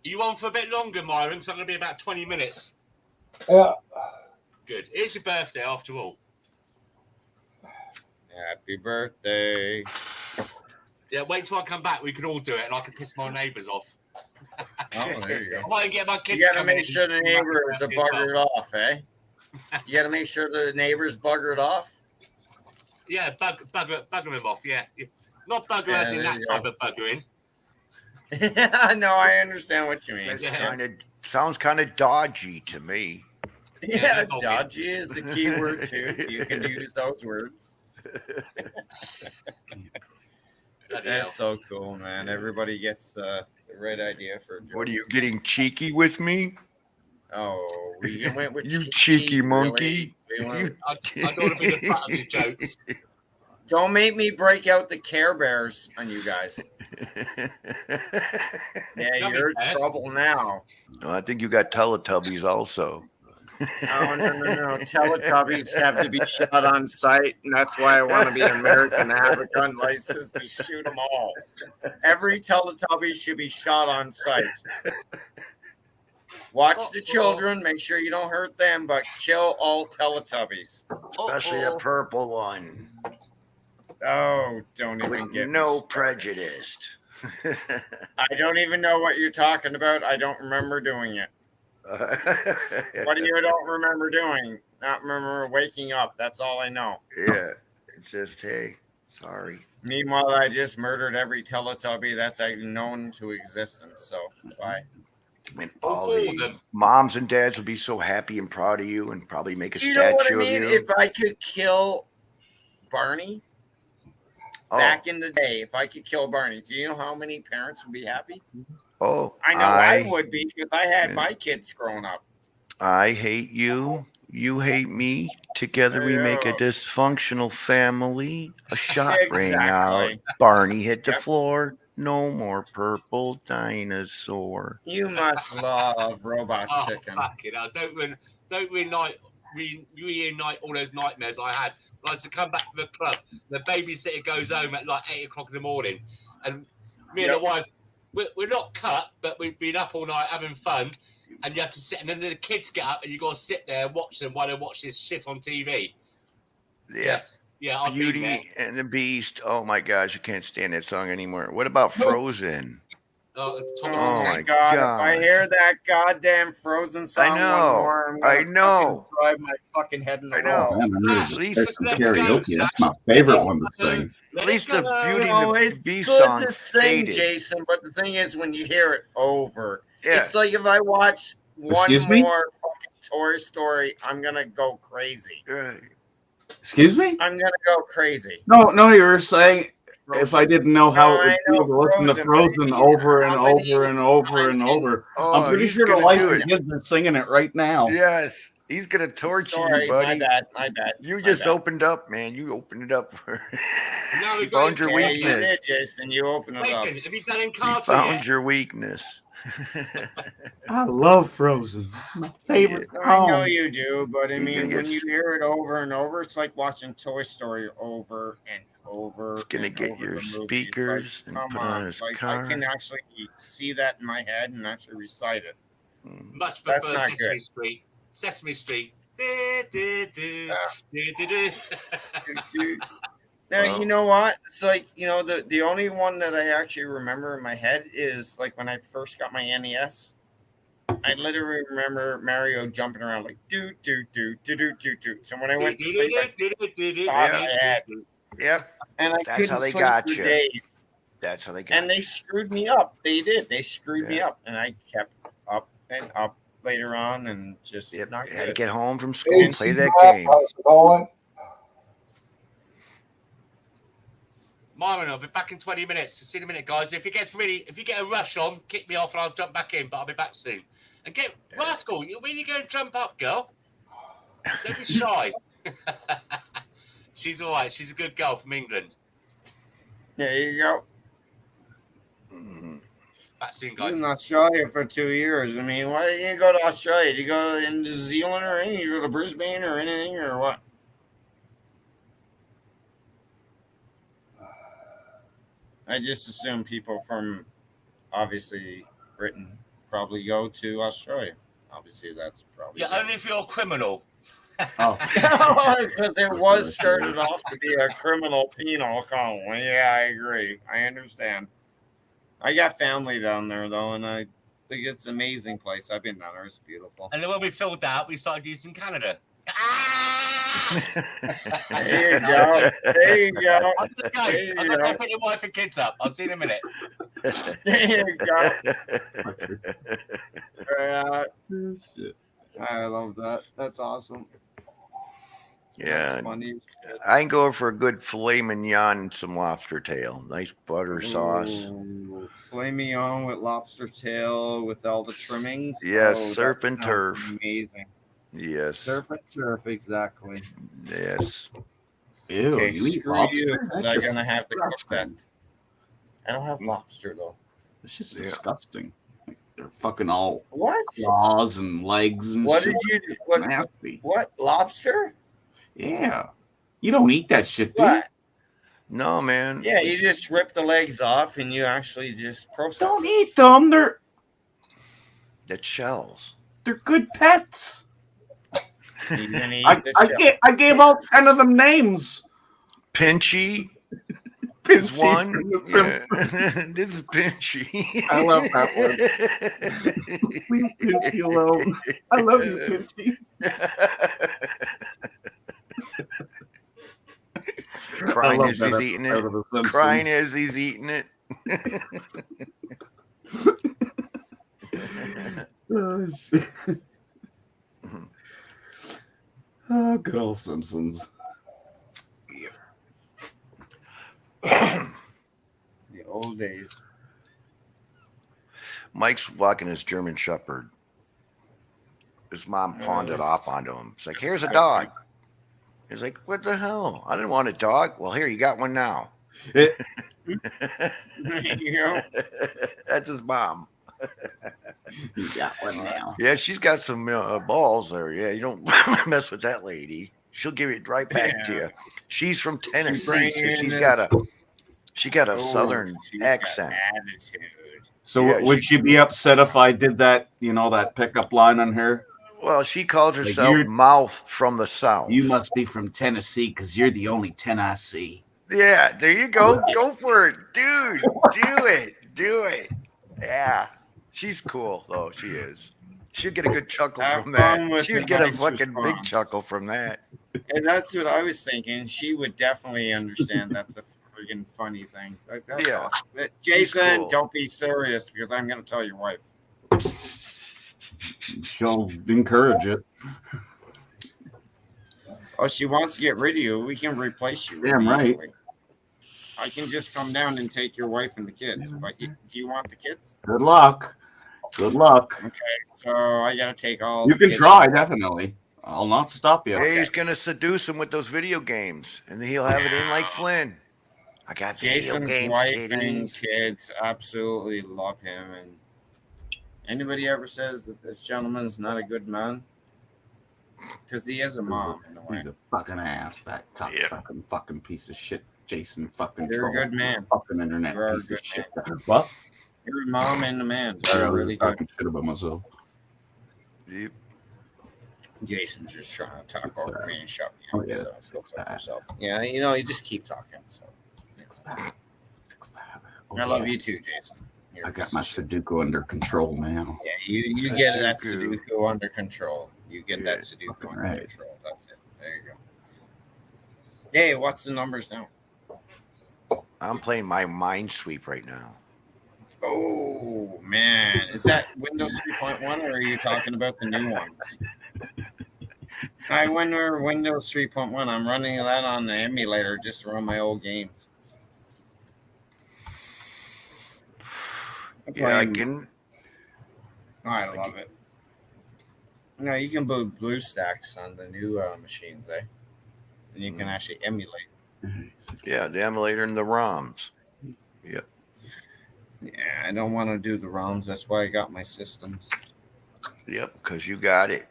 You on for a bit longer, Myron? So I'm going to be about 20 minutes. Yeah. Good. It's your birthday, after all. Happy birthday. Yeah, wait till I come back. We can all do it, and I can piss my neighbours off. Oh, there you go. I might get my kids. You got to make sure the neighbors are buggered off, eh? You got to make sure the neighbors buggered off. Yeah, bugger them off. Yeah, not bugger as in that type of buggering. Yeah, no, I understand what you mean. Sounds kind of dodgy to me. Yeah, dodgy is the key word too. You can use those words. That's so cool, man. Everybody gets the right idea for a joke. What are you getting cheeky with me? Oh, we went with you cheeky monkey. Really? I don't want to be the butt of your jokes. Don't make me break out the Care Bears on you guys. Yeah, you're in trouble now. No, I think you got Teletubbies also. No. Teletubbies have to be shot on sight, and that's why I want to be American and have a gun license to shoot them all. Every Teletubby should be shot on sight. Watch the children, make sure you don't hurt them, but kill all Teletubbies. Especially the purple one. Oh, don't even get no prejudice. I don't even know what you're talking about. I don't remember doing it. What do you don't remember doing? Not remember waking up. That's all I know. Yeah. It's just, hey, sorry. Meanwhile, I just murdered every Teletubby that's known to existence. So, bye. And all the moms and dads will be so happy and proud of you and probably make a statue know what I mean? of you. If I could kill Barney back in the day, if I could kill Barney, do you know how many parents would be happy? Oh, I know I would be because I had my kids growing up. I hate you. You hate me. Together we make a dysfunctional family. A shot rang out. Barney hit the floor. No more purple dinosaur. You must love Robot Chicken. Fuck it. Don't reunite all those nightmares I had. I used to come back from the club. The babysitter goes home at like 8 o'clock in the morning, and me and the wife, we're not cut, but we've been up all night having fun. And you have to sit, and then the kids get up, and you got to sit there and watch them while they watch this shit on TV. Yes. Yeah, I've Beauty and the Beast. Oh my gosh, I can't stand that song anymore. What about Frozen? Oh my God! If I hear that goddamn Frozen song, I know. I know. Drive my fucking head in the wall. At least karaoke. That's my favorite one to sing. At least the Beauty and and the Beast good song to sing, faded. Jason. But the thing is, when you hear it over, Yeah. it's like if I watch one Excuse me? more fucking Toy Story, I'm gonna go crazy. Excuse me? I'm gonna go crazy. No, you were saying if I didn't know how No, it I would feel to listen to Frozen over and over and over and over. Oh, I'm pretty he's sure the gonna life do of it. kids are singing it right now. Yes. He's gonna torture Sorry, you, buddy. my bad. You just opened up, man. You opened it up. Now You found your Yeah, weakness. you did, Jason. You opened it up. Jason, have you done in You cartoon found yet? your weakness. I love Frozen. It's my favorite I know song. you do, but I You're mean, gonna when get you hear it over and over, it's like watching Toy Story over and over. He's gonna and get over your the movie. It's speakers like, and come put it on his like, car. I can actually see that in my head and actually recite it. Much That's prefer not Sesame good. Street. Sesame Street. Do. Now, you know what? It's like, the only one that I actually remember in my head is like when I first got my NES. I literally remember Mario jumping around like do do do do do do do. So when I went to sleep, I thought I had, Yep. and I That's couldn't how they sleep got for you. days. That's how they got And they screwed me up. They did. They screwed me up, and I kept up and up later on, and just not you. Had to good. get home from school and play that game. How's it going? Myron, I'll be back in 20 minutes. See you in a minute, guys. If you get a rush on, kick me off and I'll jump back in, but I'll be back soon. And get Rascal, where you going to jump up, girl? Don't be shy. She's all right. She's a good girl from England. There you go. Back soon, guys. He's in Australia for 2 years. I mean, why didn't you go to Australia? Did you go to New Zealand or anything? You go to Brisbane or anything or what? I just assume people from obviously Britain probably go to Australia. Obviously, that's probably Yeah, only if you're a criminal. Oh, because it was started off to be a criminal penal colony. Yeah, I agree. I understand. I got family down there though, and I think it's an amazing place. I've been down there; it's beautiful. And then when we filled out, we started using Canada. There you go. There you go. I'm gonna go. There you I'm gonna go. go put your wife and kids up. I'll see you in a minute. There you go. I love that. That's awesome. Yeah. That's funny. I can go for a good filet mignon and some lobster tail. Nice butter sauce. Ooh, filet mignon with lobster tail with all the trimmings. Yes, Oh, surf that and sounds turf. amazing. Yes. Surf and turf, exactly. Yes. Ew, Okay, you eat screw lobster? you, because That's I'm just gonna have to cook that. disgusting. I don't have lobster though. It's just disgusting. Like, they're fucking all What? claws and legs and What shit. did you do? What? Nasty. What? Lobster? Yeah. You don't eat that shit, do you? What? No, man. Yeah, you just rip the legs off and you actually just process Don't it. eat them. They're shells. They're good pets. You're gonna eat I, the I, shell. I gave all 10 of them names. Pinchy. Pinchy is one. from The Yeah. This is Pinchy. I love that one. Leave Pinchy alone. I love you, Pinchy. Crying love as that he's eating episode it. of The Simpsons. Crying as he's eating it. Oh, shit. Oh, good old Simpsons. The old days. Mike's walking his German Shepherd. His mom pawned it off onto him. It's like, here's a dog. He's like, what the hell? I didn't want a dog. Well, here, you got one now. You know? That's his mom. You got one now. Yeah, she's got some balls there. Yeah, you don't mess with that lady. She'll give it right back to you. She's from Tennessee, so she got a southern accent. Attitude. So Yeah, would she be upset if I did that, that pickup line on her? Well, she calls Like, herself Mouth from the South. You must be from Tennessee because you're the only 10 I see. Yeah, there you go. Go for it, dude. Do it. Do it. Yeah. She's cool, though. She is. She'll get a good chuckle Have from fun that. with She'll the get a nice fucking big response. chuckle from that. And that's what I was thinking. She would definitely understand that's a friggin' funny thing. That's Yeah. awesome. But Jason, cool. don't be serious because I'm going to tell your wife. She'll encourage it. Oh, she wants to get rid of you. We can replace you. Damn right. easily. I can just come down and take your wife and the kids. But do you want the kids? Good luck. Good luck. Okay, so I got to take all You the can kids. try, definitely. I'll not stop you. Hey, he's going to seduce him with those video games, and then he'll have it in like Flynn. I got Jason's video games, wife kiddies. and kids absolutely love him. And anybody ever says that this gentleman's not a good man? Because he is a mom in a way. He's a fucking ass, that cocksucking fucking piece of shit. Jason fucking You're a troll. good man. Fucking internet You are a piece good of shit. man. What? You're a mom and a man. Sorry, I You're was really good. talking shit about myself. Yep. Jason's just trying to talk over me and shut me Oh, up. yeah, So that's go for bad. yourself. Yeah, you just keep talking. So I love you too, Jason. You're I a got piece my of shit. Sudoku under control now. Yeah, you get that Sudoku. Sudoku under control. You get that Yeah, Sudoku fucking under right. control. That's it. There you go. Hey, what's the numbers now? I'm playing my Minesweep right now. Oh man, is that Windows 3.1 or are you talking about the new ones? I wonder Windows 3.1. I'm running that on the emulator just to run my old games. Yeah, I can. I love it. No, you can build BlueStacks on the new machines, eh? And you can actually emulate. Yeah, the emulator and the ROMs. Yep. Yeah, I don't want to do the ROMs. That's why I got my systems. Yep, because you got it.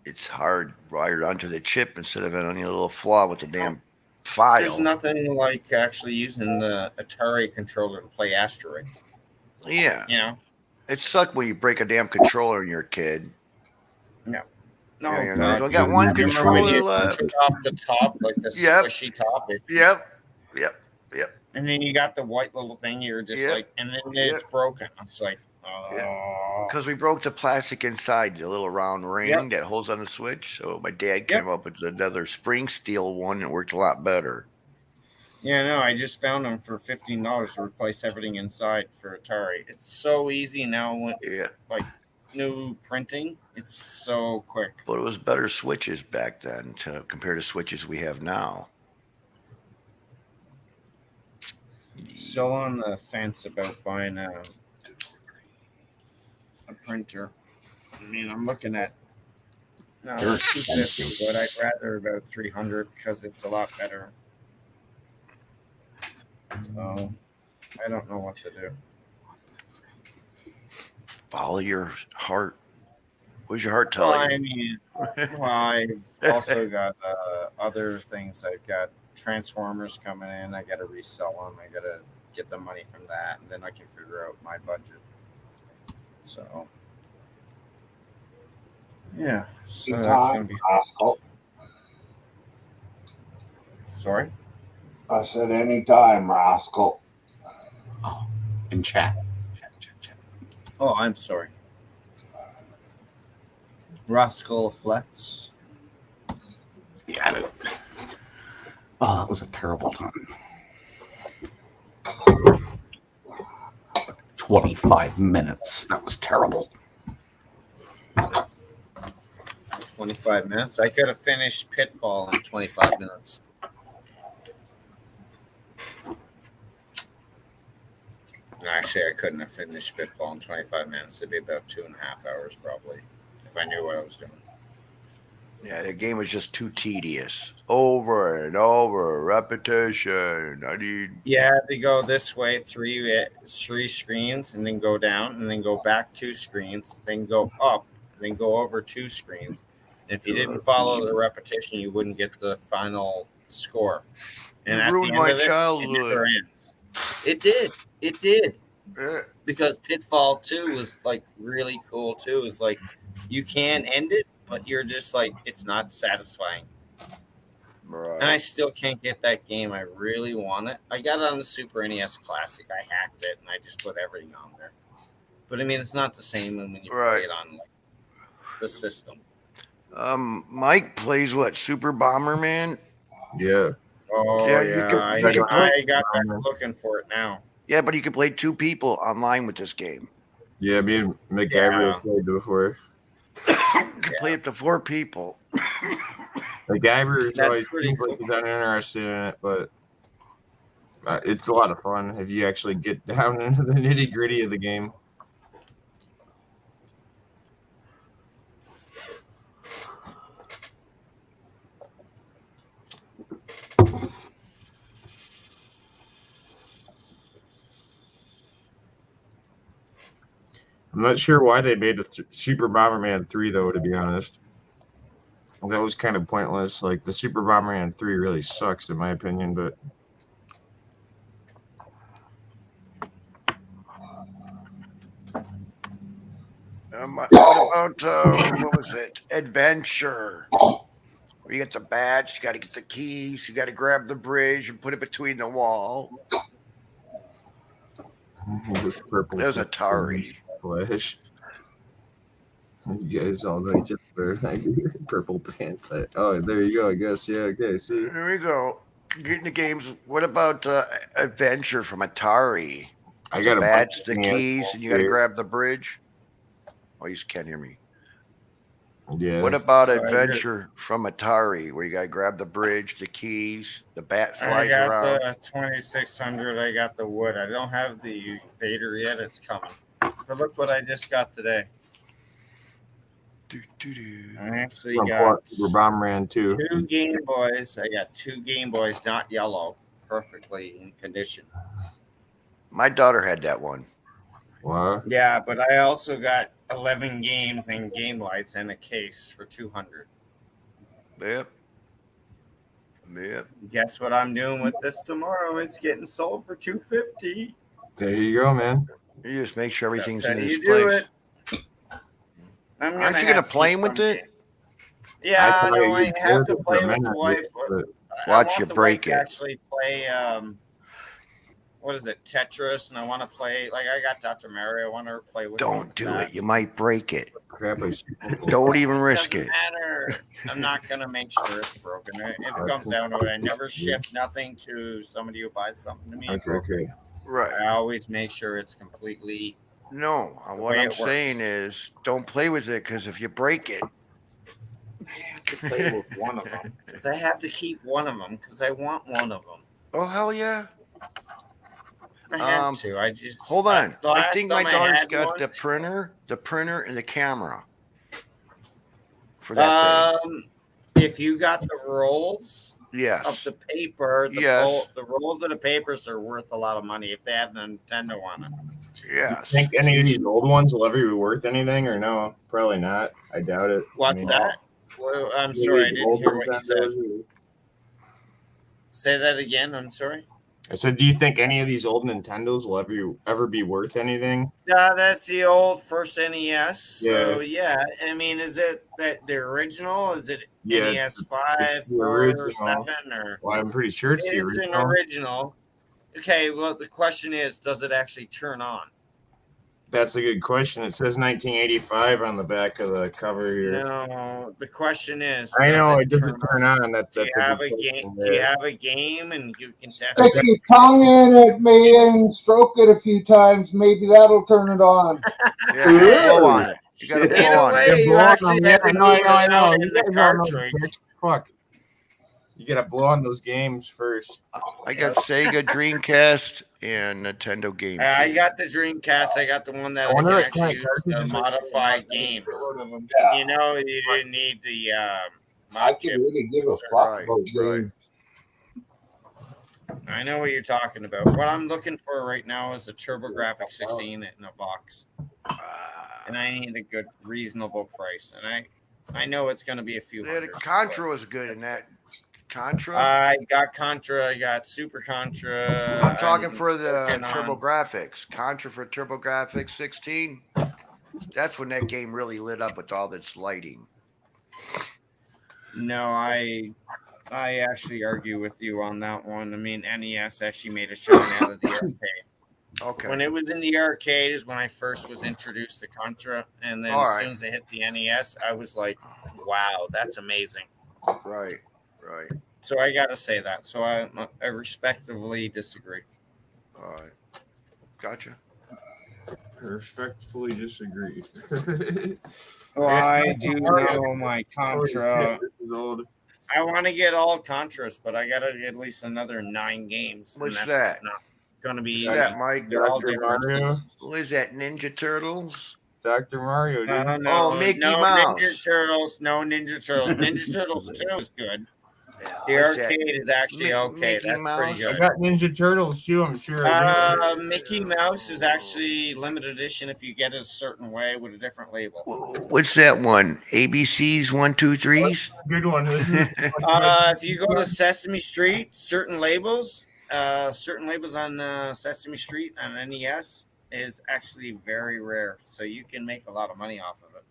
It's hard wired onto the chip instead of on your little flaw with the damn file. There's nothing like actually using the Atari controller to play Asteroids. Yeah. You know? It sucked when you break a damn controller and you're a kid. No. Oh Yeah, God! so I got one Remember when controller you left. took off the top, like the Yep. squishy top? Yep. And then you got the white little thing. You're just Yep. like, and then it's broken. It's like, Because we broke the plastic inside, the little round ring that holds on the switch. So my dad came up with another spring steel one that worked a lot better. yeah, no, I just found them for $15 to replace everything inside for Atari. It's so easy now. When like new printing, it's so quick. But it was better switches back then compared to switches we have now. Still on the fence about buying a printer. I mean, I'm looking at They're 250, expensive. but I'd rather about 300 because it's a lot better. So I don't know what to do. Follow your heart. What does your heart tell you? I mean, I've also got other things. I've got Transformers coming in. I got to resell them. I got to get the money from that, and then I can figure out my budget. So, yeah. So that's going to be fun. Sorry? I said anytime, Rascal. Oh, in chat. Oh, I'm sorry. Rascal Flex. Yeah. Oh, that was a terrible time. 25 minutes. That was terrible. 25 minutes. I could have finished Pitfall in 25 minutes. Actually, I couldn't have finished Pitfall in 25 minutes. It'd be about 2.5 hours probably if I knew what I was doing. Yeah, the game was just too tedious. Over and over, repetition. They go this way, three screens, and then go down, and then go back 2 screens, then go up, then go over 2 screens. And if you didn't follow the repetition, you wouldn't get the final score. And at ruined the end my of it, childhood. it never ends. It did. It did. Yeah. Because Pitfall 2 was like really cool too. It's like you can end it, but you're just like it's not satisfying. Right. And I still can't get that game. I really want it. I got it on the Super NES Classic. I hacked it and I just put everything on there. But I mean, it's not the same when you play it on like the system. Mike plays what? Super Bomberman? Yeah. Oh Yeah, yeah, you can play. I got that looking for it now. Yeah, but you can play 2 people online with this game. Yeah, me and MacGyver played before. You can play up to 4 people. MacGyver always seems like he's uninterested in it, but it's a lot of fun if you actually get down into the nitty gritty of the game. I'm not sure why they made a Super Bomberman 3, though, to be honest. That was kind of pointless. Like, the Super Bomberman 3 really sucks, in my opinion, but... What about, what was it? Adventure. Where you get the badge, you got to get the keys, you got to grab the bridge and put it between the wall. This purple. There's Atari. Flash. You guys all know each other. Purple pants. Oh, there you go, I guess. Yeah, okay, see? There we go. Getting the games. What about Adventure from Atari? I got a badge, the keys, and you got to grab the bridge. Oh, you just can't hear me. Yeah. What about Adventure from Atari, where you got to grab the bridge, the keys, the bat flies around? I got the 2600. I got the wood. I don't have the Vader yet. It's coming. But look what I just got today. I actually got Bomberman 2. 2 Game Boys. I got 2 Game Boys, not yellow, perfectly in condition. My daughter had that one. What? Yeah, but I also got 11 games and game lights and a case for 200. Yep. Guess what I'm doing with this tomorrow? It's getting sold for $250. There you go, man. You just make sure everything's That's in how its you do place. it. Aren't you gonna play with it? I thought I you'd have to for play a with the minute, wife. but I Watch want you the break wife to it. actually play. What is it, Tetris? And I want to play. Like I got Dr. Mario. I want her to play with me. Don't do it. You might break it. crap, I Don't even It risk doesn't it. matter. I'm not gonna make sure it's broken. If it comes down to it, I never ship nothing to somebody who buys something to me broken. Right. I always make sure it's completely. No, the what way I'm it saying works. is don't play with it because if you break it, Play with one of them. Because I have to keep one of them because I want one of them. oh hell yeah. I have to. I just Hold on. the I last think my time I daughter's had got one, the printer, and the camera for that thing. If you got the rolls of Yes. the paper, Yes. the rolls of the papers are worth a lot of money if they have the Nintendo on it. Yes. Think any of these old ones will ever be worth anything, or no? Probably not. I doubt it. What's that? Well, I'm Any of sorry, I these didn't old hear what you said. Nintendos, Say that again. I'm sorry. I said, do you think any of these old Nintendos will ever be worth anything? Yeah, that's the old first NES. Yeah. So yeah, I mean, is it that the original? Is it Yeah, NES it's 5, the 4, original. 7, or? Well, I'm pretty sure it's the It's original. an original. Okay, well, the question is, does it actually turn on? That's a good question. It says 1985 on the back of the cover here. No, the question is, I know does it doesn't turn on. That's Do a you have good a question game? there. Do you have a game and you can test Stick it? your tongue in at me and stroke it a few times. Maybe that'll turn it on. Yeah, you gotta blow on it. You gotta blow Either on way, it. you actually Yeah, have to I know, move it I know. around You in the guys all know the cartridge. tricks. Fuck. You gotta blow on those games first. I got Sega Dreamcast and Nintendo GameCube. I got the Dreamcast. I got the one that I I wonder can what actually kind of use to cartridges are modify games. You know, you didn't need the I mod could chip. really give a fuck Right, about right. games. I know what you're talking about. What I'm looking for right now is a TurboGrafx 16 in a box, and I need a good, reasonable price. And I know it's going to be a few The hundred. Contra was good in that. Contra? I got Contra. I got Super Contra. I'm talking for the working on- TurboGrafx. Contra for TurboGrafx 16. That's when that game really lit up with all its lighting. No, I actually argue with you on that one. I mean, NES actually made a shine out of the arcade. Okay. When it was in the arcade is when I first was introduced to Contra, and then All as right. soon as I hit the NES, I was like, "Wow, that's amazing." Right, right. So I got to say that. So I respectfully disagree. All right. Gotcha. Respectfully disagree. Well, I do know my Holy shit, Contra. this is old. I want to get all Contras, but I got to get at least another 9 games. and What's that's that? Not going to be Is easy. that Mike? They're all Dr. different. Mario? What is that? Ninja Turtles? Dr. Mario, dude. No, Mickey no Mouse. Ninja Turtles. No Ninja Turtles. Ninja Turtles 2 is good. The What's that? arcade is actually okay. Mickey That's Mouse? pretty I good. got Ninja Turtles too, I'm sure. I do. Mickey Mouse is actually limited edition if you get it a certain way with a different label. What's that one? ABC's 1, 2, 3s? Good one. This is If you go to Sesame Street, certain labels on Sesame Street on NES is actually very rare. So you can make a lot of money off of it.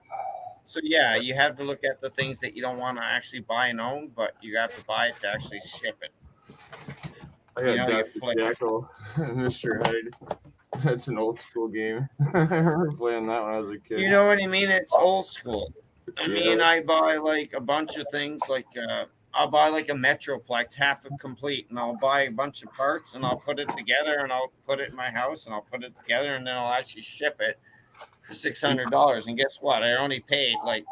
So yeah, you have to look at the things that you don't want to actually buy and own, but you have to buy it to actually ship it. I got You know, you Dr. flip. Jackal and Mr. Hyde. That's an old school game. I remember playing that when I was a kid. You know what I mean? It's old school. I Yeah. mean, I buy like a bunch of things. Like I'll buy like a Metroplex, half complete, and I'll buy a bunch of parts, and I'll put it together, and I'll put it in my house, and I'll put it together, and then I'll actually ship it for $600. And guess what? I only paid like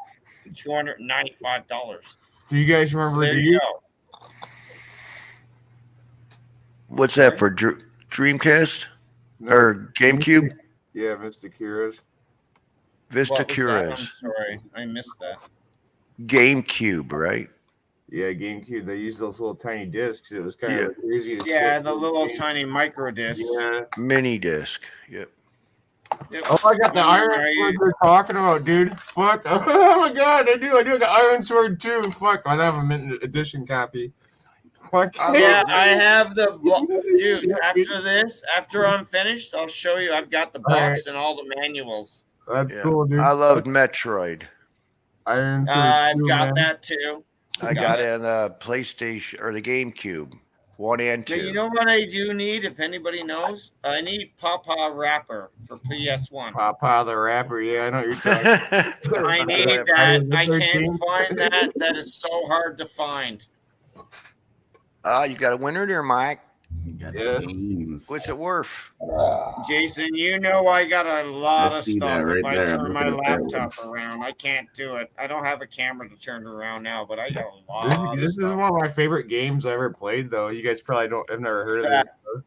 $295. Do you guys So remember there you these? go. What's that for Dreamcast? No. Or GameCube? Yeah, Mr. Kira's. Vista What was that? I'm Curas. sorry, I missed that. GameCube, right? Yeah, GameCube. They used those little tiny discs. It was kind Yeah. of the craziest Yeah, shit. the little tiny micro discs. Yeah. Mini disc. Yep. Yep. Oh, I got the iron Right. sword they're talking about, dude. Fuck. Oh my god, I do. I got iron sword too. Fuck. I have a mint edition copy. Fuck. Yeah, I have the dude. After this, after I'm finished, I'll show you. I've got the box Alright. and all the manuals. That's Yeah. cool, dude. I loved Metroid. Iron Sword I've 2, got man. that too. I got it on the PlayStation or the GameCube, 1 and 2. Now, you know what I do need, if anybody knows? I need Papa Rapper for PS1. Papa the Rapper. Yeah, I know what you're talking about. I need Friday that. the I can't 13th. find that. That is so hard to find. You got a winner there, Mike. Yeah. What's it worth? Jason, you know I got a lot I of see that stuff right if I there. I'm turn my looking at that laptop around. I can't do it. I don't have a camera to turn it around now, but I got a lot of This is stuff. one of my favorite games I ever played, though. You guys probably don't. I've never heard of this. Though.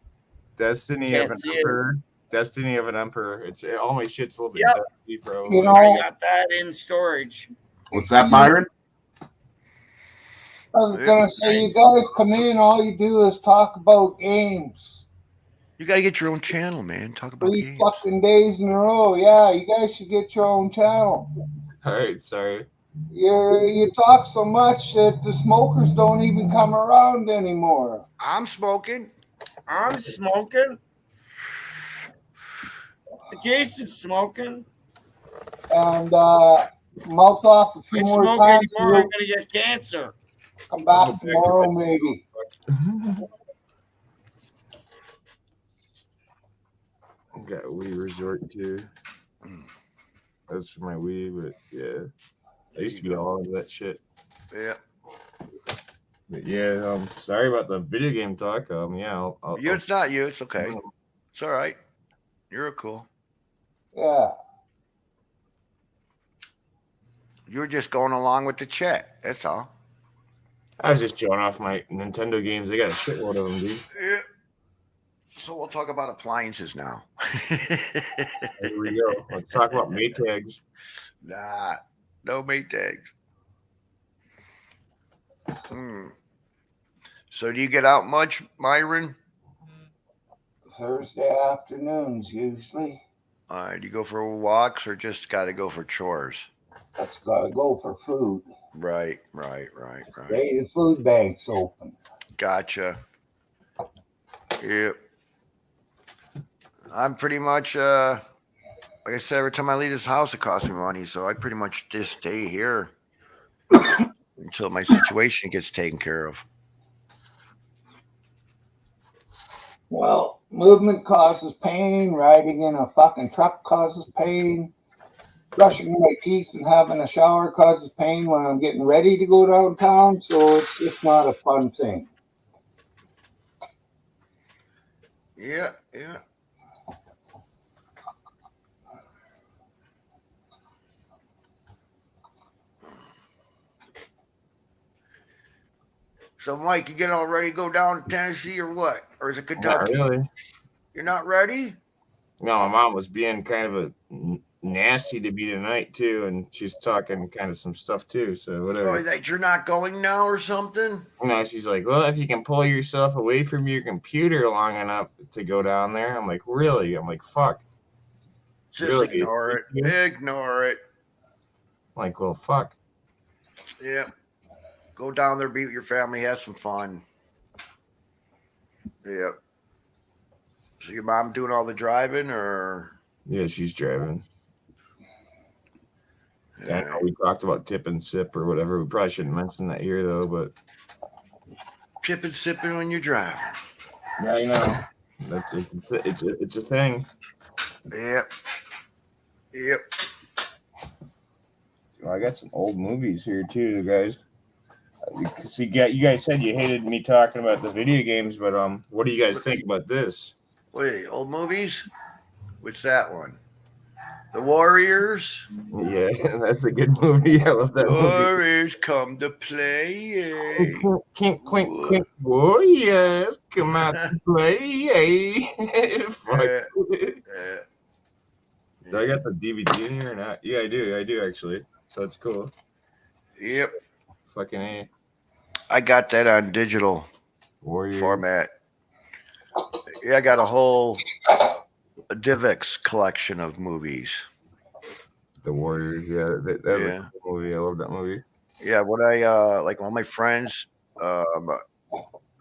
Destiny of Can't an see it. Emperor. Destiny of an Emperor. It's all my shit's a little bit Yep. dusty, probably. You know, I got that in storage. What's that, Byron? I was gonna say, you guys come in, all you do is talk about games. You got to get your own channel, man. Talk about 3 games. fucking days in a row. Yeah, you guys should get your own channel. All right, sorry. You talk so much that the smokers don't even come around anymore. I'm smoking. I'm smoking. Jason's smoking. And mouth off a few If I more smoke times. anymore, I'm We'll gonna get cancer. come back tomorrow, maybe. Got Wii Resort too. That's for my Wii, but yeah, I used to be all of that shit. Yeah. But yeah, sorry about the video game talk. Yeah, It's not you. It's okay. It's all right. You're cool. Yeah. You were just going along with the chat. That's all. I was just showing off my Nintendo games. They got a shitload of them, dude. Yeah. So we'll talk about appliances now. Here we go. Let's talk about Maytags. Nah, no Maytags. So do you get out much, Myron? Thursday afternoons, usually. All right, you go for walks or just got to go for chores? That's got to go for food. Right. The food bank's open. Gotcha. Yep. I'm pretty much, like I said, every time I leave this house, it costs me money. So I pretty much just stay here until my situation gets taken care of. Well, movement causes pain. Riding in a fucking truck causes pain. Brushing my teeth and having a shower causes pain when I'm getting ready to go downtown. So it's just not a fun thing. Yeah. So, Mike, you getting all ready to go down to Tennessee or what? Or is it Kentucky? Not really. You're not ready? No, my mom was being kind of a nasty to me tonight too, and she's talking kind of some stuff too. So whatever. Oh, that you're not going now or something? No, she's like, well, if you can pull yourself away from your computer long enough to go down there. I'm like, really? I'm like, fuck. Just really? ignore it. Ignore it. I'm like, well, fuck. Yeah. Go down there, be with your family, have some fun. Yeah. So your mom doing all the driving, or? Yeah, she's driving. I know we talked about tip and sip or whatever. We probably shouldn't mention that here though, but tip and sipping when you're driving. Yeah, I know. That's it. It's a thing. Yep. Well, I got some old movies here too, guys. See, you guys said you hated me talking about the video games, but what do you guys think about this? Wait, old movies? What's that one? The Warriors? Yeah, that's a good movie. I love that movie. Warriors come to play. Clink, clink, clink. Warriors come out to play. Fuck. Do I got the DVD in here or not? Yeah, I do actually. So it's cool. Yep. Fucking A. I got that on digital format. Yeah, I got a whole DivX collection of movies. The Warriors, yeah, that's a cool movie. I love that movie. Yeah, what I like all my friends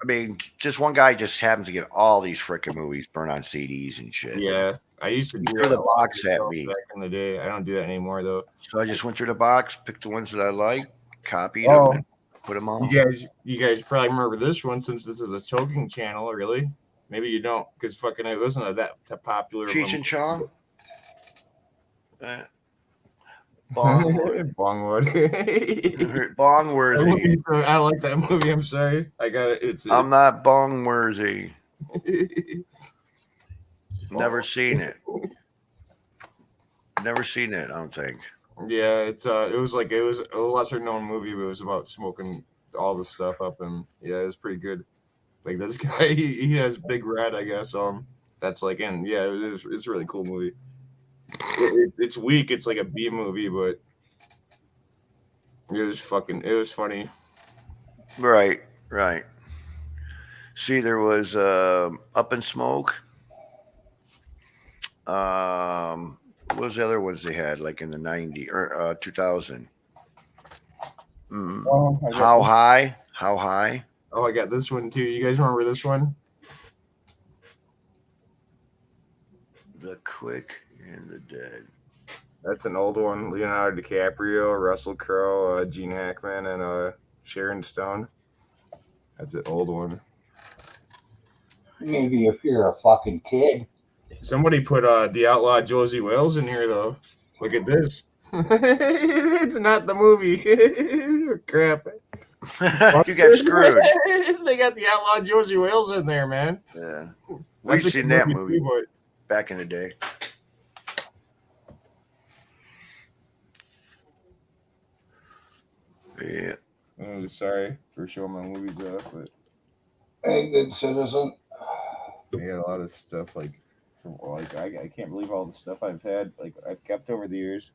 I mean, just one guy just happens to get all these freaking movies burned on CDs and shit. Yeah, I used to He do threw that the box at me. back in the day. I don't do that anymore though. So I just went through the box, picked the ones that I liked, copied Oh, them, and put them on. you guys probably remember this one since this is a choking channel, really? Maybe you don't, because fucking it wasn't that popular. Cheech and Chong. Bongwood. Bongworthy. I like that movie. I'm sorry. I got it. I'm not bongworthy. Never seen it. Never seen it, I don't think. Yeah, it was a lesser known movie, but it was about smoking all the stuff up, and yeah, it was pretty good. Like this guy, he has Big Red, I guess. That's like, and yeah, it's a really cool movie. It's weak. It's like a B movie, but it was funny. Right. See, there was Up in Smoke. What was the other ones they had, like in the 90s or 2000? How High? How High? Oh, I got this one too. You guys remember this one? The Quick and the Dead. That's an old one. Leonardo DiCaprio, Russell Crowe, Gene Hackman, and Sharon Stone. That's an old one. Maybe if you're a fucking kid. Somebody put the outlaw Josie Wales in here though. Look at this. It's not the movie. Crap. You got screwed. They got the outlaw Josie Wales in there, man. Yeah. We've seen that movie back in the day. Yeah. Oh, sorry for showing my movies off, but Hey, good citizen. they had a lot of stuff I can't believe all the stuff I've had, like I've kept over the years.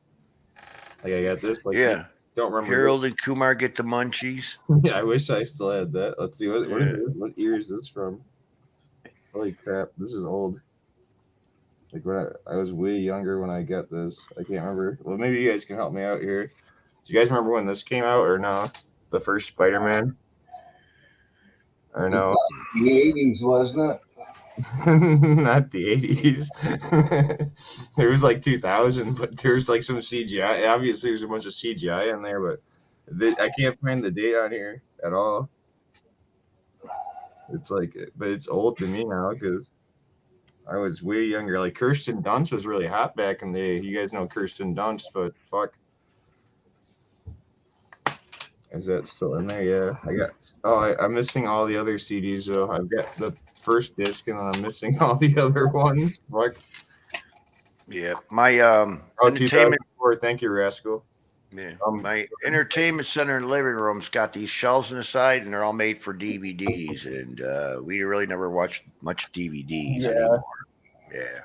Like I got this, like yeah. Don't remember. Harold and Kumar Get the Munchies. Yeah, I wish I still had that. Let's see what year is this from? Holy crap, this is old. Like when I was way younger when I got this. I can't remember. Well, maybe you guys can help me out here. Do you guys remember when this came out or no? The first Spider-Man? Or no? The 80s, wasn't it? Not the 80s. There was like 2000, but there was like some CGI. Obviously, there's a bunch of CGI in there, but I can't find the date on here at all. It's like, but it's old to me now because I was way younger. Like Kirsten Dunst was really hot back in the day. You guys know Kirsten Dunst, but fuck. Is that still in there? Yeah, I'm missing all the other CDs though. I've got the first disc and I'm missing all the other ones. Fuck. Yeah, my entertainment. Thank you, Rascal. Yeah, my entertainment center and living room's got these shelves on the side, and they're all made for DVDs. And we really never watched much DVDs anymore. Yeah.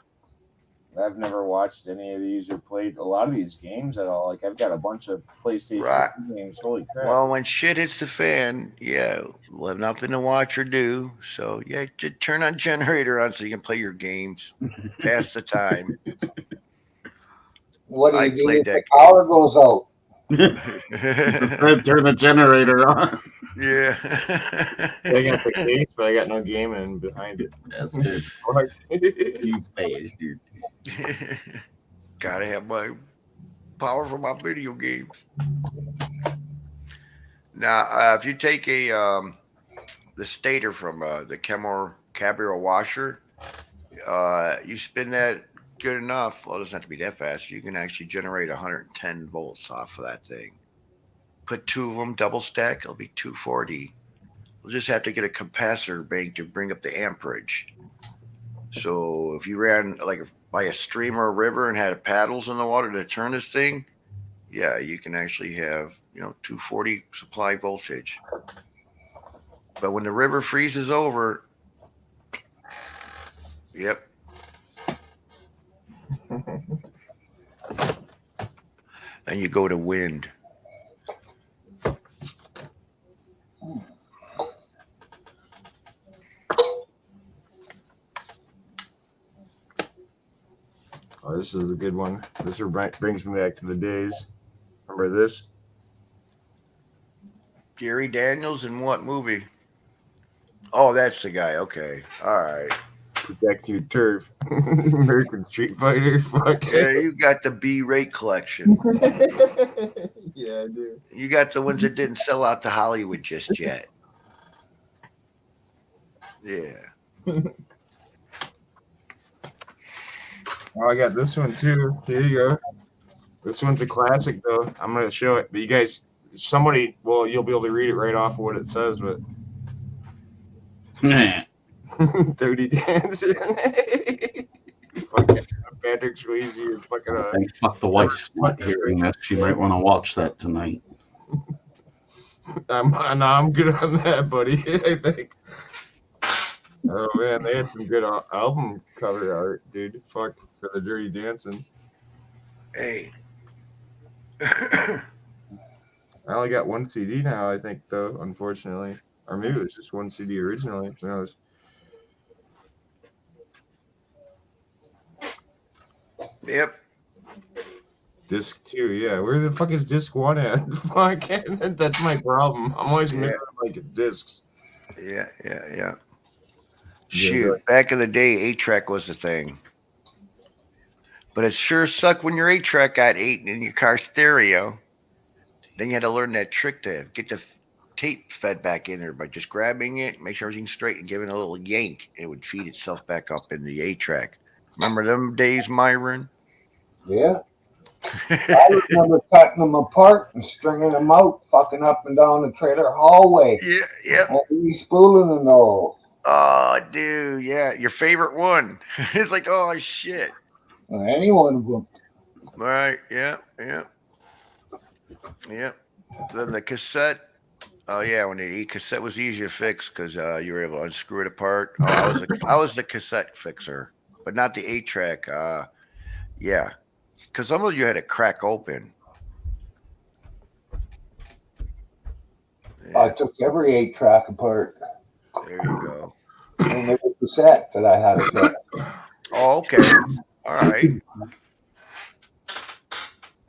I've never watched any of these or played a lot of these games at all. Like I've got a bunch of PlayStation games. Holy crap! Well, when shit hits the fan, yeah, we'll have nothing to watch or do. So yeah, just turn on generator on so you can play your games, pass the time. What do you do if the power goes out? Turn the generator on. Yeah. I got the case, but I got no game in behind it. That's it. You bastard. Gotta have my power for my video games. Now, if you take the stator from the Cabrio washer, you spin that good enough. Well, it doesn't have to be that fast. You can actually generate 110 volts off of that thing. Put two of them, double stack, it'll be 240. We'll just have to get a capacitor bank to bring up the amperage. So if you ran like by a stream or a river and had paddles in the water to turn this thing, yeah, you can actually have 240 supply voltage. But when the river freezes over, yep. Then you go to wind. Oh, this is a good one. This brings me back to the days. Remember this? Gary Daniels in what movie? Oh, that's the guy. Okay. All right. Protect your turf. American Street Fighter. Fuck Yeah, you got the B-rate collection. Yeah, I do. You got the ones that didn't sell out to Hollywood just yet. Yeah. Oh, I got this one too. Here you go. This one's a classic though. I'm gonna show it, but you guys, somebody, well, you'll be able to read it right off of what it says, but Dirty Dancing. Fucking Patrick Swayze and fucking Thank fuck the wife's not hearing this. She might want to watch that tonight. I'm good on that, buddy. I think. Oh man, they had some good album cover art, dude. Fuck for the Dirty Dancing. Hey. I only got one CD now, I think, though, unfortunately. Or maybe it was just one CD originally. Who knows? Yep. Disc 2, yeah. Where the fuck is disc 1 at? Fuck, that's my problem. I'm always missing like discs. Yeah. Shoot, back in the day, 8-track was the thing. But it sure sucked when your 8-track got 8 in your car stereo. Then you had to learn that trick to get the tape fed back in there by just grabbing it, make sure everything's straight, and giving it a little yank. It would feed itself back up in the 8-track. Remember them days, Myron? Yeah. I remember cutting them apart and stringing them out, fucking up and down the trailer hallway. Yeah. And spooling and all. Oh, dude, yeah. Your favorite one. It's like, oh, shit. Any one of them. Right, yeah. Then the cassette. Oh, yeah, when the cassette was easy to fix because you were able to unscrew it apart. Oh, I was the cassette fixer, but not the 8-track. Yeah. Because some of you had to crack open. Yeah. I took every 8-track apart. There you go. And there was a cassette that I had to get. Oh, okay. All right.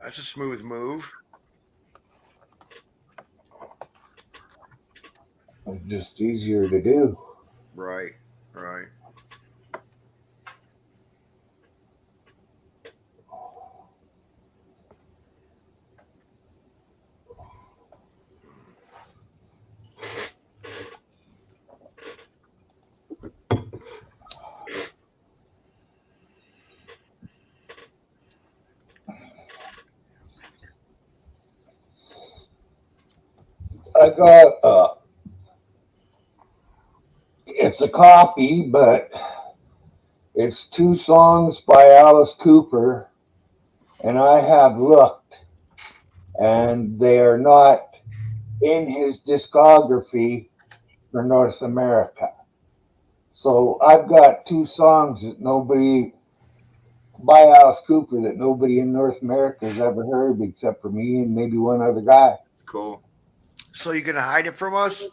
That's a smooth move. It's just easier to do. Right. I got it's a copy, but it's 2 songs by Alice Cooper, and I have looked, and they are not in his discography for North America. So I've got 2 songs that nobody by Alice Cooper that nobody in North America has ever heard except for me and maybe one other guy. That's cool. So you're gonna hide it from us?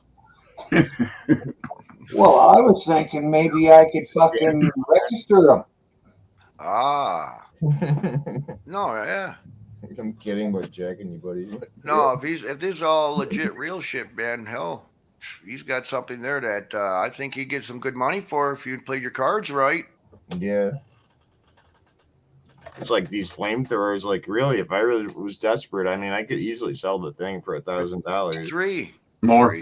Well, I was thinking maybe I could fucking register them. Ah. No, yeah. I'm kidding about jacking you, buddy. No, if this is all legit real shit, man, hell, he's got something there that I think he'd get some good money for if you played your cards right. Yeah. It's like these flamethrowers. Like, really, if I really was desperate, I mean, I could easily sell the thing for $1,000. 3 more.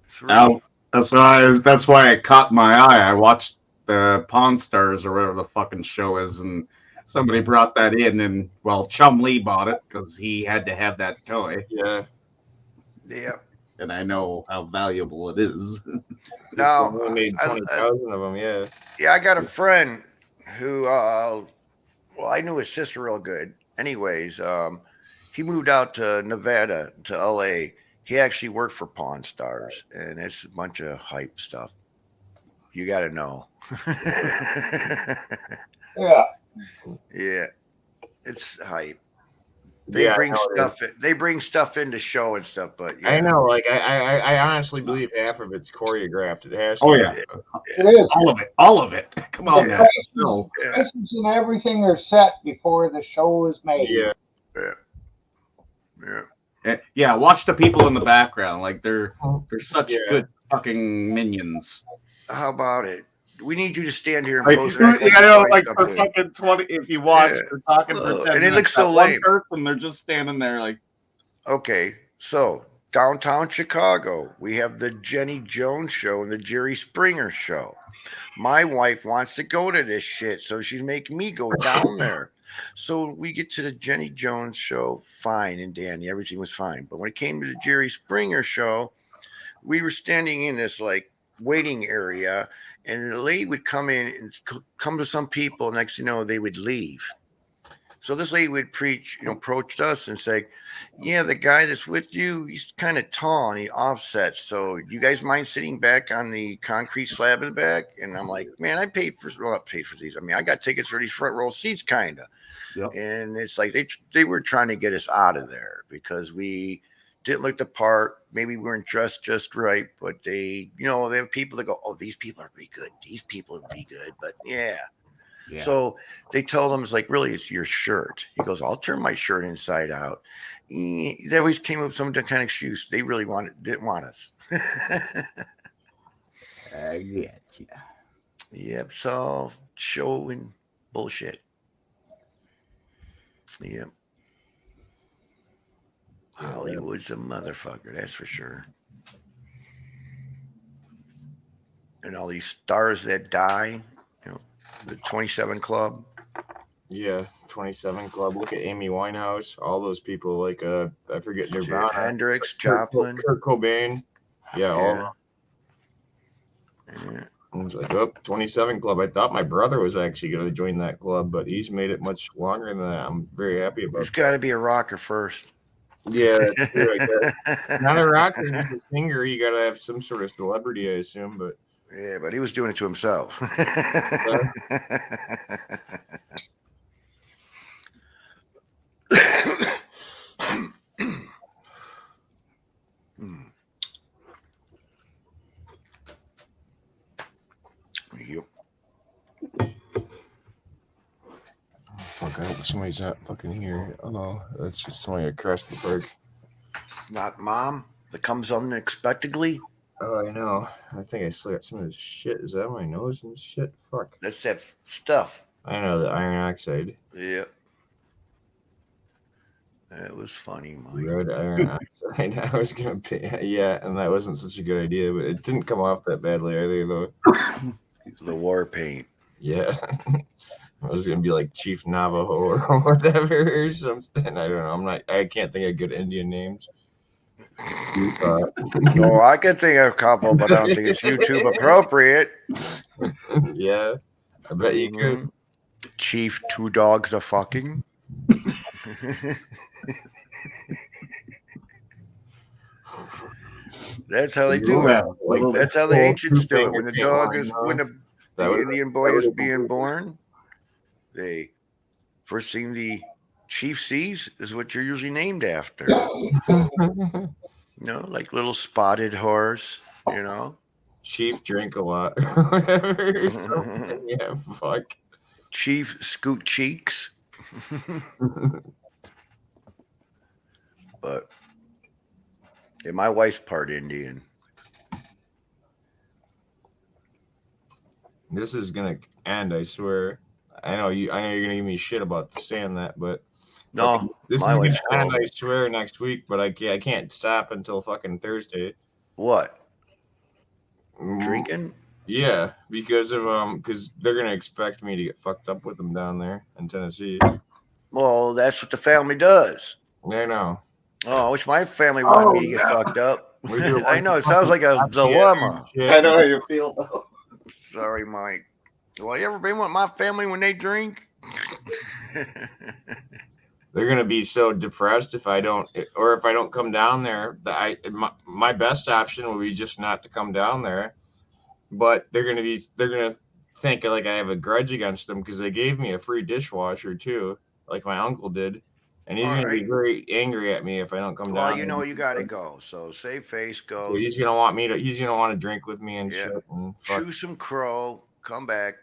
3. Now, that's why it caught my eye. I watched the Pawn Stars or whatever the fucking show is, and somebody brought that in, and well, Chum Lee bought it because he had to have that toy. Yeah. And I know how valuable it is. Now, I made 20,000 of them. Yeah. Yeah, I got a friend who, well, I knew his sister real good. Anyways, he moved out to Nevada, to LA. He actually worked for Pawn Stars, and it's a bunch of hype stuff. You got to know. Yeah, it's hype. They bring stuff. They bring stuff into show and stuff, but yeah. I know. Like I honestly believe half of it's choreographed. It has to. Oh yeah, it is. All of it. Come on now. Prices and everything are set before the show is made. Yeah. Watch the people in the background. Like they're such good fucking minions. How about it? We need you to stand here and Like, pose and act like I you're know, doing like for something. fucking 20. If you watch, Yeah. they're talking for 10 And it minutes. looks so That one lame. person, they're just standing there, like. Okay, so downtown Chicago, we have the Jenny Jones show and the Jerry Springer show. My wife wants to go to this shit, so she's making me go down there. So we get to the Jenny Jones show, fine and dandy, everything was fine. But when it came to the Jerry Springer show, we were standing in this like waiting area, and the lady would come in and come to some people. Next thing you know, they would leave. So this lady would preach, approached us and say, "Yeah, the guy that's with you, he's kind of tall and he offsets. So you guys mind sitting back on the concrete slab in the back?" And I'm like, "Man, I paid for not paid for these. I mean, I got tickets for these front row seats, kind of." Yep. And it's like they were trying to get us out of there because we didn't look the part. Maybe we weren't dressed just right, but they have people that go, "Oh, these people are pretty good. These people are pretty good." But yeah. So they tell them, it's like, "Really, it's your shirt." He goes, "I'll turn my shirt inside out." They always came up with some kind of excuse. They really didn't want us. I get you. Yep. So show and bullshit. Yep. Hollywood's a motherfucker, that's for sure. And all these stars that die, the 27 Club. Yeah, 27 Club. Look at Amy Winehouse. All those people, like I forget Nirvana, Hendrix, Kurt Joplin, Kurt Cobain. Yeah, all. Yeah. I was like, 27 Club. I thought my brother was actually going to join that club, but he's made it much longer than that. I'm very happy about. He's got to be a rocker first. Yeah, that's true, I guess. Not a rocker, just a singer. You got to have some sort of celebrity, I assume. But yeah, but he was doing it to himself. Yep. Fuck, I hope somebody's not fucking here. Oh, that's just somebody across the park. Not mom that comes unexpectedly. Oh, I know. I think I still got some of this shit. Is that my nose and shit? Fuck. That's that stuff. I know, the iron oxide. Yep. That was funny, Mike. Red iron oxide. I was gonna pay. Yeah, and that wasn't such a good idea, but it didn't come off that badly either, though. The war paint. Yeah. I was gonna be like Chief Navajo or whatever or something. I don't know. I can't think of good Indian names. No, I can think of a couple, but I don't think it's YouTube appropriate. Yeah, I bet you could. Chief Two Dogs a Fucking. That's how they do it. That's how the ancients do it. When the dog is, when the Indian boy is being born, they first thing the chief sees is what you're usually named after. Like little spotted horse, Chief drink a lot or whatever. Yeah, fuck. Chief Scoot Cheeks. But yeah, my wife's part Indian. This is gonna end, I swear. I know you're gonna give me shit about saying that, but no, this is gonna end, I swear, next week. But I can't stop until fucking Thursday. What? Drinking? Yeah, because they're gonna expect me to get fucked up with them down there in Tennessee. Well, that's what the family does. I know. Oh, I wish my family wanted me to get fucked up. I know it sounds like a dilemma. I know how you feel though. Sorry, Mike. Well, you ever been with my family when they drink? They're gonna be so depressed if I don't come down there. My best option would be just not to come down there. But they're gonna think like I have a grudge against them because they gave me a free dishwasher too, like my uncle did, and he's gonna be very angry at me if I don't come down. Well, you gotta go. So save face, go. So he's gonna want to drink with me and shit. And chew some crow, come back.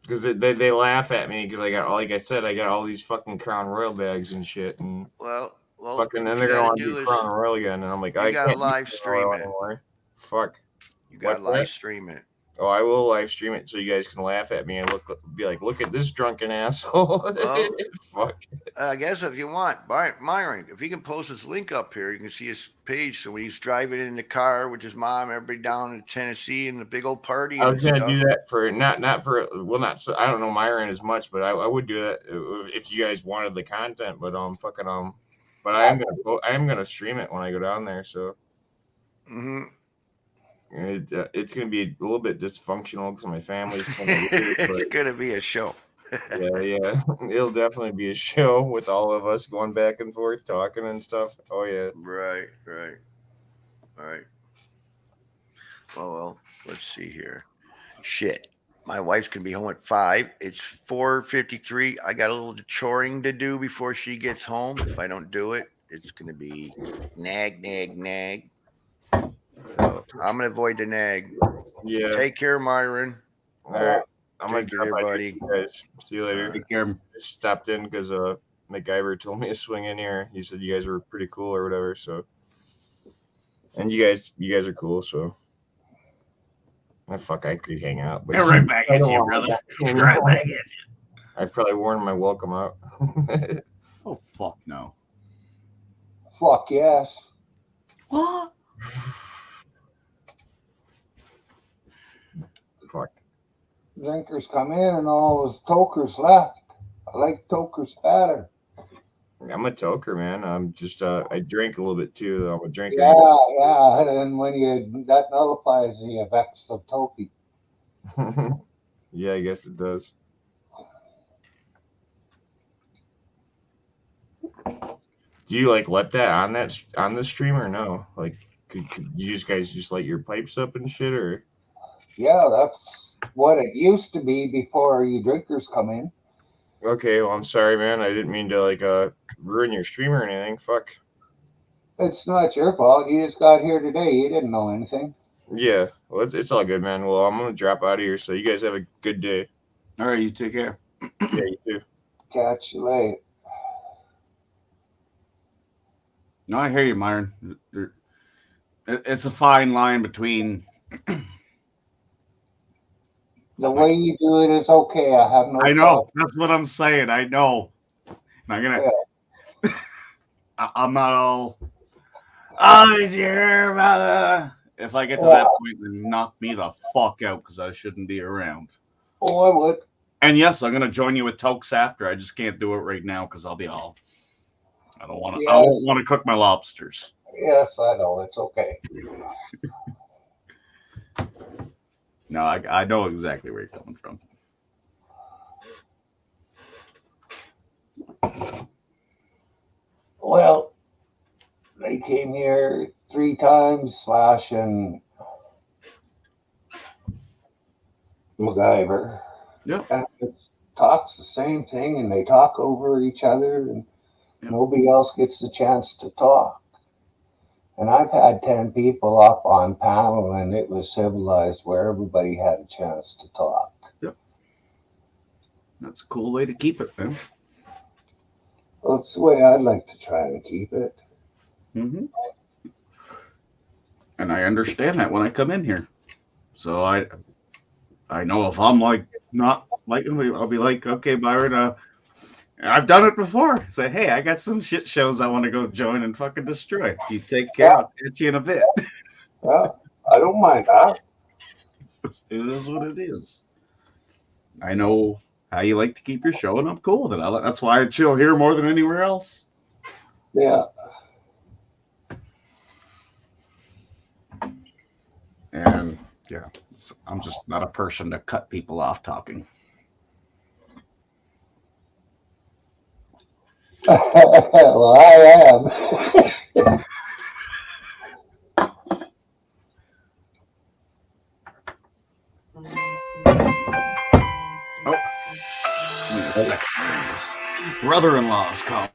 Because they laugh at me because I got, like I said, I got all these fucking Crown Royal bags and shit, and fucking then they're gonna want to do Crown Royal again, and I'm like, I can't live stream it. Fuck. You got live stream it. Oh, I will live stream it so you guys can laugh at me and be like, look at this drunken asshole. Well, Fuck. I guess if you want, Myron, if he can post his link up here, you can see his page. So when he's driving in the car with his mom, everybody down in Tennessee, and the big old party. I And was gonna stuff. do that for not for well not so I don't know Myron as much, but I would do that if you guys wanted the content. But fucking but I am gonna stream it when I go down there. So it's gonna be a little bit dysfunctional because my family's kind of weird, It's gonna be a show. yeah, it'll definitely be a show with all of us going back and forth talking and stuff. Oh yeah, right. Well, let's see here. Shit, my wife's gonna be home at 5. It's 4:53. I got a little choring to do before she gets home. If I don't do it, it's gonna be nag. So I'm gonna avoid the nag. Yeah. Take care, Myron. All right. I'm gonna Take it, drop out here, everybody. guys. See you later. Take care. Just stopped in because MacGyver told me to swing in here. He said you guys were pretty cool or whatever. So, and you guys are cool. So, fuck, I could hang out. But right back at you, brother. Right back at you. I probably worn my welcome out. Oh fuck no. Fuck yes. What? Fuck. Drinkers come in and all those tokers left. I like tokers better. I'm a toker, man. I'm just I drink a little bit too. Though. I'm a drinker. Yeah, and when that nullifies the effects of toke. Yeah, I guess it does. Do you let that on the stream or no? Like, could you guys just light your pipes up and shit or? Yeah, that's what it used to be before you drinkers come in. Okay, well, I'm sorry, man. I didn't mean to ruin your stream or anything. Fuck. It's not your fault. You just got here today. You didn't know anything. Yeah, well, it's all good, man. Well, I'm gonna drop out of here. So you guys have a good day. All right, you take care. Yeah, you too. Catch you later. No, I hear you, Myron. It's a fine line between. The way you do it is okay. I have no. I know. Problem. That's what I'm saying. I know. I'm gonna. Yeah. I'm not all. Oh, did you hear about If I get to that point, then knock me the fuck out because I shouldn't be around. Oh, I would. And yes, I'm gonna join you with tokes after. I just can't do it right now because I'll be all. I don't want to. Yes. I don't want to cook my lobsters. Yes, I know. It's okay. No, I know exactly where you're coming from. Well, they came here 3 times, Slash and MacGyver. Yep. And it talks the same thing, and they talk over each other, and nobody else gets the chance to talk. And I've had 10 people up on panel, and it was civilized where everybody had a chance to talk. Yep. That's a cool way to keep it, man. Well, it's the way I'd like to try and keep it. Mm-hmm. And I understand that when I come in here. So I know if I'm not liking me, I'll be like, okay, Byron, I've done it before. Say, hey, I got some shit shows I want to go join and fucking destroy. You take care. I'll catch you in a bit. Yeah, I don't mind that. It is what it is. I know how you like to keep your show, and I'm cool with it. That's why I chill here more than anywhere else. Yeah. And yeah, I'm just not a person to cut people off talking. Well, I am. Oh, give me a second. This brother-in-law's calling.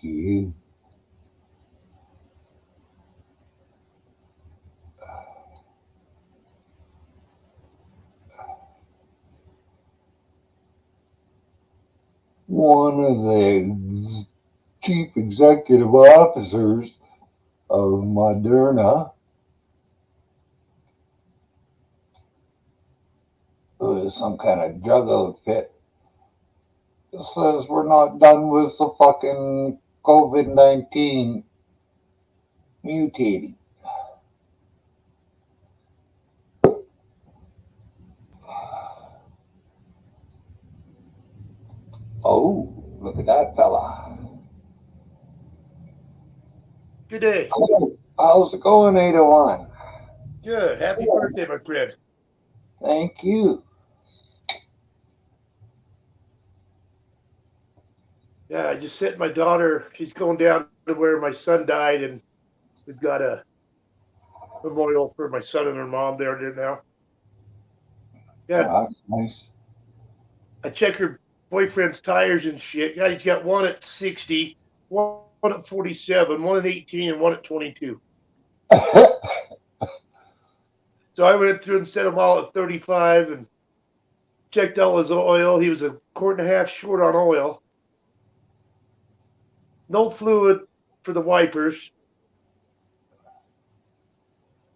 you. One of the chief executive officers of Moderna, who is some kind of drug outfit, says we're not done with the fucking COVID-19 mutating. Oh, look at that fella. Good day. How's it going, 801? Good. Happy birthday, my friend. Thank you. Yeah, I just sent my daughter. She's going down to where my son died, and we've got a memorial for my son and her mom there now. Yeah, Oh, that's nice. I check her boyfriend's tires and shit. Yeah, he's got one at 60, one at 47, one at 18, and one at 22. So I went through and set them all at 35 and checked all his oil. He was a quart and a half short on oil. No fluid for the wipers.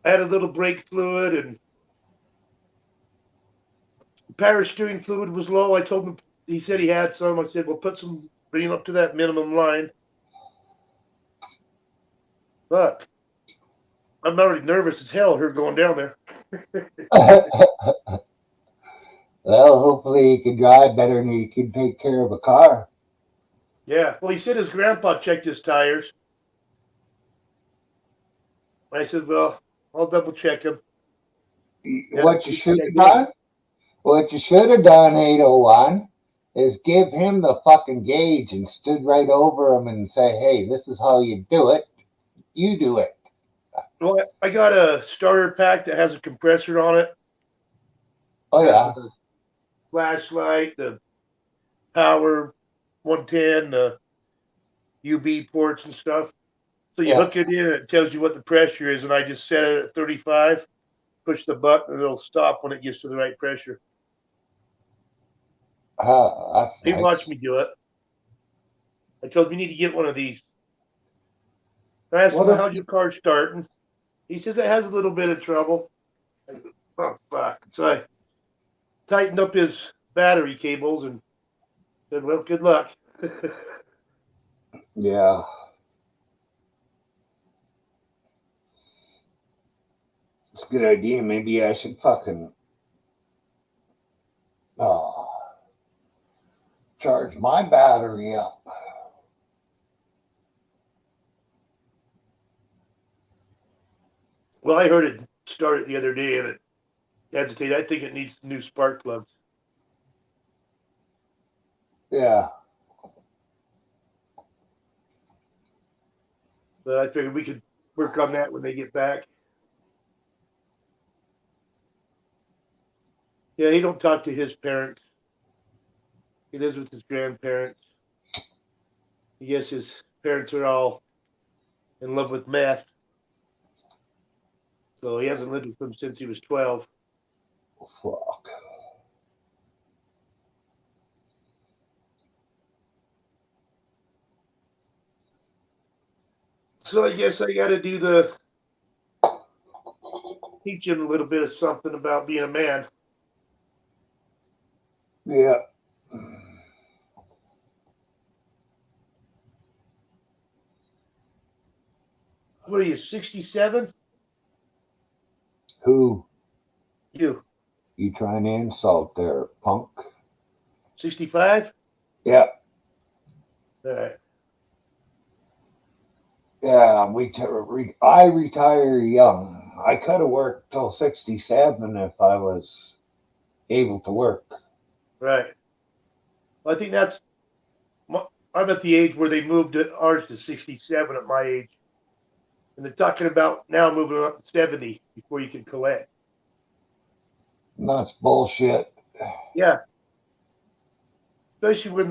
I had a little brake fluid, and the power steering fluid was low. I told him, he said he had some. I said, well, bring him up to that minimum line. But I'm already nervous as hell her going down there. Well, hopefully he can drive better and he can take care of a car. Yeah, well, he said his grandpa checked his tires. I said, well, I'll double check them. What you should have done, 801, is give him the fucking gauge and stood right over him and say, hey, this is how you do it. You do it. Well, I got a starter pack that has a compressor on it. Oh, yeah. The flashlight, the power 110, the UB ports and stuff. So you hook it in and it tells you what the pressure is, and I just set it at 35, push the button, and it'll stop when it gets to the right pressure. He watched me do it. I told him, you need to get one of these. I asked him, how's your car starting? He says it has a little bit of trouble. I go, oh, fuck. So I tightened up his battery cables and said, well, good luck. Yeah. It's a good idea. Maybe I should fucking charge my battery up. Well, I heard it start it the other day and it hesitated. I think it needs new spark plugs. Yeah. But I figured we could work on that when they get back. Yeah, he don't talk to his parents. He lives with his grandparents. I guess his parents are all in love with meth. So he hasn't lived with them since he was 12. Fuck. So I guess I got to teach him a little bit of something about being a man. Yeah. What are you, 67? Who? You. You trying to insult there, punk? 65? Yeah. All right. Yeah, I retire young. I could have worked till 67 if I was able to work. Right. Well, I think I'm at the age where they moved ours to 67 at my age. And they're talking about now moving up to 70 before you can collect. That's bullshit. Yeah. Especially when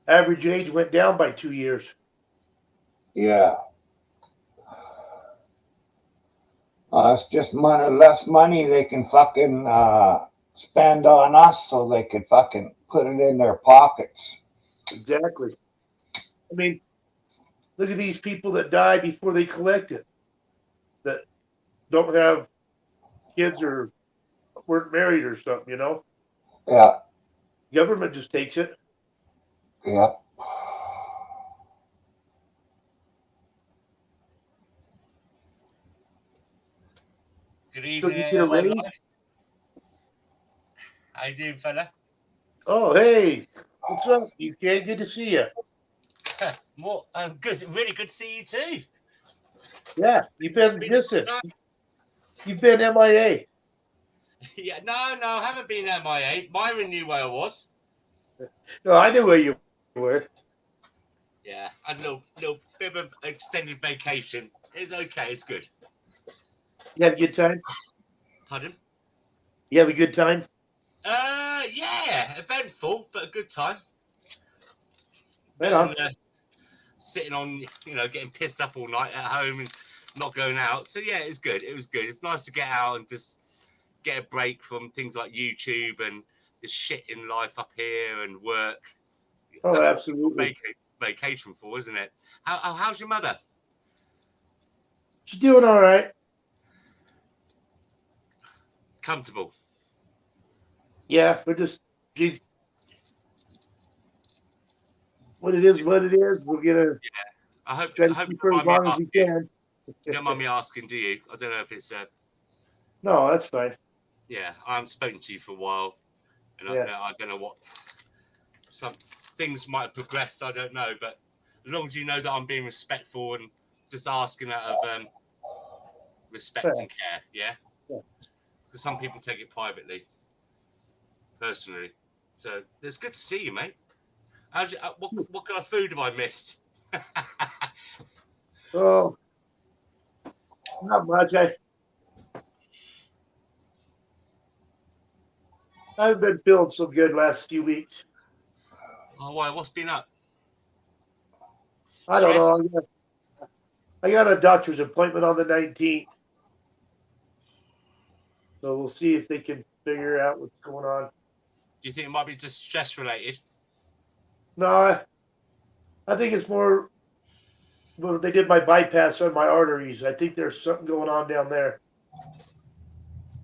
average age went down by 2 years. Yeah. It's just less money they can fucking spend on us, so they could fucking put it in their pockets. Exactly. I mean, look at these people that die before they collect it, that don't have kids or weren't married or something, you know? Yeah. Government just takes it. Yeah. Good So evening, you get a raise? How you doing, fella? Oh, hey, what's up? You can't good to see you. More, good, really good to see you too. Yeah, you've been missing. You've been MIA. Yeah, no, I haven't been MIA. Myron knew where I was. No, I knew where you were. Yeah, I had a little bit of an extended vacation. It's okay, it's good. You have a good time? Pardon? You have a good time? Yeah, eventful, but a good time. Right on. Sitting on, getting pissed up all night at home and not going out. So yeah, it's good. It was good. It's nice to get out and just get a break from things like YouTube and the shit in life up here and work. Oh, That's absolutely. what vacation for, isn't it? How's your mother? She's doing all right. Comfortable. Yeah, we're just, geez, what it is. We're gonna I hope try I to hope keep you her don't as mind me long as we asking. can. You don't mind me asking, do you? I don't know if it's No, that's fine. yeah, I haven't spoken to you for a while, and Yeah. I don't know what some things might have progressed. I don't know, but as long as you know that I'm being respectful and just asking out of respect Yeah. and care, yeah. Yeah. Because some people take it privately, personally. So it's good to see you, mate. What kind of food have I missed? Oh, not much. I haven't been feeling so good last few weeks. Oh, why? What's been up? I don't Stress? know. I got a doctor's appointment on the 19th. So we'll see if they can figure out what's going on. Do you think it might be just stress related? No, I think it's more. Well, they did my bypass on my arteries. I think there's something going on down there.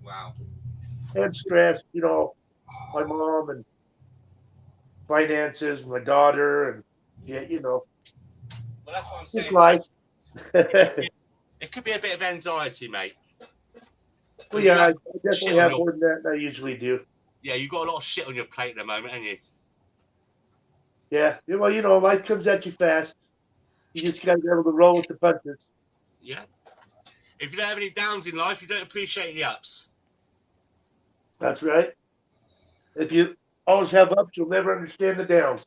Wow. And stress, my mom and finances, my daughter, and yeah, Well, that's what I'm saying. it's life. It could be a bit of anxiety, mate. Well, yeah, I definitely have more than that than I usually do. Yeah, you've got a lot of shit on your plate at the moment, haven't you? Yeah, well, life comes at you fast. You just got to be able to roll with the punches. Yeah. If you don't have any downs in life, you don't appreciate the ups. That's right. If you always have ups, you'll never understand the downs.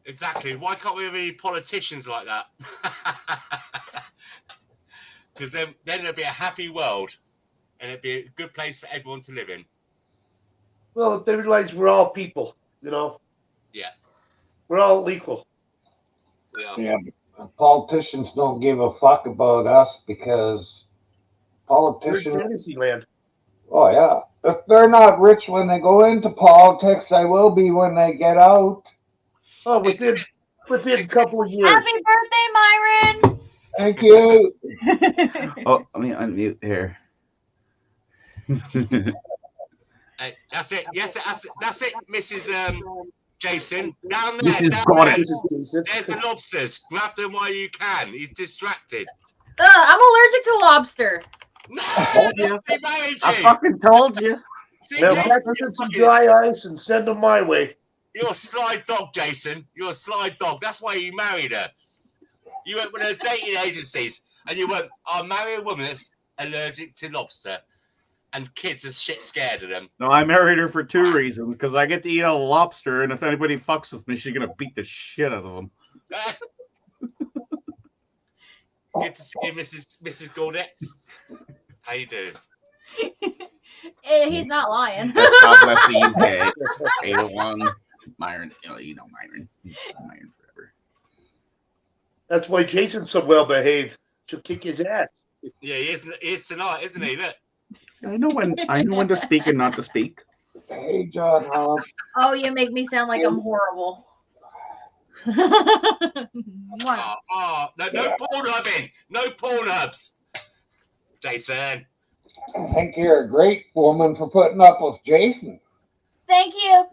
Exactly. Why can't we have any politicians like that? Because then it'll be a happy world, and it'd be a good place for everyone to live in. Well, if they realize we're all people, Yeah. We're all equal. Yeah, but politicians don't give a fuck about us because politicians. We're in fantasy land. Oh yeah, if they're not rich when they go into politics, they will be when they get out. Oh, within a couple of years. Happy birthday, Myron! Thank you. Oh, let me unmute here. Hey, that's it. Yes, that's it, Mrs. Jason. Down there, Mrs. down Got there. it. There's the lobsters. Grab them while you can. He's distracted. I'm allergic to lobster. No, I fucking told you. See, Now, Jason, pack in some dry ice and send them my way. you're a sly dog, Jason. You're a sly dog. That's why you married her. You went with her dating agencies, and you went, I'll marry a woman that's allergic to lobster, and kids are shit scared of them. No, I married her for two reasons. Because I get to eat a lobster, and if anybody fucks with me, she's gonna beat the shit out of them. Good to see you, Mrs. Gaudette. How you doing? He's not lying. God bless the UK. 801. Myron, Myron. He's Myron forever. That's why Jason's so well behaved. She'll kick his ass. Yeah, he is tonight, isn't he? Look. I know when to speak and not to speak. Hey, John Hobbs. Oh, you make me sound like I'm horrible. No porn hubbing. No porn hubs. Jason. I think you're a great woman for putting up with Jason. Thank you.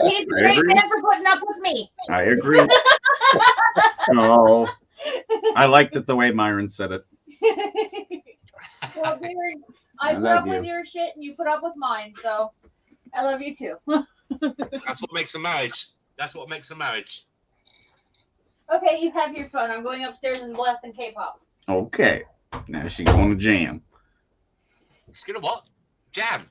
He's a great man for putting up with me. I agree. Oh, I liked it the way Myron said it. Well, dear, I put up with your shit and you put up with mine, so I love you too. That's what makes a marriage. That's what makes a marriage. Okay, you have your fun. I'm going upstairs and blasting K-pop. Okay. Now she's going to jam. She's gonna what? Jam.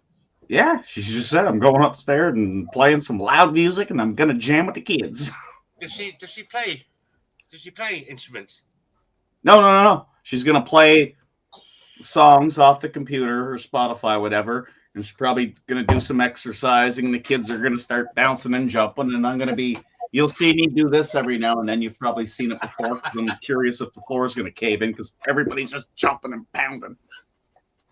Yeah, she just said I'm going upstairs and playing some loud music and I'm gonna jam with the kids. Does she play? Does she play instruments? No. She's gonna play songs off the computer or Spotify, whatever, and she's probably gonna do some exercising and the kids are gonna start bouncing and jumping and I'm gonna be you'll see me do this every now and then. You've probably seen it before because I'm curious if the floor is gonna cave in because everybody's just jumping and pounding.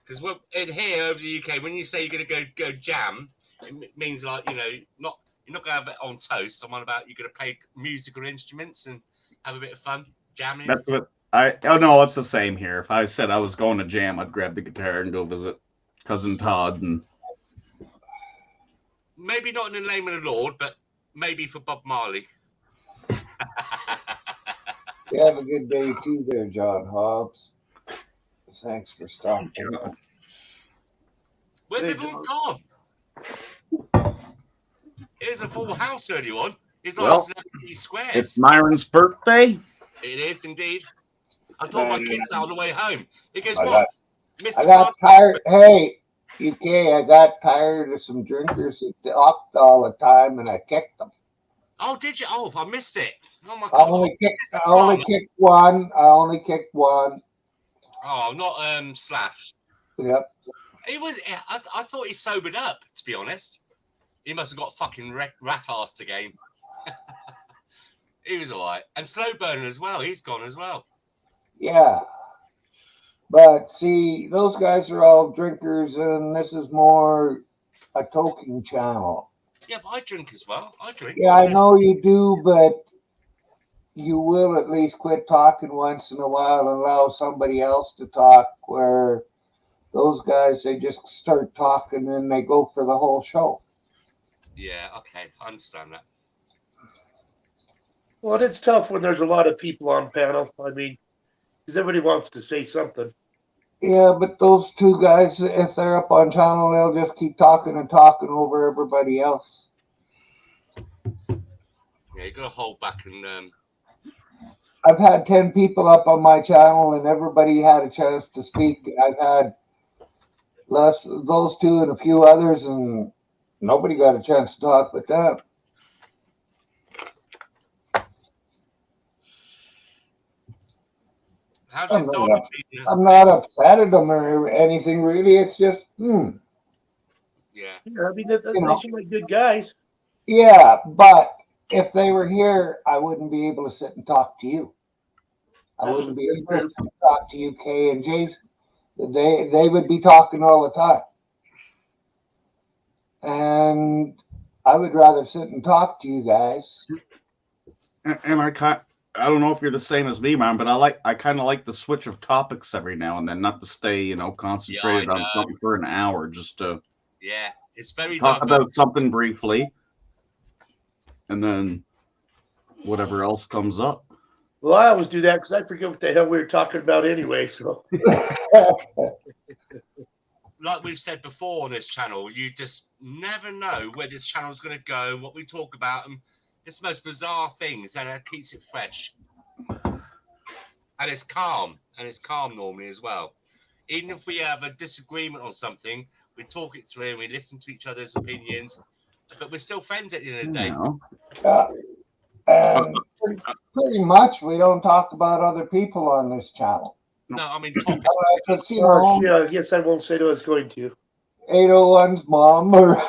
Because here over the UK, when you say you're gonna go jam, it means like you're not gonna have it on toast. I'm on about you're gonna play musical instruments and have a bit of fun jamming. That's what no, it's the same here. If I said I was going to jam, I'd grab the guitar and go visit cousin Todd and maybe not in the name of the Lord, but maybe for Bob Marley. You have a good day too there, John Hobbs. Thanks for stopping. Where's everyone gone? Here's a full house, everyone. It's not celebrity squares. It's Myron's birthday. It is indeed. I told my kids on the way home. Because I what? got tired. Hey, UK, I got tired of some drinkers who talked all the time, and I kicked them. Oh, did you? Oh, I missed it. Oh my I god! only kicked one. Oh, not Slash. Yep. He was. I thought he sobered up. To be honest, he must have got fucking rat ass to game. He was alright, and Slow Burner as well. He's gone as well. Yeah. But see, those guys are all drinkers, and this is more a toking channel. Yeah, but I drink as well. I drink. Yeah, I know you do, but you will at least quit talking once in a while and allow somebody else to talk, where those guys, they just start talking and they go for the whole show. Yeah, okay. I understand that. Well, it's tough when there's a lot of people on panel. I mean, because everybody wants to say something. Yeah, but those two guys, if they're up on channel, they'll just keep talking and talking over everybody else. Yeah, you got to hold back and. I've had 10 people up on my channel, and everybody had a chance to speak. I've had those two and a few others, and nobody got a chance to talk with them. I'm not upset at them or anything, really. It's just, Yeah. I mean, they seem like good guys. Yeah, but if they were here, I wouldn't be able to sit and talk to you. I wouldn't be able to talk to you, Kay and Jason. They would be talking all the time. And I would rather sit and talk to you guys. And I don't know if you're the same as me, man, but I kind of like the switch of topics every now and then, not to stay, concentrated on something for an hour, just to it's very talk about something briefly, and then whatever else comes up. Well, I always do that because I forget what the hell we were talking about anyway. So, like we've said before on this channel, you just never know where this channel is going to go, what we talk about, and it's the most bizarre things, and it keeps it fresh. And it's calm normally as well. Even if we have a disagreement on something, we talk it through and we listen to each other's opinions, but we're still friends at the end of the day. Pretty much, we don't talk about other people on this channel. No, I mean, yeah, yes, I won't say that I was going to. 801's mom, or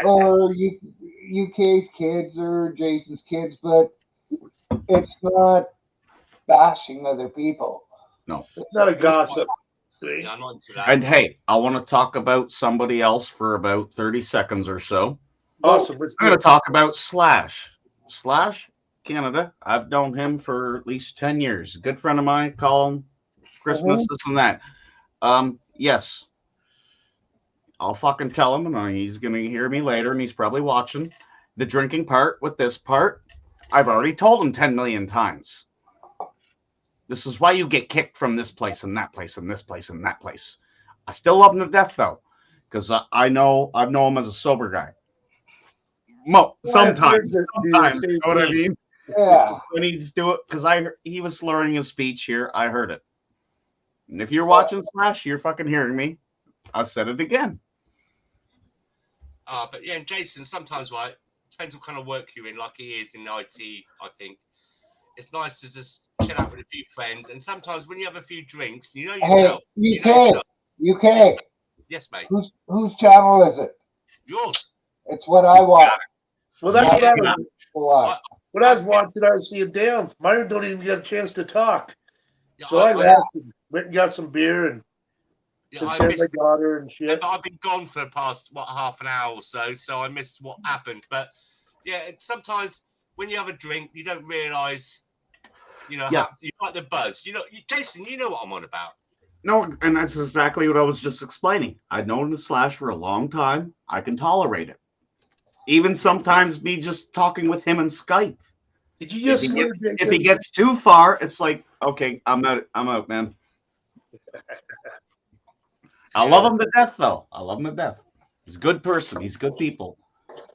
or UK's kids or Jason's kids, but it's not bashing other people. No, it's not a gossip. Yeah, I'm not into that. And hey, I want to talk about somebody else for about 30 seconds or so. Awesome. Let's I'm do going it. to talk about Slash. Slash, Canada. I've known him for at least 10 years. A good friend of mine. Call him Christmas, this and that. Yes. I'll fucking tell him, and he's going to hear me later, and he's probably watching. The drinking part with this part, I've already told him 10 million times. This is why you get kicked from this place and that place and this place and that place. I still love him to death, though, because I know him as a sober guy. Sometimes, you know what I mean? Yeah. When he's do it, because he was slurring his speech here. I heard it. And if you're watching Slash, you're fucking hearing me. I said it again. But yeah, and Jason, sometimes, right, depends what kind of work you're in, like he is in IT, I think. It's nice to just chill out with a few friends. And sometimes when you have a few drinks, you know yourself. Hey, UK. Yes, mate. Whose channel is it? Yours. It's what I watch. Well, that's what I was watching. I was seeing down. Myron don't even get a chance to talk. So I left and went and got some beer and I my missed daughter and shit. I've been gone for the past half an hour or so I missed what happened. But yeah, sometimes when you have a drink, you don't realise, you like the buzz. Jason, you know what I'm on about. No, and that's exactly what I was just explaining. I've known the Slash for a long time. I can tolerate it. Even sometimes me just talking with him in Skype. Did you just if he gets too far, it's like, okay, I'm out, man. I love him to death, though. I love him to death. He's a good person. He's good people.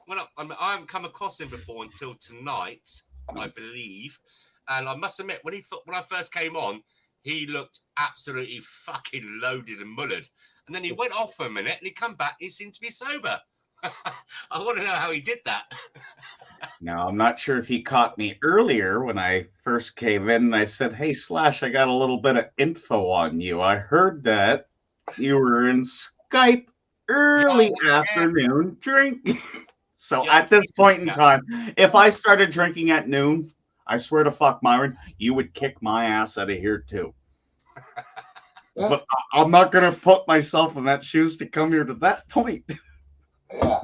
Well, I haven't come across him before until tonight, I believe. And I must admit, when I first came on, he looked absolutely fucking loaded and mullered. And then he went off for a minute, and he come back, and he seemed to be sober. I want to know how he did that. Now, I'm not sure if he caught me earlier when I first came in, and I said, hey, Slash, I got a little bit of info on you. I heard that you were in Skype early afternoon drinking. So at this point in time, if I started drinking at noon, I swear to fuck, Myron, you would kick my ass out of here too. But I'm not going to put myself in that shoes to come here to that point. Yeah.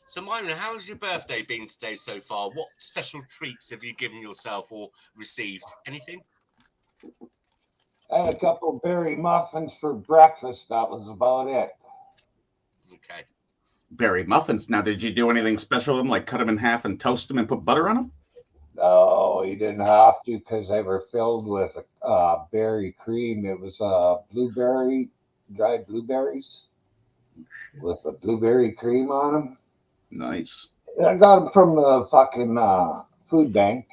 So, Myron, how's your birthday been today so far? What special treats have you given yourself or received? Anything? I had a couple of berry muffins for breakfast. That was about it. Okay. Berry muffins. Now, did you do anything special with them, like cut them in half and toast them and put butter on them? No, you didn't have to because they were filled with berry cream. It was dried blueberries with a blueberry cream on them. Nice. I got them from the fucking food bank.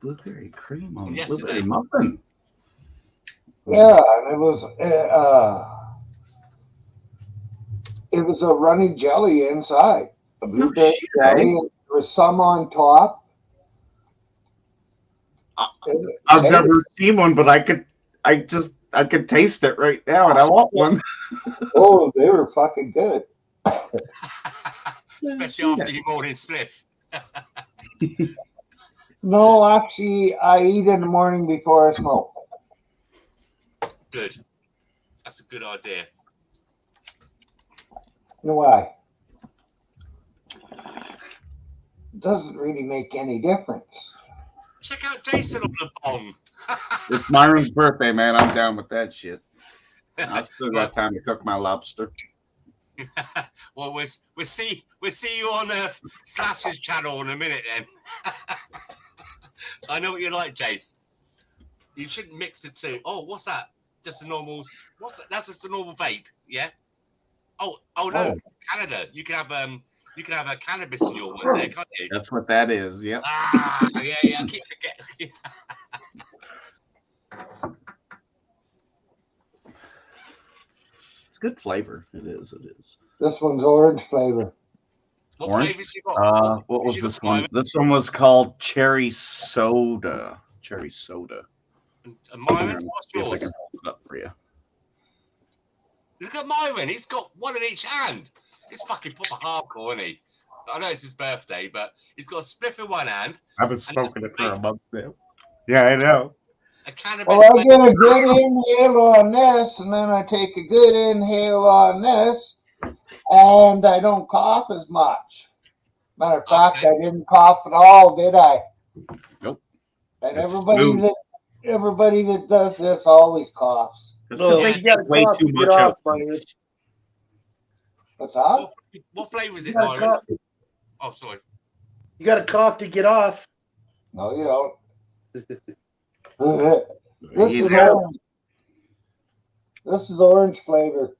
Blueberry cream on yesterday. Blueberry muffin. Yeah, and it was a runny jelly inside. A blueberry jelly. There was some on top. I've never seen one, but I could taste it right now, and I want one. Oh, they were fucking good. Especially after your morning spliff. No, actually, I eat in the morning before I smoke. Good. That's a good idea. You know why? Doesn't really make any difference. Check out Jason on the bong. It's Myron's birthday, man. I'm down with that shit. I still got time to cook my lobster. Well, we'll see you on Slash's channel in a minute then. I know what you like, Jace. You shouldn't mix the two. Oh, what's that? Just a normal. What's that? That's just a normal vape, yeah. Oh no, Canada. You can have a cannabis in your ones there, can't you? That's what that is. Yep. Yeah. I keep forgetting. It's good flavor. It is. This one's orange flavor. What Orange? flavors you got? What was this one? This one was called cherry soda. Cherry soda. Myron, what's yours? I can hold it up for you. Look at Myron. He's got one in each hand. He's fucking proper hardcore, isn't he? I know it's his birthday, but he's got a spliff in one hand. I've been smoking it for a month now. Yeah, I know. A cannabis. Well, I get a good inhale on this, and then I take a good inhale on this, and I don't cough as much. Matter of fact, I didn't cough at all, did I? Nope. And It's everybody that does this always coughs. It's because they get way too much out. What's that? What flavor is it, You gotta Myron? cough. Oh, sorry. You got to cough to get off. No, you don't. This is orange flavor.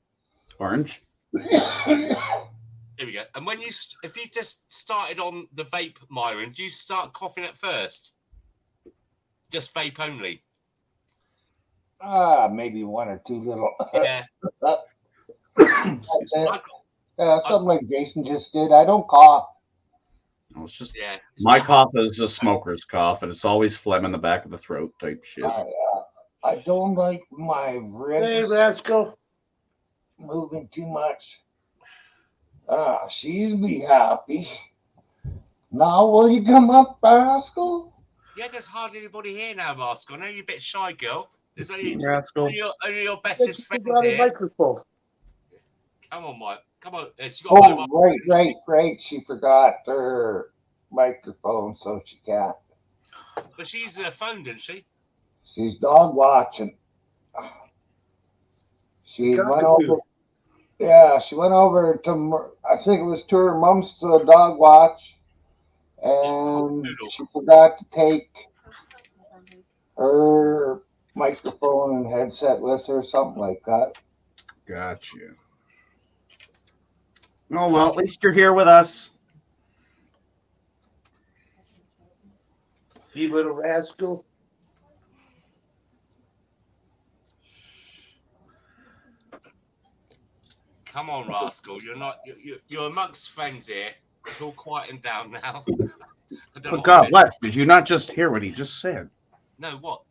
Orange. Here we go. And when if you just started on the vape, Myron, do you start coughing at first? Just vape only. Maybe one or two little. Yeah. That's it. Something like Jason just did. I don't cough. No, it's just Yeah. my cough is a smoker's cough, and it's always phlegm in the back of the throat type shit. I don't like my ribs. Hey, Rascal. Moving too much. She's be happy. Now will you come up, Rascal? Yeah, there's hardly anybody here now, Rascal. I know you're a bit shy, girl. There's only, Rascal. only your bestest friends here. Microphone. Come on, Mike. Come on. She got Right. She forgot her microphone, so she can't. But she's phoned, didn't she? She's dog watching. She went over. Yeah, she went over to. I think it was to her mom's to dog watch, and she forgot to take her microphone and headset with her, something like that. Gotcha. Oh well, at least you're here with us. You little rascal. Come on, Rascal. You're not. You're amongst friends here. It's all quieting down now. For God bless. Did you not just hear what he just said? No, what?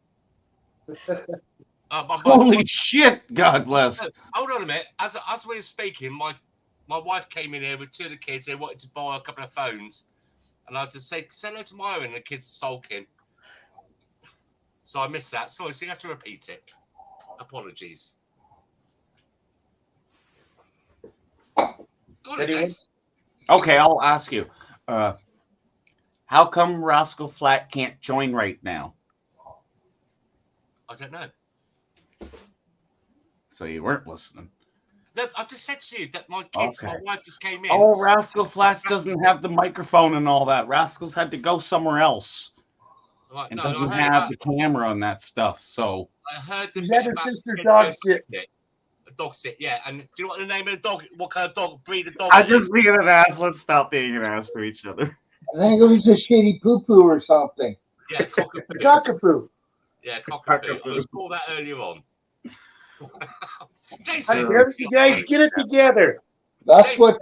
Holy shit! God bless. No, hold on a minute. As we were speaking, my wife came in here with two of the kids. They wanted to borrow a couple of phones, and I just said, "Send her to Myron." And the kids are sulking, so I missed that. Sorry, so you have to repeat it. Apologies. Okay, I'll ask you. How come Rascal Flat can't join right now? I don't know. So you weren't listening. No, I just said to you that my kids, my wife just came in. Oh, Rascal Flats doesn't have the microphone and all that. Rascal's had to go somewhere else. Right, And no, doesn't I heard have the camera on that stuff. So I heard the Is bit that her about sister kids dog going sit? A dog sit, yeah. And do you know what the name of the dog? What kind of dog breed of dog? I'm just being an ass. Let's stop being an ass to each other. I think it was a shitty poo poo or something. Yeah, cockapoo. Cockapoo. Yeah, cockapoo. I saw that earlier on. Hey, Jason, you guys get it together. That's Jason, what.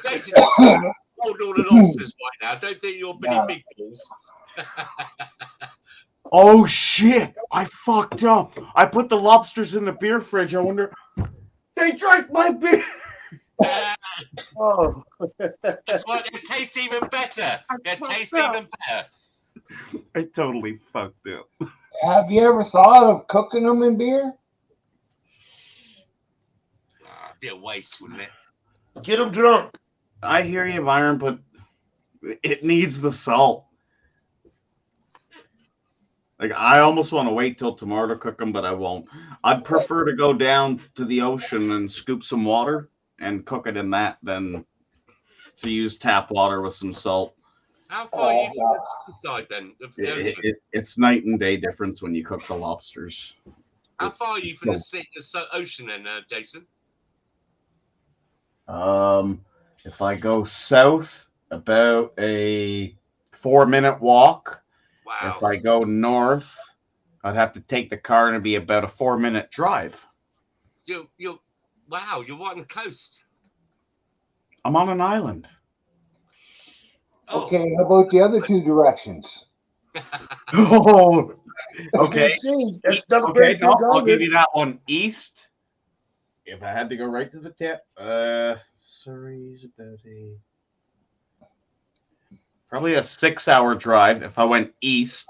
Jason, just hold all the lobsters right now. Don't think you're Billy Big Balls. Oh shit! I fucked up. I put the lobsters in the beer fridge. I wonder. They drank my beer. Oh, that's why they taste even better. They taste even better. I totally fucked up. Have you ever thought of cooking them in beer? Be a waste, wouldn't it? get them drunk. I hear you, Byron, but it needs the salt. Like, I almost want to wait till tomorrow to cook them, but I won't. I'd prefer to go down to the ocean and scoop some water and cook it in that than to use tap water with some salt. How far are you from the side then? Of the ocean? It's night and day difference when you cook the lobsters. How far are you from the ocean then, Jason? If I go south, about a 4-minute walk. Wow. If I go north, I'd have to take the car and it'd be about a 4-minute drive. You're wow, you're right on the coast. I'm on an island. Okay, how about the other two directions? Oh, okay. See, that's not Okay, very no, good I'll give going. you that one. East if I had to go right to the tip, Surrey's about probably a 6-hour drive. If I went east,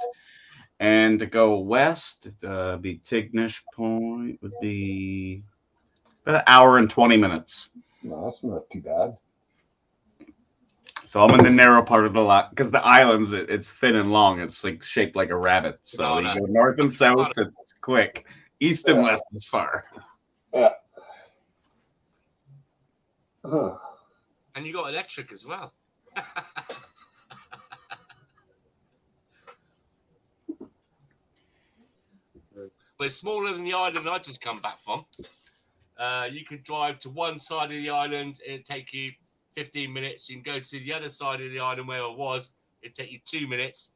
and to go west, be Tignish Point would be about an hour and 20 minutes. No, that's not too bad. So I'm in the narrow part of the lot because the islands, it's thin and long. It's like shaped like a rabbit. So you go north and south, it's quick. East and west is far. Yeah. Huh. And you got electric as well. But it's smaller than the island I just come back from. You could drive to one side of the island. It'd take you 15 minutes. You can go to the other side of the island where I was. It'd take you 2 minutes.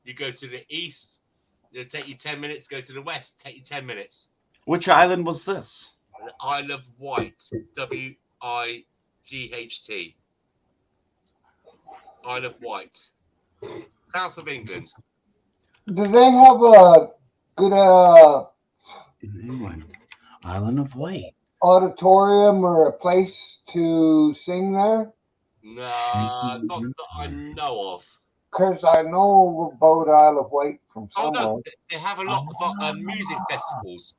You go to the east. It'd take you 10 minutes. Go to the west. Take you 10 minutes. Which island was this? The Isle of Wight. Wight. Isle of Wight. South of England. Do they have a good in England? Island of Wight. Auditorium or a place to sing there? No, not that I know of. Because I know about Isle of Wight from Oh somewhere. no, they have a lot of music festivals.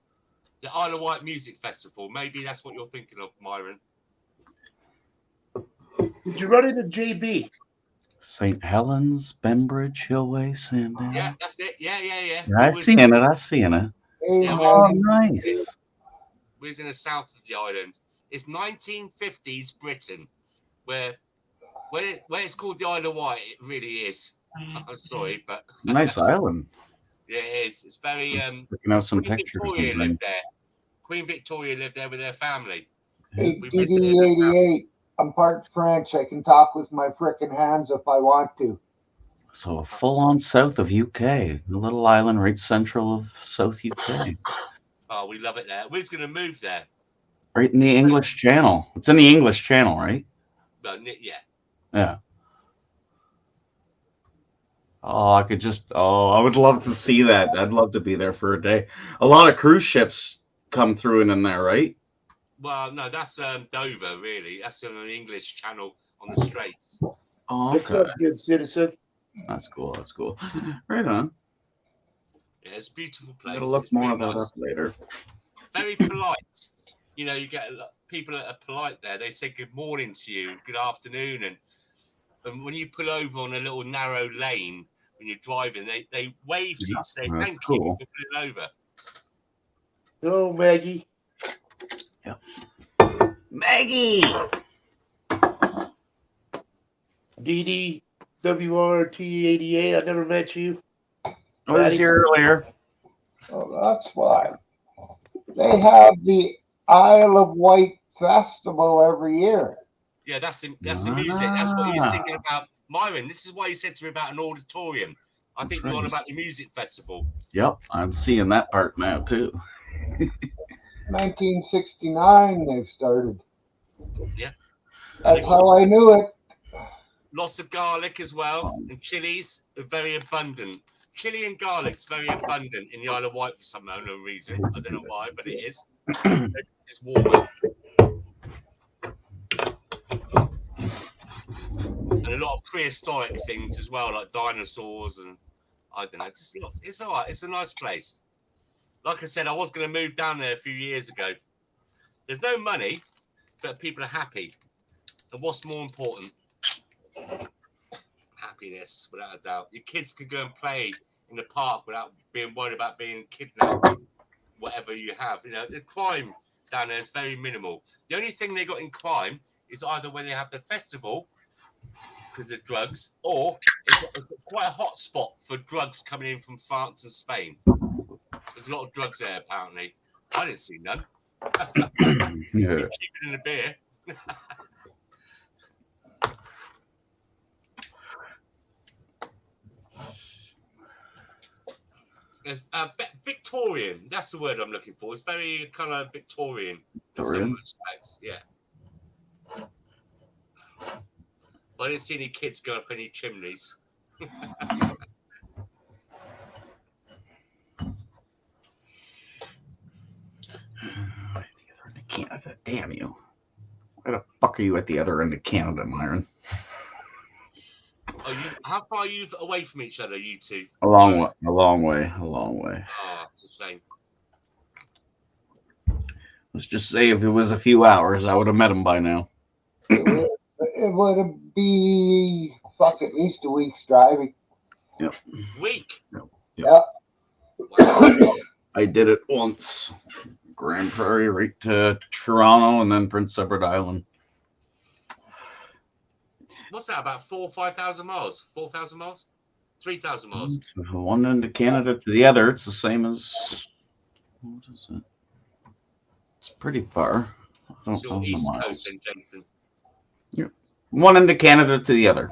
The Isle of Wight Music Festival. Maybe that's what you're thinking of, Myron. Did you run into JB? St. Helens, Bembridge, Hillway, Sandown. Yeah, that's it. Yeah. I've seen it. I've seen it. Yeah, Nice. We was in the south of the island. It's 1950s Britain, where it's called the Isle of Wight. It really is. I'm sorry, but Nice island. yeah, it is. It's very Looking out some Queen pictures. Victoria Sometime. lived there. Queen Victoria lived there with her family. Hey, We visited her house. DD88. I'm part French. I can talk with my frickin' hands if I want to. So full on south of UK, a little island right central of South UK, Oh, we love it there. We're going to move there. right in the English Channel. It's in the English Channel, right? But yeah. Yeah. Oh, I could just. Oh, I would love to see that. I'd love to be there for a day. A lot of cruise ships come through and in there, right? Well, no, that's Dover, really. That's on the English Channel on the Straits. Oh, What's okay. up, good citizen? That's cool. That's cool. Right on. Yeah, it's a beautiful I'm place. gonna look It's more really about nice. that later. Very polite. You know, you get a lot, people that are polite there. They say good morning to you, good afternoon, and when you pull over on a little narrow lane when you're driving, they wave to you, say that's thank cool. you for pulling over. Hello, Maggie. Maggie. DDWRT88. I never met you. I was here earlier. Oh, that's why. They have the Isle of Wight Festival every year. Yeah, that's the music. That's what you're thinking about, Myron. This is why you said to me about an auditorium. I think you're on about the music festival. Yep, I'm seeing that part now too. 1969 they've started. Yeah. That's how I knew it. Lots of garlic as well, and chilies are very abundant. Chili and garlic's very abundant in the Isle of Wight for some unknown reason. I don't know why, but it is. It's warmer. And a lot of prehistoric things as well, like dinosaurs and I don't know. Just lots. It's all right. It's a nice place. Like I said, I was going to move down there a few years ago. There's no money, but people are happy. And what's more important? Happiness, without a doubt. Your kids can go and play in the park without being worried about being kidnapped. Whatever you have, you know, the crime down there is very minimal. The only thing they got in crime is either when they have the festival because of drugs, or it's quite a hot spot for drugs coming in from France and Spain. There's a lot of drugs there, apparently. I didn't see none. Yeah. Cheaper than a beer. Victorian. That's the word I'm looking for. It's very kind of Victorian. In some respects, yeah. But I didn't see any kids go up any chimneys. I Damn you. Where the fuck are you at the other end of Canada, Myron? How far are you away from each other, you two? A long way. Oh, it's a shame. Let's just say if it was a few hours, I would have met him by now. It would be fuck at least a week's driving. Yep. Week? Yep. I did it once. Grand Prairie right to Toronto and then Prince Edward Island. What's that, about 4,000 or 5,000 miles? 4,000 miles? 3,000 miles? It's from one end of Canada to the other. It's the same as... What is it? It's pretty far. I don't It's your know the East miles. Coast, and Jensen. Yep. One end of Canada to the other.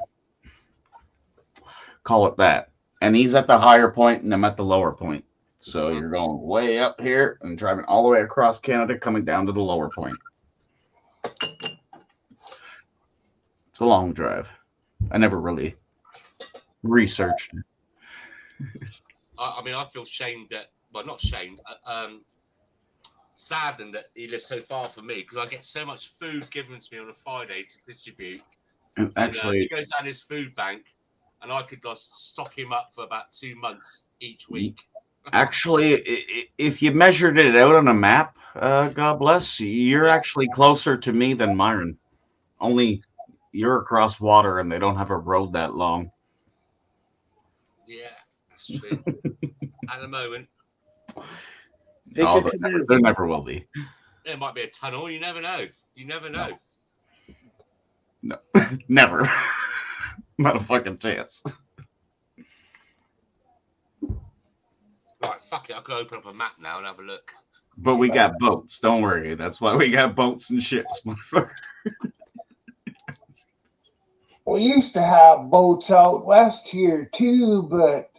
Call it that. And he's at the higher point and I'm at the lower point. So you're going way up here and driving all the way across Canada, coming down to the lower point. It's a long drive. I never really researched it. I mean, I feel shamed that, well, not shamed, saddened that he lives so far from me because I get so much food given to me on a Friday to distribute. And actually, he goes down his food bank and I could just stock him up for about 2 months each week. Actually, if you measured it out on a map, God bless, you're actually closer to me than Myron. Only you're across water and they don't have a road that long. Yeah, that's true. At the moment. No, there never will be. There might be a tunnel. You never know. You never know. No, never. Not a fucking chance. Right, fuck it. I could open up a map now and have a look. But we got boats. Don't worry. That's why we got boats and ships, motherfucker. We used to have boats out west here too, but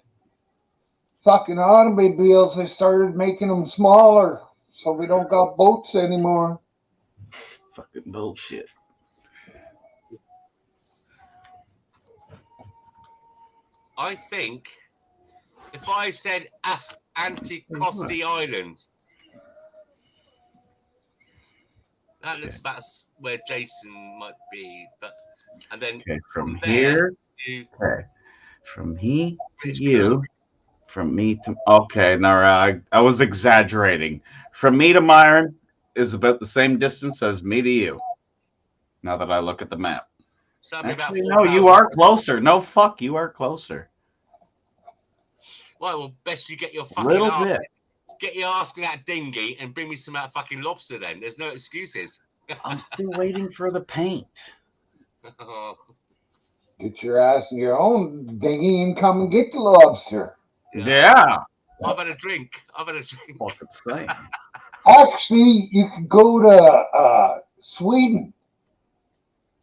fucking automobiles, they started making them smaller, so we don't got boats anymore. Fucking bullshit. I think if I said Anticosti Island, that looks about where Jason might be, but and then from there here, from he to you, from me to okay. No, I was exaggerating. From me to Myron is about the same distance as me to you. Now that I look at the map. So that'd be Actually, about no, 4,000. you are closer. No, fuck, you are closer. Well, best you get your A fucking little arse, bit. get your ass in that dinghy and bring me some out fucking lobster. Then there's no excuses. I'm still waiting for the paint. Oh. Get your ass in your own dinghy and come and get the lobster. Yeah. I've had a drink. Fucking saying. Actually, you could go to Sweden.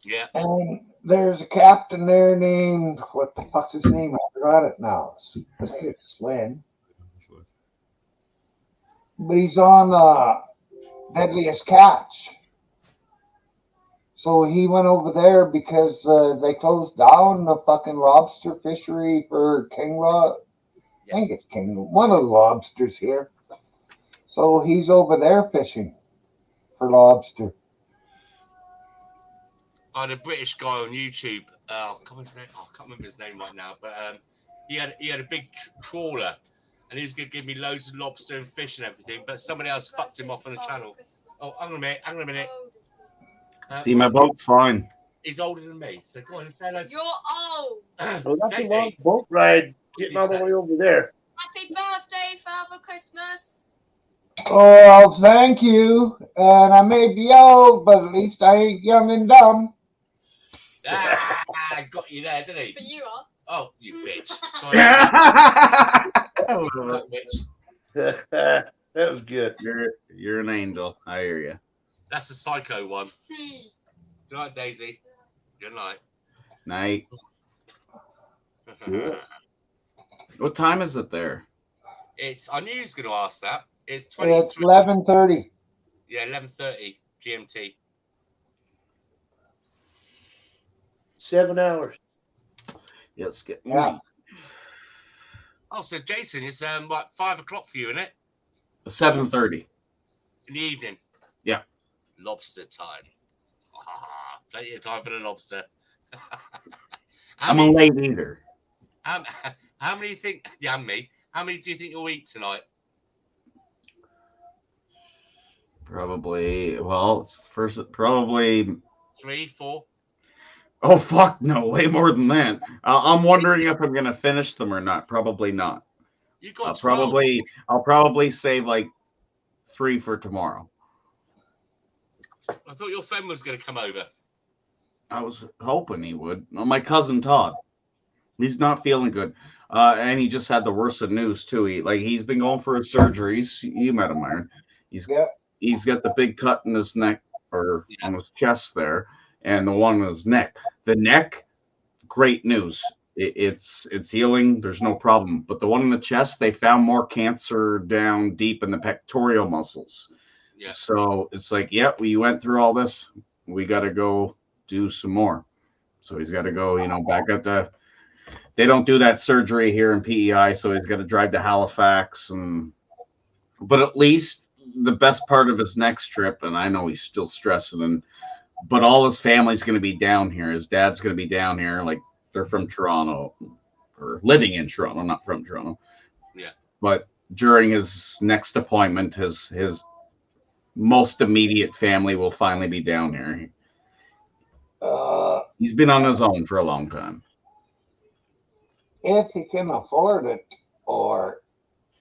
Yeah. And there's a captain there named, what the fuck's his name? I forgot it now. I think it's Swen. But he's on Deadliest Catch. So he went over there because they closed down the fucking lobster fishery for Kinglaw. I think it's Kinglaw, one of the lobsters here. So he's over there fishing for lobster. I had a British guy on YouTube. I can't remember his name right now, but he had a big trawler, and he was going to give me loads of lobster and fish and everything. But somebody else fucked him off on the channel. Oh, hang on a minute. See, my boat's fine. He's older than me, so go on and say hello. You're old. So that's a long boat ride getting all the way over there. Happy birthday, Father Christmas. Oh, thank you. And I may be old, but at least I ain't young and dumb. I got you there, didn't he? But you are. Oh, you bitch. That was good. You're an angel. I hear you. That's the psycho one. Good night, Daisy. Good night. Night. What time is it there? I knew he was going to ask that. It's 11:30. Yeah, 11:30 GMT. 7 hours. Yes, get yeah. Oh, so Jason, it's like 5 o'clock for you, isn't it? 7:30 in the evening. Yeah. Lobster time. Plenty of time for the lobster. I'm a late eater. How many do you think? Yeah, me. How many do you think you'll eat tonight? Probably. Well, it's first. Probably 3, 4. Oh fuck no! Way more than that. I'm wondering if I'm gonna finish them or not. Probably not. You got I'll probably save like 3 for tomorrow. I thought your friend was going to come over. I was hoping he would. Well, my cousin Todd. He's not feeling good, and he just had the worst of news too. He's been going for his surgeries. You met him, Iron. He's got the big cut in his neck or on his chest there, and the one in his neck. The neck, great news. It's healing. There's no problem. But the one in the chest, they found more cancer down deep in the pectoral muscles. Yeah. So it's like, we went through all this. We got to go do some more. So he's got to go, back up to. They don't do that surgery here in PEI, so he's got to drive to Halifax. But at least the best part of his next trip, and I know he's still stressing, but all his family's going to be down here. His dad's going to be down here, like they're from Toronto or living in Toronto, not from Toronto. Yeah. But during his next appointment, his most immediate family will finally be down here. He's been on his own for a long time. If he can afford it, or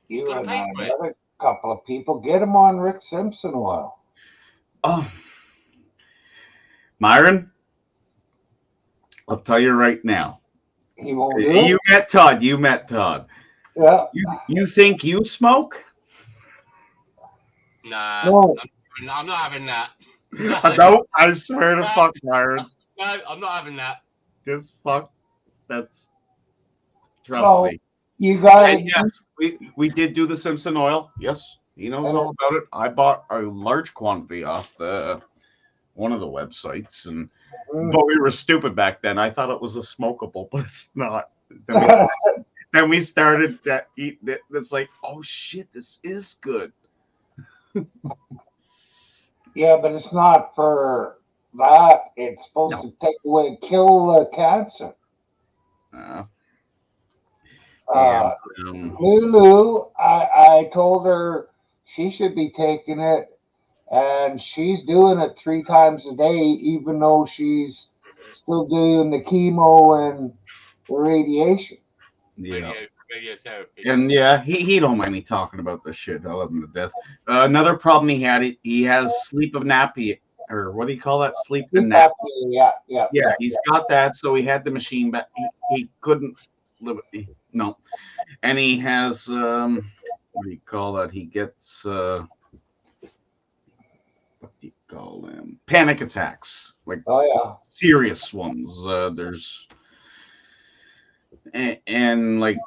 you and another couple of people, get him on Rick Simpson oil. Oh, Myron, I'll tell you right now. He won't do You it? met Todd. Yeah. You think you smoke? Nah. No. I'm not having that. No, I swear to fuck, Myron. No, I'm not having that. Just fuck. Trust me. You got it. Yes, we did do the Simpson oil. Yes, he knows all about it. I bought a large quantity off one of the websites, but we were stupid back then. I thought it was a smokable, but it's not. Then we started eating it. It's like, oh shit, this is good. Yeah, but it's not for that. It's supposed to kill the cancer. Lulu, I told her she should be taking it, and she's doing it 3 times a day, even though she's still doing the chemo and the radiation. Yeah. Radiotherapy. And he don't mind me talking about this shit. I love him to death. Another problem he has sleep apnea, or what do you call that? Sleep apnea. Yeah, he's got that. So he had the machine, but he couldn't live. No, and he has what do you call that? He gets what do you call them? Panic attacks, like serious ones. There's. And like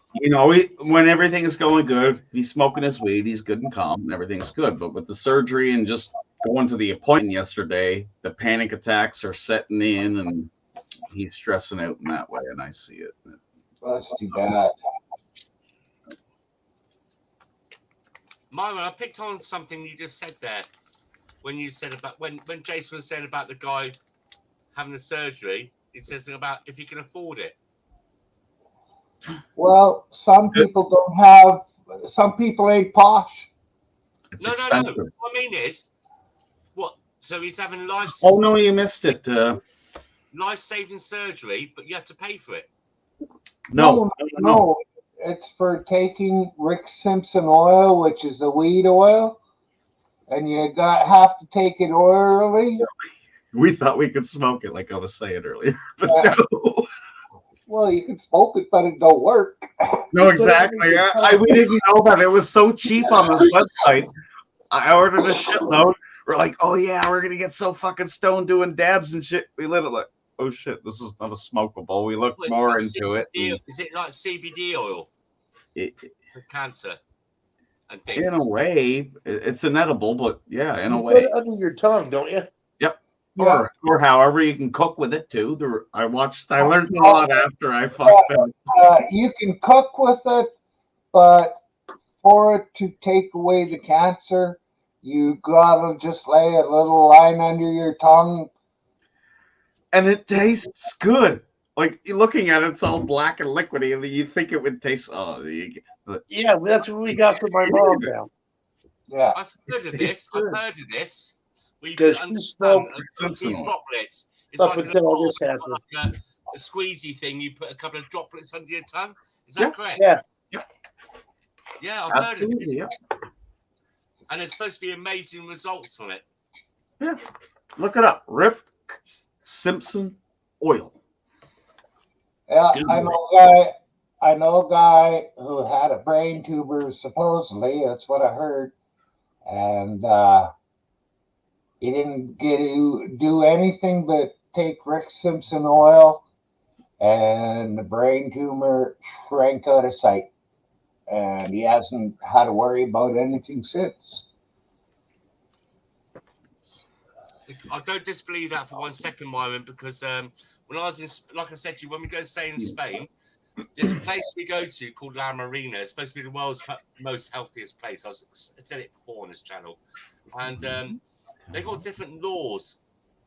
when everything is going good, he's smoking his weed, he's good and calm, and everything's good. But with the surgery and just going to the appointment yesterday, the panic attacks are setting in, and he's stressing out in that way, and I see it. That's too bad. Myron, I picked on something you just said there when you said about when Jason was saying about the guy having the surgery. He says something about if you can afford it. Well, some people don't have. Some people ain't posh. No. What I mean is, what? So he's having life. Oh no, you missed it. Life-saving surgery, but you have to pay for it. No. It's for taking Rick Simpson oil, which is a weed oil, and you have to take it orally. We thought we could smoke it, like I was saying earlier, but no. Well, you can smoke it, but it don't work. No, exactly. We didn't know that. It was so cheap on this website. I ordered a shitload. We're like, oh yeah, we're gonna get so fucking stoned doing dabs and shit. We lit it like, oh shit, this is not a smokable. We looked more into it. Is it like CBD oil for cancer and things? In a way, it's an edible, but yeah, in a You way. put it under your tongue, don't you? Yep. Or however you can cook with it too. I learned a lot after I fucked up. You can cook with it, but for it to take away the cancer, You gotta just lay a little line under your tongue. And it tastes good. Like you're looking at it, it's all black and liquidy, and you think it would taste. Yeah, that's what we got from my mom now. Yeah. I've heard of this. I've heard of this. Where you Because put she under smoked two droplets. It's up like in a until bowl. this You've happened. got like a squeezy thing. You put a couple of droplets under your tongue. Is that correct? Yeah. Yeah, I've heard of Absolutely, this. And there's supposed to be amazing results from it. Yeah. Look it up. Rick Simpson oil. Yeah, Good I know a guy who had a brain tumor, supposedly, that's what I heard. And he didn't get to do anything but take Rick Simpson oil, and the brain tumor shrank out of sight. And he hasn't had to worry about anything since. I don't disbelieve that for 1 second, Myron, because when I was in, like I said to you, when we go stay in Spain, there's a place we go to called La Marina. It's supposed to be the world's most healthiest place. I said it before on this channel. And they've got different laws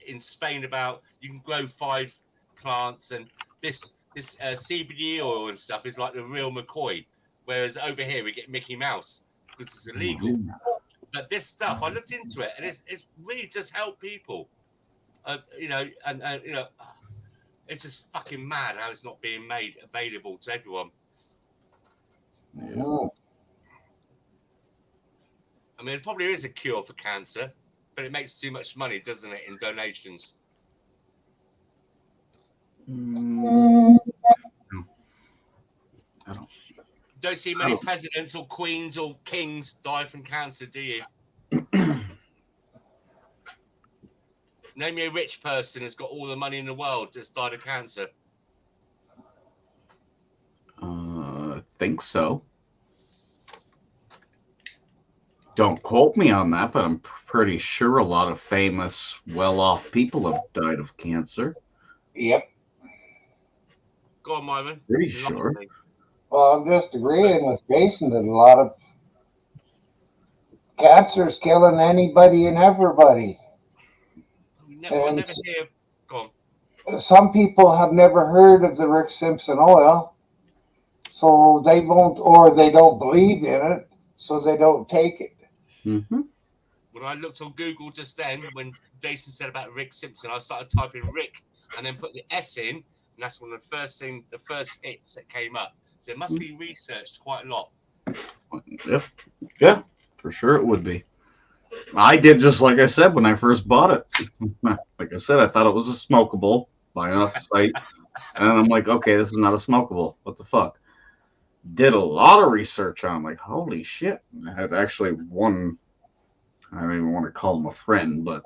in Spain about you can grow 5 plants, and this CBD oil and stuff is like the real McCoy. Whereas over here we get Mickey Mouse because it's illegal. But this stuff, I looked into it, and it really does help people. You know, and you know, it's just fucking mad how it's not being made available to everyone. Yeah. I mean, it probably is a cure for cancer, but it makes too much money, doesn't it, in donations? Don't see many presidents or queens or kings die from cancer, do you? Name me a rich person who's got all the money in the world that's died of cancer. I think so. Don't quote me on that, but I'm pretty sure a lot of famous, well-off people have died of cancer. Yep. Go on, Myron. Pretty sure. Well, I'm just agreeing with Jason that a lot of cancer is killing anybody and everybody. We'll never hear. Go on. Some people have never heard of the Rick Simpson oil, so they won't, or they don't believe in it, so they don't take it. Mm-hmm. When I looked on Google just then, when Jason said about Rick Simpson, I started typing Rick and then put the S in, and that's one of the first hits that came up. So it must be researched quite a lot. Yeah, for sure it would be. I did just like I said when I first bought it. Like I said, I thought it was a smokable, buy it off the site. And I'm like, okay, this is not a smokable. What the fuck? Did a lot of research on it. Like, holy shit. I had actually one, I don't even want to call him a friend, but,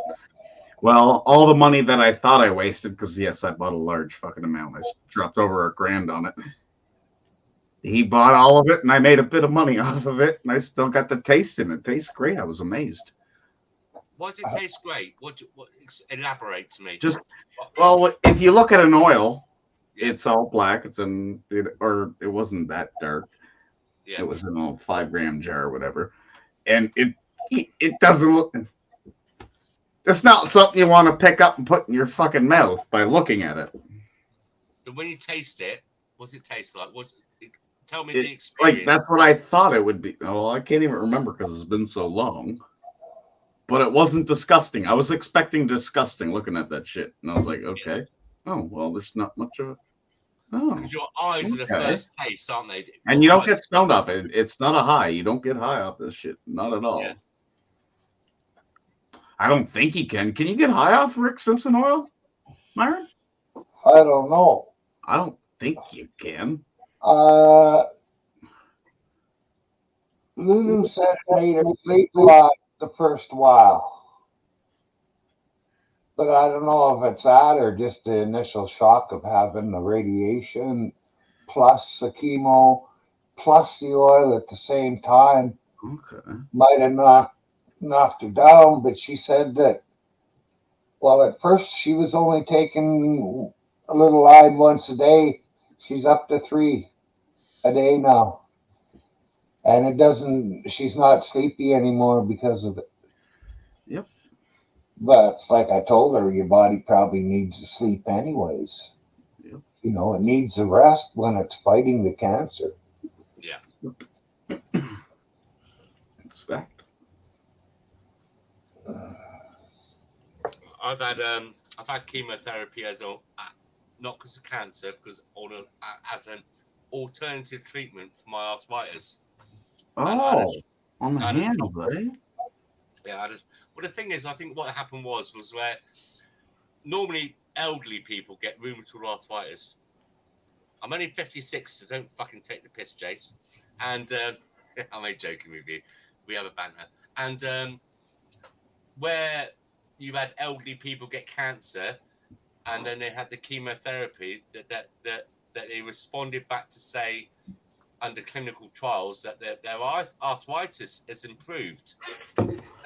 well, all the money that I thought I wasted, because yes, I bought a large fucking amount. I dropped over $1,000 on it. He bought all of it, and I made a bit of money off of it, and I still got the taste in it. It tastes great. I was amazed. Why does it taste great? What elaborate to me? Just, well, if you look at an oil, it's all black. Or it wasn't that dark. Yeah. It was in a 5-gram jar or whatever, and it doesn't look. It's not something you want to pick up and put in your fucking mouth by looking at it. But when you taste it, what's it taste like? Tell me the experience. Like, that's what I thought it would be. Well, I can't even remember because it's been so long. But it wasn't disgusting. I was expecting disgusting looking at that shit. And I was like, okay. Oh, well, there's not much of it. Oh. Because your eyes are the first taste, aren't they? And you don't get stoned off it. It's not a high. You don't get high off this shit. Not at all. Yeah. I don't think you can. Can you get high off Rick Simpson oil, Myron? I don't know. I don't think you can. Lulu said it made her sleep a lot the first while. But I don't know if it's that or just the initial shock of having the radiation plus the chemo plus the oil at the same time. Okay. Might have knocked her down, but she said that, well, at first she was only taking a little line once a day. She's up to 3 a day now. And she's not sleepy anymore because of it. Yep. But like I told her, your body probably needs to sleep anyways. Yep. You know, it needs a rest when it's fighting the cancer. Yeah. It's fact. I've had chemotherapy as a not because of cancer, because as an alternative treatment for my arthritis. Oh, on the hand, buddy. Yeah, well, the thing is, I think what happened was where normally elderly people get rheumatoid arthritis. I'm only 56, so don't fucking take the piss, Jace. And I'm only joking with you. We have a banter. And where you've had elderly people get cancer, and then they had the chemotherapy that they responded back to say under clinical trials that their arthritis has improved.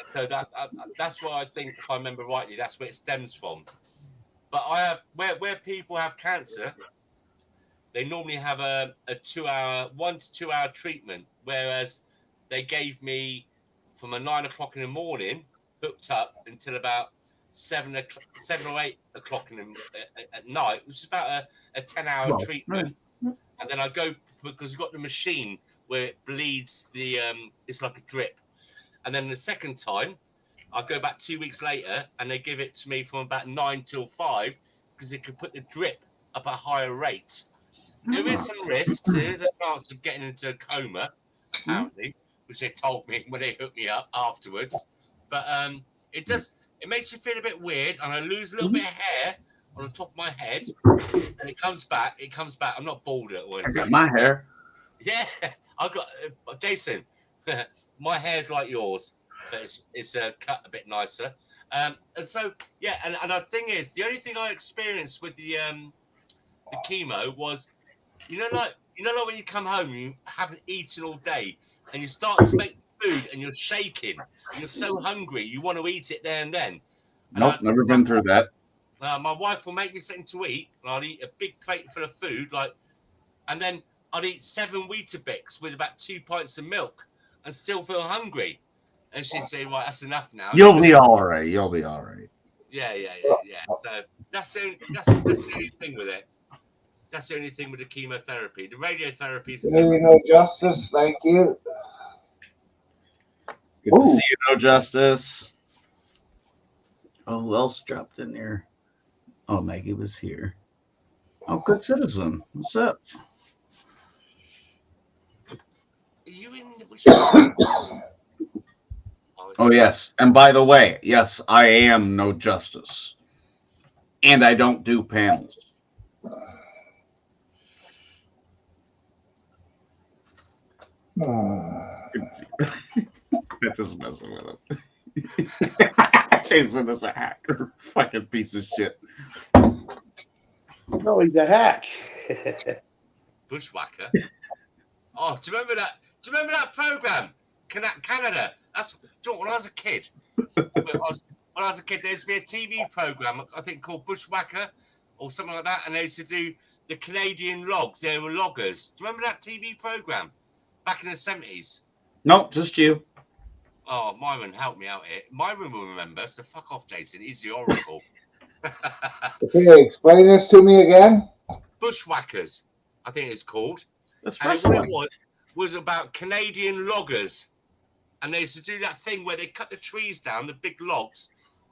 So that's why I think, if I remember rightly, that's where it stems from. But I have where people have cancer, they normally have a 1 to 2 hour treatment, whereas they gave me from 9 o'clock in the morning hooked up until about 7 or 8 o'clock at night, which is about a 10-hour treatment. And then I go, because you've got the machine where it bleeds it's like a drip. And then the second time, I go back 2 weeks later and they give it to me from about 9 till 5 because they can put the drip up at a higher rate. There is some risks. There is a chance of getting into a coma, apparently, which they told me when they hooked me up afterwards. But it makes you feel a bit weird, and I lose a little bit of hair on the top of my head, and it comes back. I'm not bald or anything. I got my hair. Yeah, I got Jason. My hair's like yours, but it's cut a bit nicer. And so yeah, and the thing is, the only thing I experienced with the chemo was, like when you come home, you haven't eaten all day, and you start to make food, and you're shaking, you're so hungry, you want to eat it there and then. Nope, never been through that. My wife will make me something to eat, and I'll eat a big plate full of food, and then I'd eat 7 Weetabix with about 2 pints of milk, and still feel hungry. And she'd say, "Right, that's enough now." You'll be all right. You'll be all right. Yeah. So that's the only thing with it. That's the only thing with the chemotherapy. The radiotherapy is Justice. Thank you. Good to see you, No Justice. Oh, who else dropped in there? Oh, Maggie was here. Oh, Good Citizen. What's up? Are you in? Oh, yes. And by the way, yes, I am No Justice. And I don't do panels. It's just messing with him. Jason is a hacker. Fucking piece of shit. No, he's a hack. Bushwhacker. Oh, do you remember that? Do you remember that program? Canada. When I was a kid. When I was a kid, there used to be a TV program, I think, called Bushwhacker or something like that, and they used to do the Canadian logs. They were loggers. Do you remember that TV program back in the 70s? Nope, just you. Oh, Myron, help me out here. Myron will remember, so fuck off, Jason. He's the oracle. Okay, explain this to me again. Bushwhackers, I think it's called. That's and what it was about Canadian loggers. And they used to do that thing where they cut the trees down, the big logs,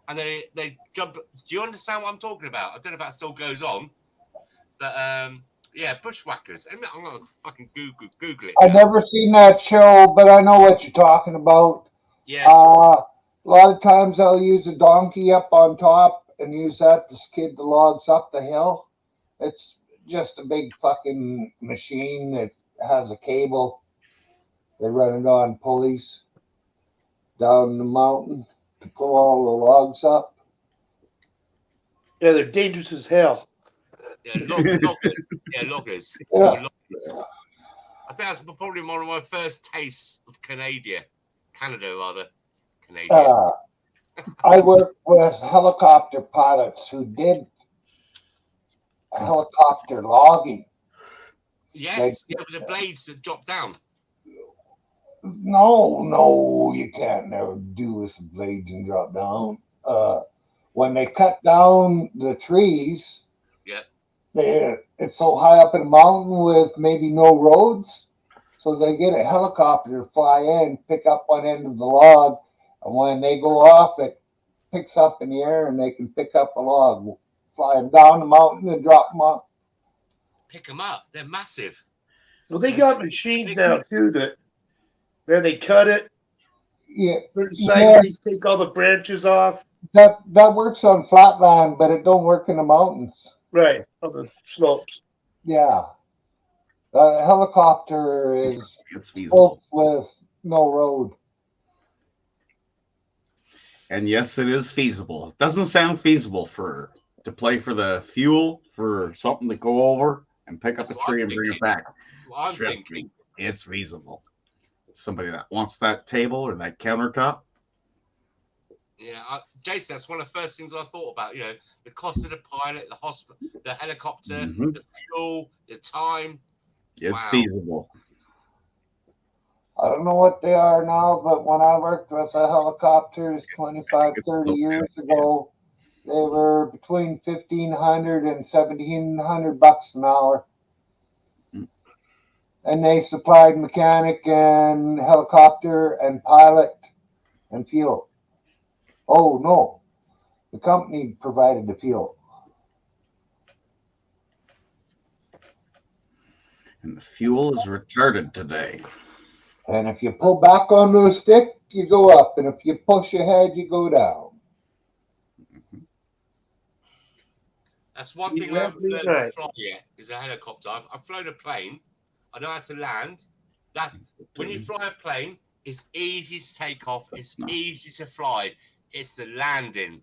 and they jump. Do you understand what I'm talking about? I don't know if that still goes on. But yeah, Bushwhackers. I'm going to fucking Google it. I've never seen that show, but I know what you're talking about. Yeah. A lot of times I'll use a donkey up on top and use that to skid the logs up the hill. It's just a big fucking machine that has a cable. They run it on pulleys down the mountain to pull all the logs up. Yeah, they're dangerous as hell. Yeah, loggers. Yeah, loggers. Yeah. Loggers. I think that's probably one of my first tastes of Canada rather. Canadian. I worked with helicopter pilots who did helicopter logging. Yes, with the blades that drop down. No, you can't never do with the blades and drop down. When they cut down the trees, Yeah. it's so high up in the mountain with maybe no roads, so they get a helicopter to fly in, pick up one end of the log, and when they go off, it picks up in the air, and they can pick up a log, fly them down the mountain, and drop them off. Pick them up. They're massive. Well, they got machines now too that where they cut it. Yeah, Certain yeah. sites, they take all the branches off. That works on flat land, but it don't work in the mountains. Right, on the slopes. Yeah. The helicopter is It's feasible. with no road. And yes, it is feasible. It doesn't sound feasible to play for the fuel for something to go over and pick up a tree and bring it back. I'm Trust thinking. me, it's feasible. Somebody that wants that table or that countertop. Yeah, Jason, that's one of the first things I thought about. You know, the cost of the pilot, the hospital, the helicopter, the fuel, the time. It's feasible. I don't know what they are now, but when I worked with the helicopters 25, 30 years ago, they were between $1,500 and $1,700 an hour. And they supplied mechanic and helicopter and pilot and fuel. Oh, no. The company provided the fuel. And the fuel is retarded today. And if you pull back on the stick, you go up. And if you push ahead, you go down. That's one thing I haven't learned to fly yet is a helicopter. I've flown a plane. I know how to land. That when you fly a plane, it's easy to take off. It's easy to fly. It's the landing.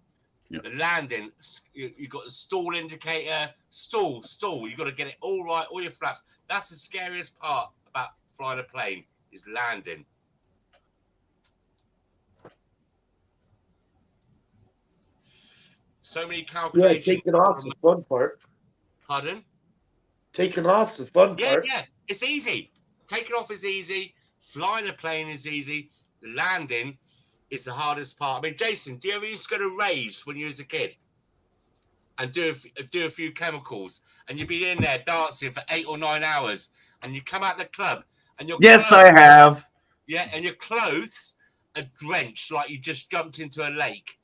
Yep. The landing, you've got the stall indicator. Stall. You've got to get it all right, all your flaps. That's the scariest part about flying a plane is landing. So many calculations. Yeah, taking off's the fun part. Pardon? Taking off's the fun part. Yeah, it's easy. Taking off is easy. Flying a plane is easy. The landing is the hardest part. I mean, Jason, do you ever used to go to raves when you was a kid and do a few chemicals, and you'd be in there dancing for 8 or 9 hours, and you come out the club and your Yes, clothes, I have. Yeah, and your clothes are drenched like you just jumped into a lake.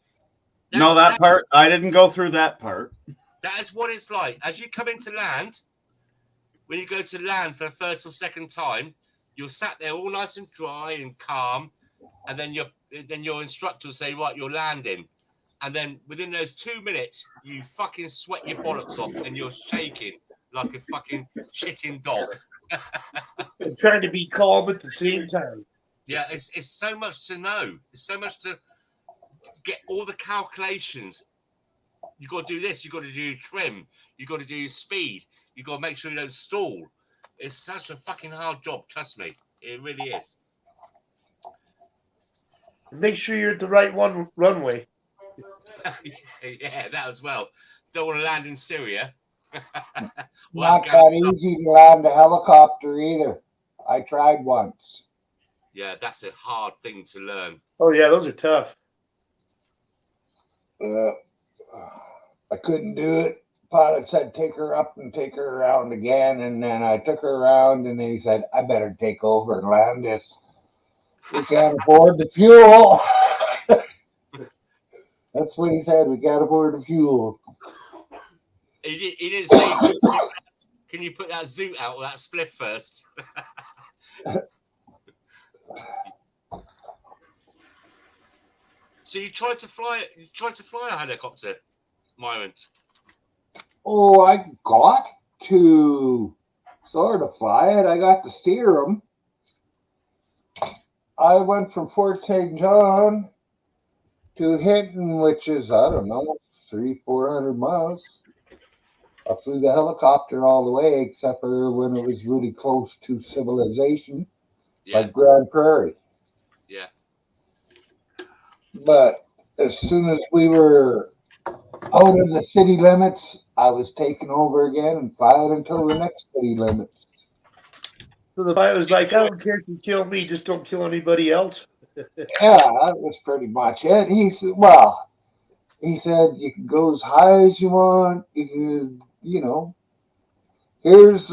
That part I didn't go through that part. That is what it's like. As you come into land, when you go to land for the first or second time, you're sat there all nice and dry and calm, and then your instructor will say, right, you're landing. And then within those 2 minutes, you fucking sweat your bollocks off and you're shaking like a fucking shitting dog. And trying to be calm at the same time. Yeah, it's so much to know. It's so much to get all the calculations. You got to do this. You got to do trim. You got to do speed. You got to make sure you don't stall. It's such a fucking hard job. Trust me, it really is. Make sure you're at the right runway. Yeah, that as well. Don't want to land in Syria. Not that easy to land a helicopter either. I tried once. Yeah, that's a hard thing to learn. Oh yeah, those are tough. I couldn't do it. Pilot said, take her up and take her around again. And then I took her around, and then he said, I better take over and land this. We can't afford the fuel. That's what he said. We can't afford the fuel. He didn't say, can you put that zoot out or that spliff first? So you tried to fly a helicopter, Myron? Oh, I got to sort of fly it. I got to steer them. I went from Fort St. John to Hinton, which is, I don't know, 300-400 miles. I flew the helicopter all the way, except for when it was really close to civilization, like Grand Prairie. Yeah. But as soon as we were out of the city limits, I was taken over again and flying until the next city limits. So the fight was like, I don't care if you kill me, just don't kill anybody else. Yeah, that was pretty much it. He said, well, he said you can go as high as you want. You can, here's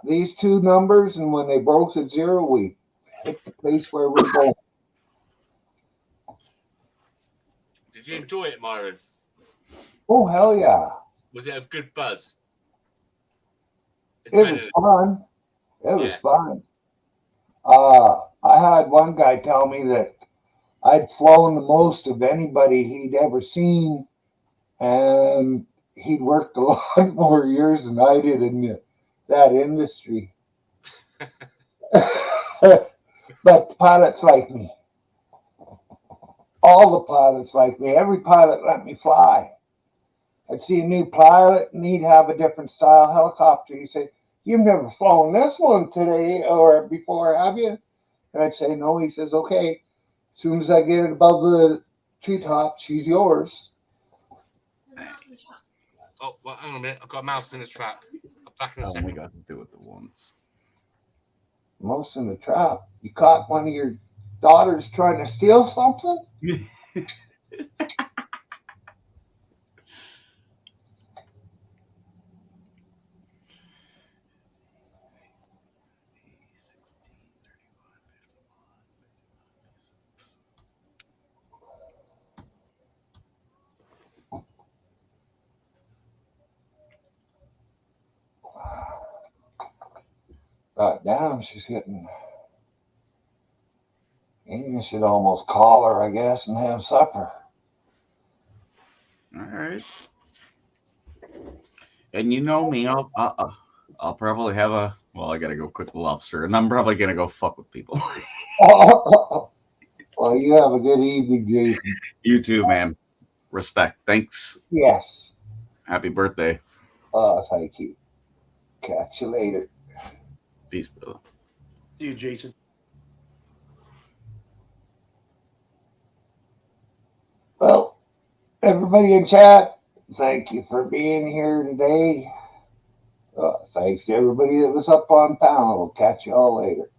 these two numbers, and when they both at zero, we hit the place where we're going. Did you enjoy it, Myron? Oh, hell yeah. Was it a good buzz? It was fun. It was fun. I had one guy tell me that I'd flown the most of anybody he'd ever seen, and he'd worked a lot more years than I did in that industry. But pilots like me. All the pilots like me. Every pilot let me fly. I'd see a new pilot and he'd have a different style helicopter. He'd say, "You've never flown this one today or before, have you?" And I'd say, "No." He says, "Okay, as soon as I get it above the treetop, she's yours." Oh, well, hang on a minute. I've got a mouse in the trap. I'm back in a second. We got to do it at once. Mouse in the trap. You caught one of your daughters trying to steal something? God damn, she's hitting. You should almost call her, I guess, and have supper. All right. And you know me, I'll probably have a. Well, I gotta go cook the lobster, and I'm probably gonna go fuck with people. Well, you have a good evening, Jason. You too, man. Respect. Thanks. Yes. Happy birthday. Thank you. Catch you later. Peace, brother. See you, Jason. Well, everybody in chat, thank you for being here today. Thanks to everybody that was up on panel. We'll catch you all later.